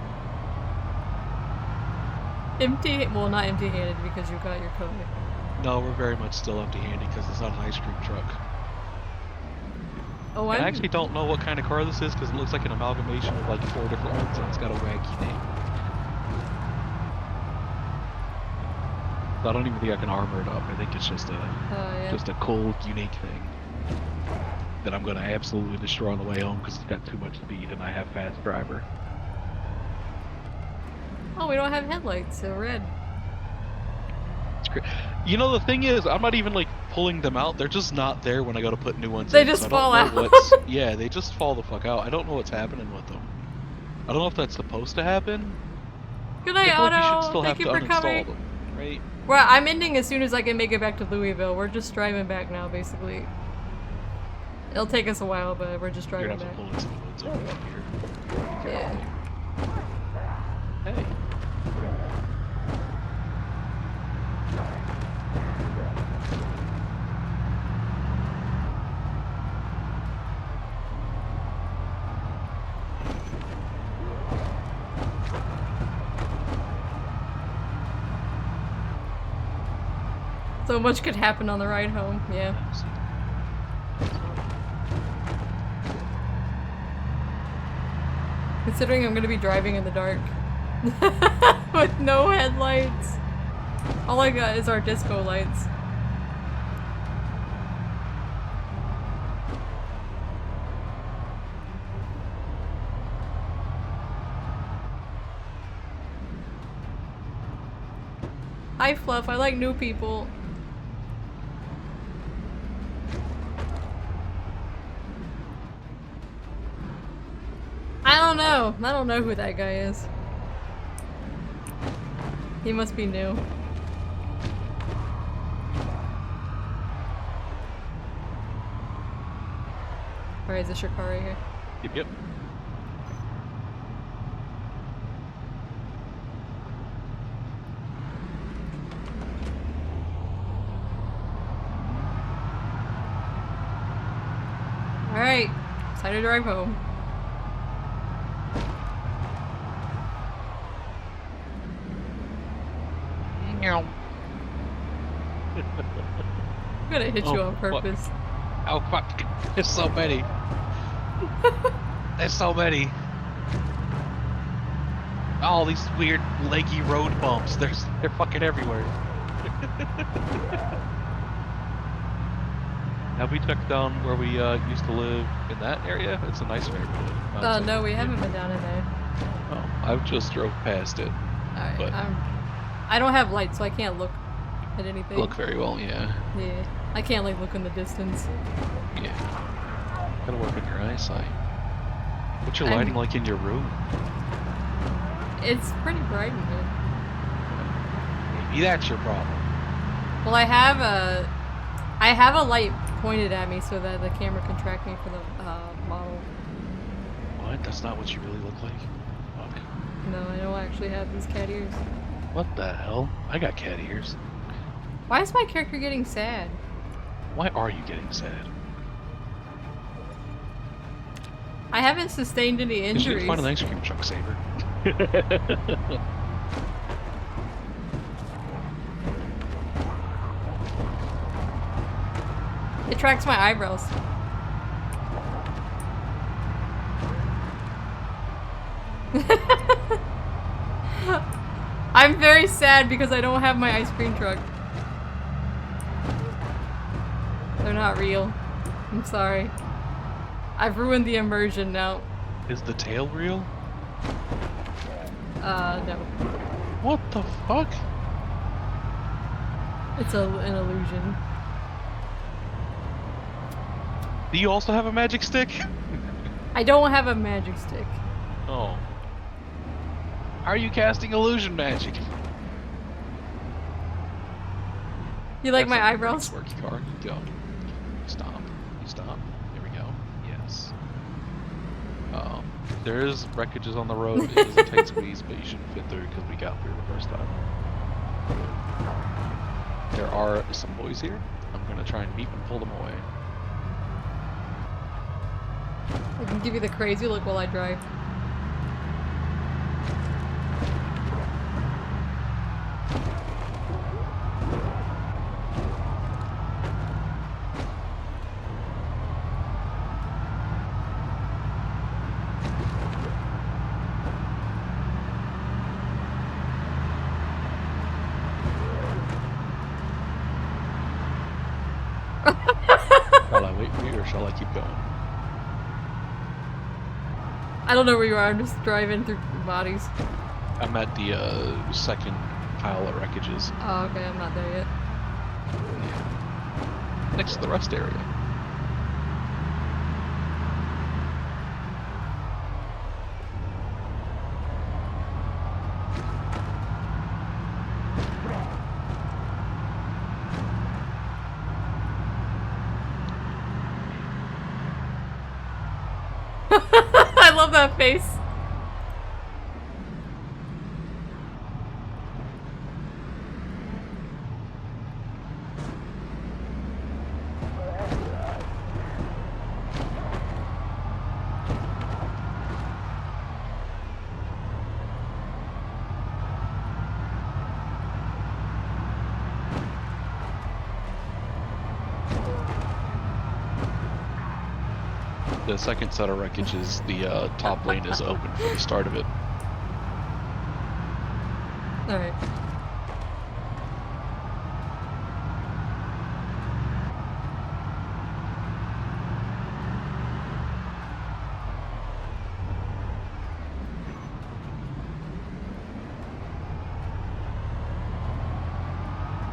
Empty, well not empty-handed because you got your car. No, we're very much still empty-handed because it's not an ice cream truck. Oh, I actually don't know what kind of car this is because it looks like an amalgamation of like 4 different ones and it's got a wacky name. So I don't even think I can armor it up. I think it's just a yeah. just a cool, unique thing that I'm gonna absolutely destroy on the way home because it's got too much speed and I have fast driver. Oh, we don't have headlights, so red. It's great. You know, the thing is, I'm not even like pulling them out. They're just not there when I go to put new ones They in. just so I fall don't know out. what's- yeah, they just fall the fuck out. I don't know what's happening with them. I don't know if that's supposed to happen. Good I night, feel like you should Otto. still Thank have you to for uninstall coming. them, right? Well, I'm ending as soon as I can make it back to Louisville. We're just driving back now, basically. It'll take us a while, but we're just You're driving gonna have back. to pull into the woods over here. Yeah. Hey. So much could happen on the ride home, yeah. Considering I'm gonna be driving in the dark. With no headlights. All I got is our disco lights. Hi Fluff, I like new people. I don't know. I don't know who that guy is. He must be new. Alright, is this your car right here? Yep, yep. Alright, it's time to drive home. Meow. I'm gonna hit you on purpose. Oh fuck! There's so many. There's so many. All these weird leggy road bumps. They're fucking everywhere. Have we checked down where we used to live in that area? It's a nice neighborhood. No, we haven't been down in there. Oh, I've just drove past it. Alright, But- I don't have lights, so I can't look at anything. Look very well, yeah. Yeah, I can't like look in the distance. Yeah. Gotta work on your eyesight. What's your I'm- lighting like in your room? It's pretty bright in here. Maybe that's your problem. Well, I have a light pointed at me so that the camera can track me for the model. What? That's not what you really look like? Fuck. No, I don't actually have these cat ears. What the hell? I got cat ears. Why is my character getting sad? Why are you getting sad? I haven't sustained any 'Cause you injuries. didn't find an ice cream truck saver. It tracks my eyebrows. I'm very sad because I don't have my ice cream truck. They're not real. I'm sorry. I've ruined the immersion now. Is the tail real? No. What the fuck? It's an illusion. Do you also have a magic stick? I don't have a magic stick. Oh. How are you casting illusion magic? You like my That's not eyebrows? very Quirky car. You go. Stop. You stop. Here we go. Yes. There's wreckages on the road. It is a tight squeeze, but you shouldn't fit through because we got through the first time. There are some boys here. I'm gonna try and beat and pull them away. I can give you the crazy look while I drive. Shall I wait for you or shall I keep going? I don't know where you are, I'm just driving through bodies. I'm at the second pile of wreckages. Oh, okay, I'm not there yet. Next to the rest area. I love that face. The second set of wreckage is the top lane is open for the start of it. Alright.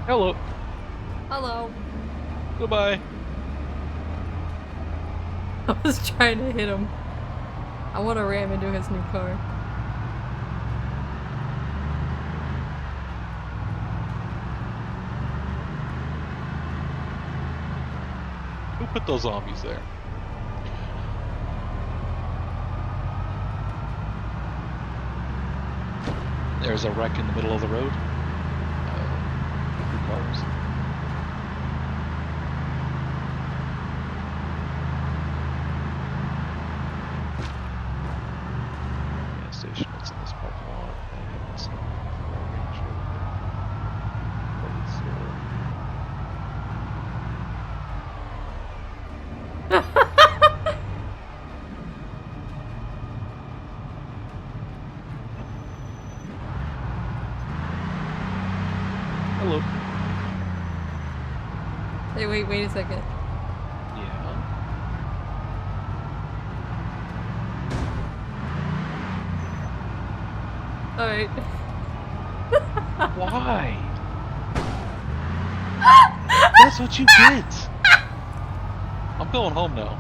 Hello. Hello. Goodbye. I was trying to hit him. I want to ram into his new car. Who put those zombies there? There's a wreck in the middle of the road. Two cars. Gas station. What's in this parking lot? And some range over Hello. Hey, wait a second. Yeah. Alright. Why? That's what you get. I'm going home now.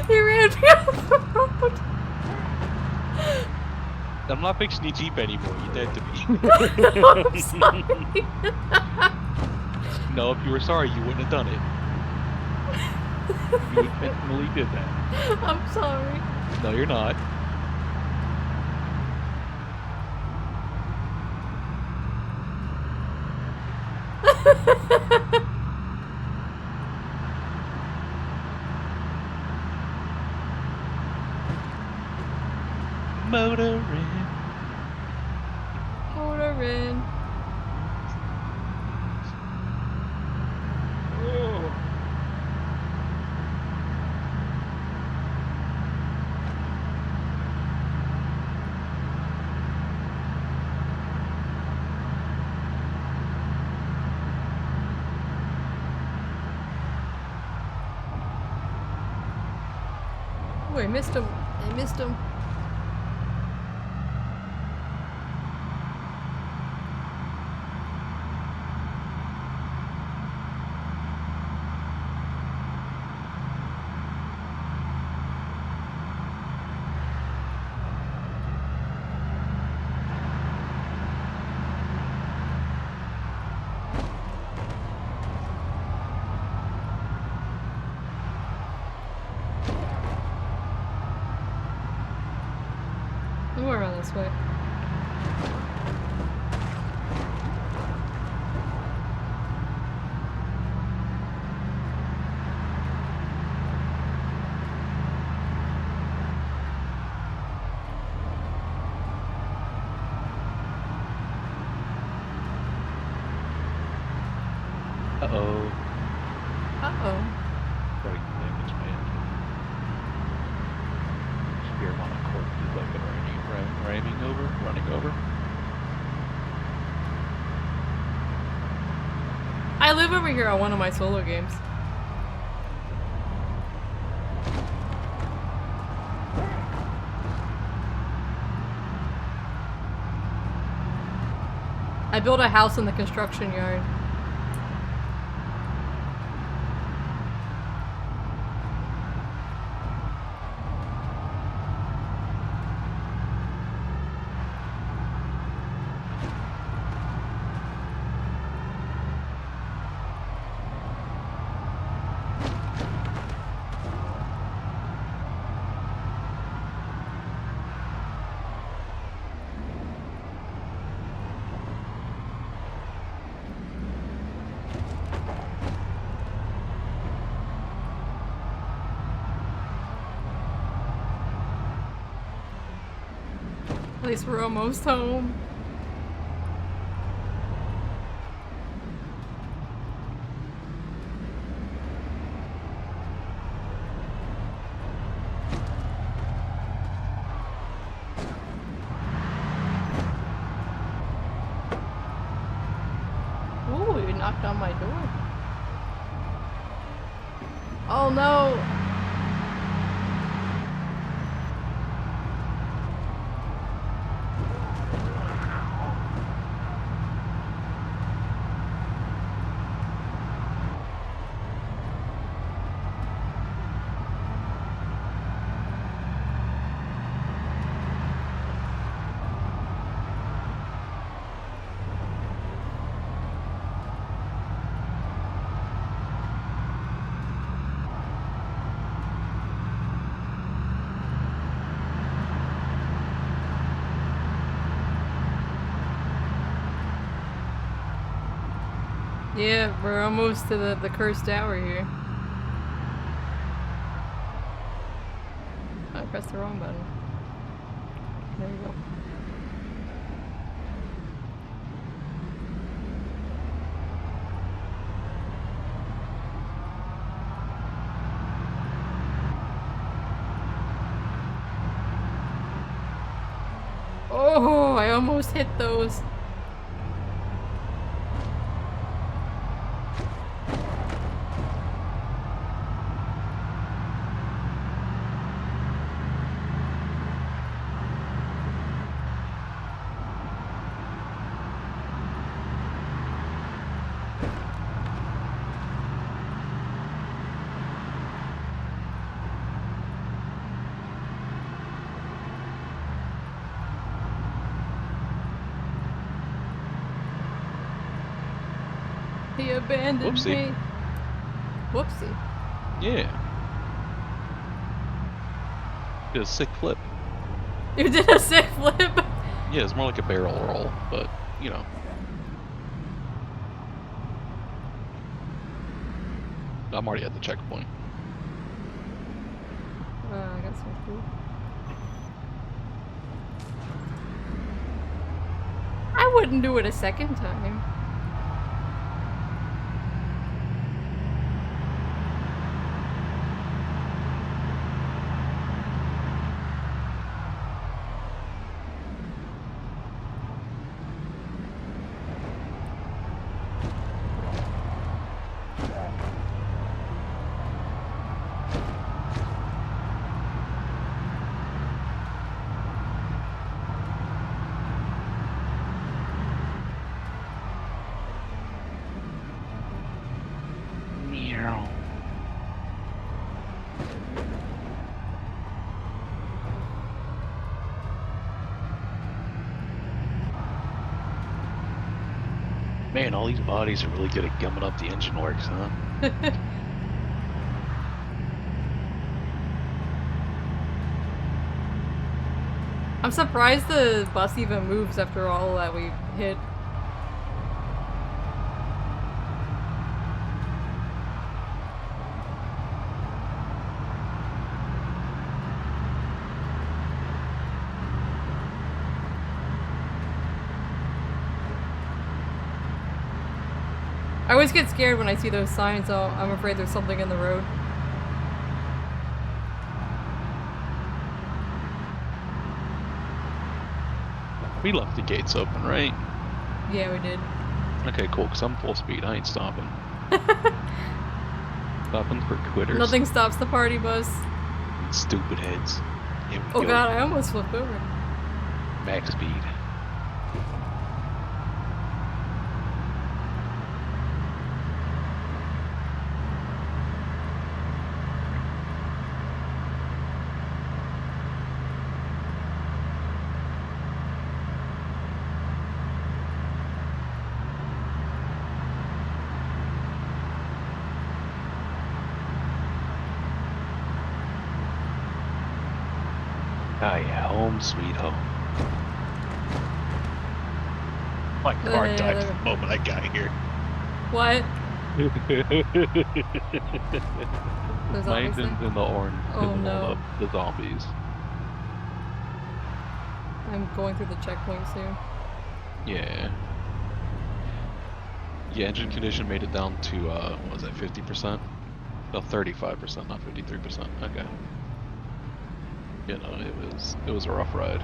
He ran me off the road. I'm not fixing your Jeep anymore. You're dead to me. No, I'm sorry. No, if you were sorry, you wouldn't have done it. You intentionally did that. I'm sorry. No, you're not. Motoring. Motoring. Oh. Oh, I missed him. I missed him. Somewhere around this way. Uh-oh. Uh-oh. Break damage, man. Spear on a corpse is like a running over. I live over here on one of my solo games. I built a house in the construction yard. At least we're almost home. knocked on my door. Oh no! Yeah, we're almost to the cursed hour here. I pressed the wrong button. There we go. Oh, I almost hit those. He abandoned Whoopsie. me. Whoopsie. Yeah. Did a sick flip. You did a sick flip. Yeah, it's more like a barrel roll, but you know. I'm already at the checkpoint. I got some food. I wouldn't do it a second time. Meow. Man, all these bodies are really good at gumming up the engine works, huh? I'm surprised the bus even moves after all that we hit. I always get scared when I see those signs, so I'm afraid there's something in the road. We left the gates open, right? Yeah, we did. Okay, cool, because I'm full speed. I ain't stopping. Stopping for quitters. Nothing stops the party bus. Stupid heads. Here we Oh go. god, I almost flipped over. Max speed. Oh yeah, home sweet home. My car died the moment I got here. What? The My zombies engine's thing? in the orange Oh, because of no. all the zombies. I'm going through the checkpoint soon. Yeah. Yeah, engine condition made it down to, what was that, 50%? No, 35%, not 53%. Okay. You know, it was a rough ride.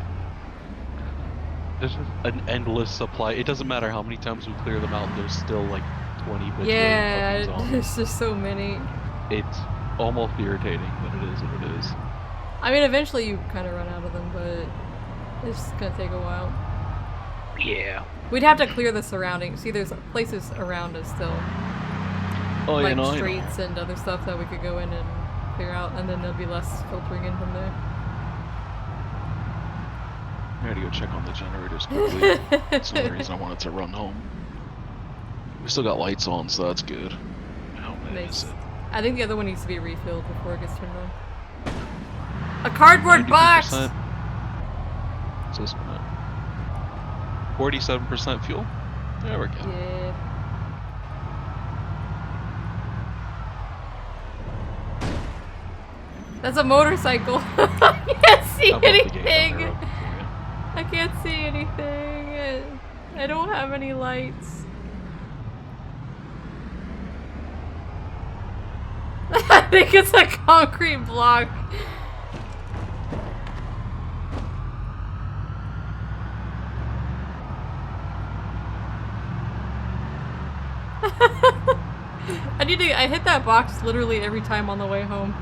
There's just an endless supply. It doesn't matter how many times we clear them out, there's still like 20 bajillion Yeah, fucking zombies. there's just so many. It's almost irritating, but it is what it is. I mean, eventually you kind of run out of them, but it's gonna take a while. Yeah. We'd have to clear the surroundings. See, there's places around us still. Oh, like you know, streets and other stuff that we could go in and clear out, and then there'll be less filtering in from there. I gotta go check on the generators quickly. That's the only reason I wanted to run home. We still got lights on, so that's good. Oh man, Nice. is it? I think the other one needs to be refilled before it gets turned on. A cardboard box! 93%. What's this one at? 47% fuel? There we go. Yeah. That's a motorcycle. I can't see I'll put the gate anything. down there open for you. I can't see anything. I don't have any lights. I think it's a concrete block. I hit that box literally every time on the way home.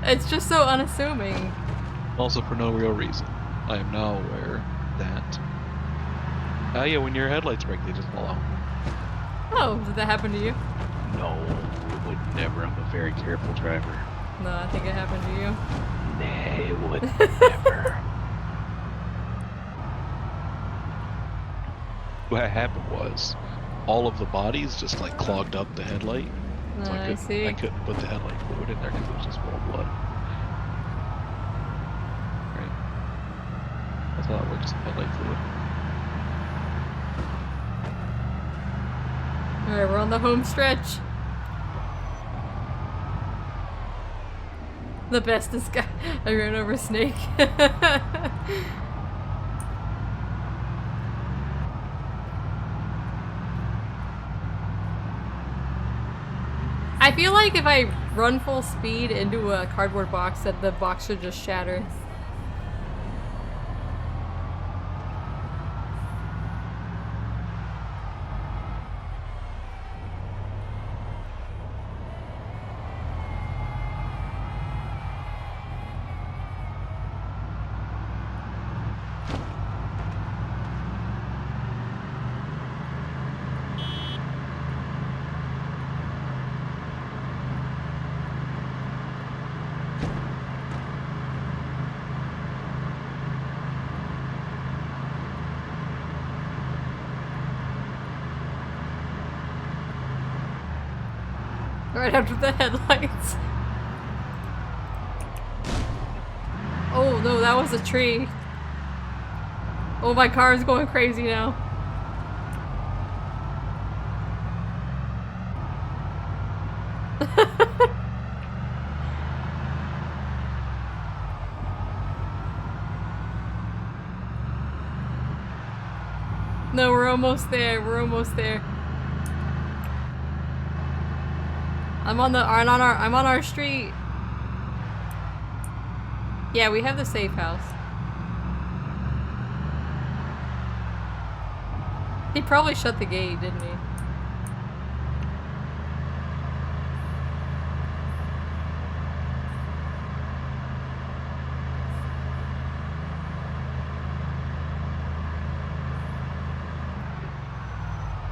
It's just so unassuming. Also, for no real reason. I am now aware that. Oh yeah, when your headlights break, they just fall out. Oh, did that happen to you? No, it would never. I'm a very careful driver. No, I think it happened to you. Nah, it would never. What happened was, all of the bodies just like clogged up the headlight. So I see. I couldn't put the headlight fluid in there because it was just full of blood. Right. That's how it works, headlight fluid. Alright, we're on the home stretch. The bestest guy. I ran over a snake. I feel like if I run full speed into a cardboard box, that the box should just shatter. Right after the headlights. Oh no, that was a tree. Oh, my car is going crazy now. No, we're almost there. We're almost there. I'm on our street. Yeah, we have the safe house. He probably shut the gate, didn't he?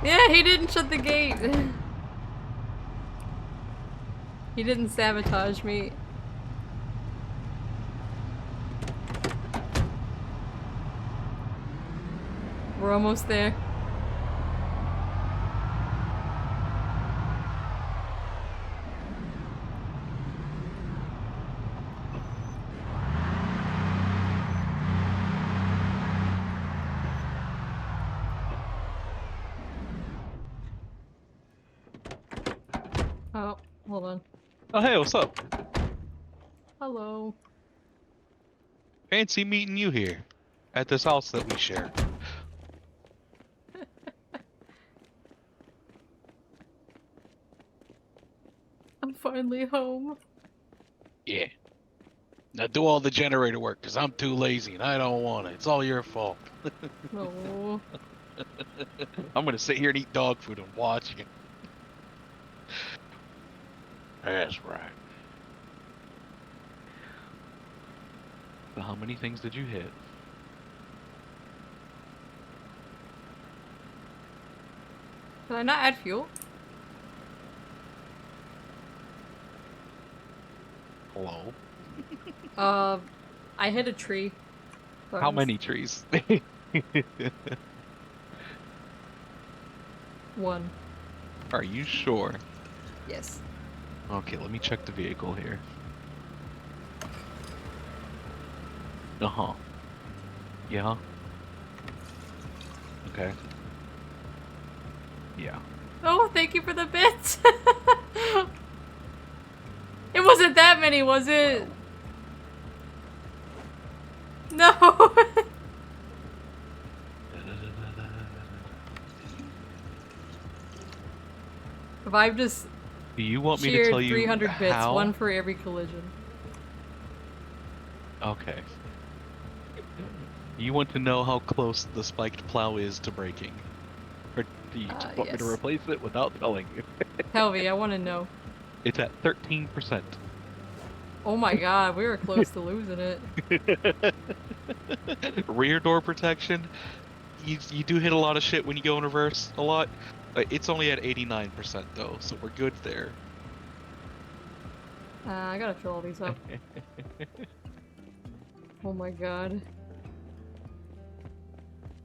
Yeah, he didn't shut the gate. He didn't sabotage me. We're almost there. Oh, hold on. Oh hey, what's up? Hello. Fancy meeting you here at this house that we share. finally home. Yeah. Now do all the generator work, because I'm too lazy and I don't want it. It's all your fault. Oh. I'm gonna sit here and eat dog food and watch you. That's right. So how many things did you hit? Did I not add fuel? Hello? I hit a tree. So How many trees? One. Are you sure? Yes. Okay, let me check the vehicle here. Uh-huh. Yeah. Okay. Yeah. Oh, thank you for the bits! It wasn't that many, was it? Well. No! If I've just Do you want me to cheered tell you 300 bits, how? one for every collision. Okay. You want to know how close the spiked plow is to breaking? Or do you just want me to Yes. replace it without telling you? Tell me, I want to know. It's at 13%. Oh my god, we were close to losing it. Rear door protection, you do hit a lot of shit when you go in reverse a lot. It's only at 89% though, so we're good there. I gotta fill all these up. Oh my god.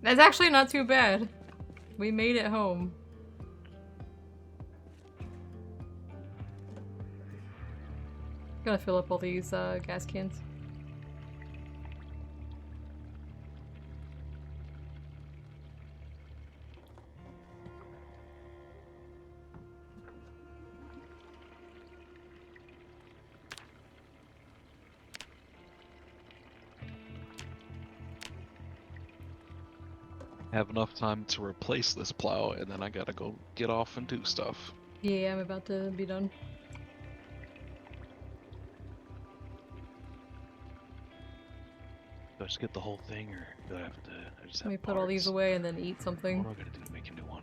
That's actually not too bad. We made it home. Gotta fill up all these gas cans. Have enough time to replace this plow, and then I gotta go get off and do stuff. Yeah, I'm about to be done. Do I just get the whole thing, or do I have to? I just Let me have put all these parts? away and then eat something. What do I gotta do to make a new one?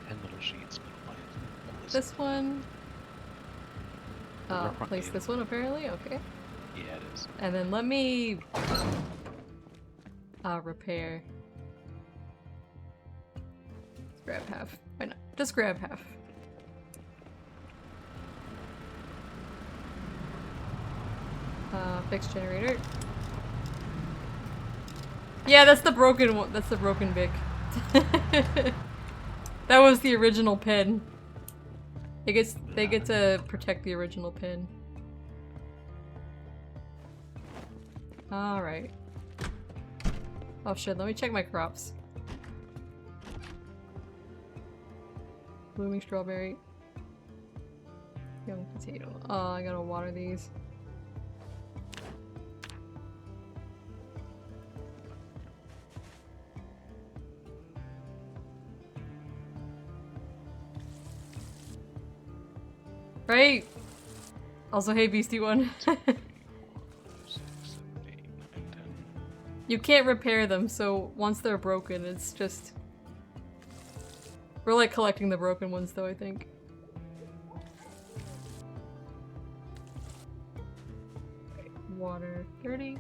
10 little sheets. This one. Right front Place view. this one apparently? Okay. Yeah, it is. And then let me repair. Let's grab half. Why not? Just grab half. Fix generator. Yeah, that's the broken one. That's the broken Vic. That was the original pin. They get to protect the original pin. Alright. Oh shit, let me check my crops. Blooming strawberry. Young potato. Oh, I gotta water these. Right? Also, hey Beastie One. You can't repair them, so once they're broken, it's just... We're like collecting the broken ones though, I think. Water 30.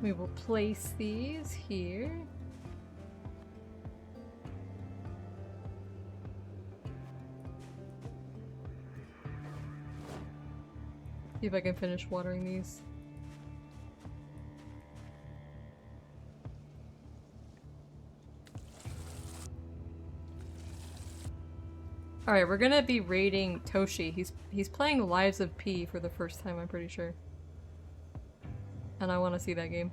We will place these here. See if I can finish watering these. Alright, we're gonna be raiding Toshi. He's playing Lives of P for the first time, I'm pretty sure. And I want to see that game.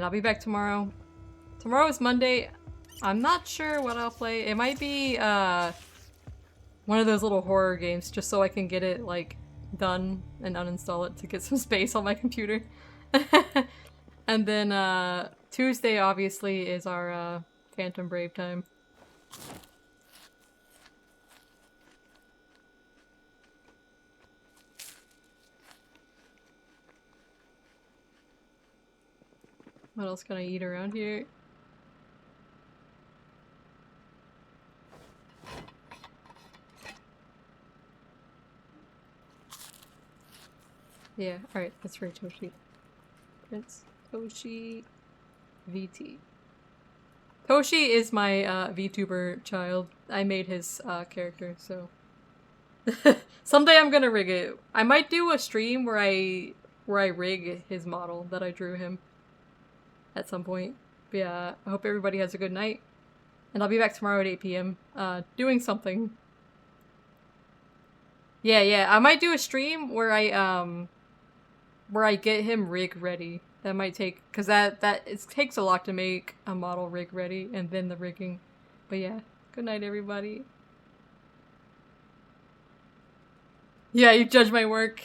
And I'll be back tomorrow. Tomorrow is Monday. I'm not sure what I'll play. It might be one of those little horror games, just so I can get it like done and uninstall it to get some space on my computer. And then Tuesday obviously is our Phantom Brave time. What else can I eat around here? Yeah, alright, that's right, Toshi. Prince Toshi VT. Toshi is my VTuber child. I made his character, so someday I'm gonna rig it. I might do a stream where I rig his model that I drew him at some point. But yeah, I hope everybody has a good night. And I'll be back tomorrow at 8 p.m. Doing something. Yeah, I might do a stream where I get him rig ready. That might take, cause it takes a lot to make a model rig ready and then the rigging. But yeah, good night everybody. Yeah, you judge my work.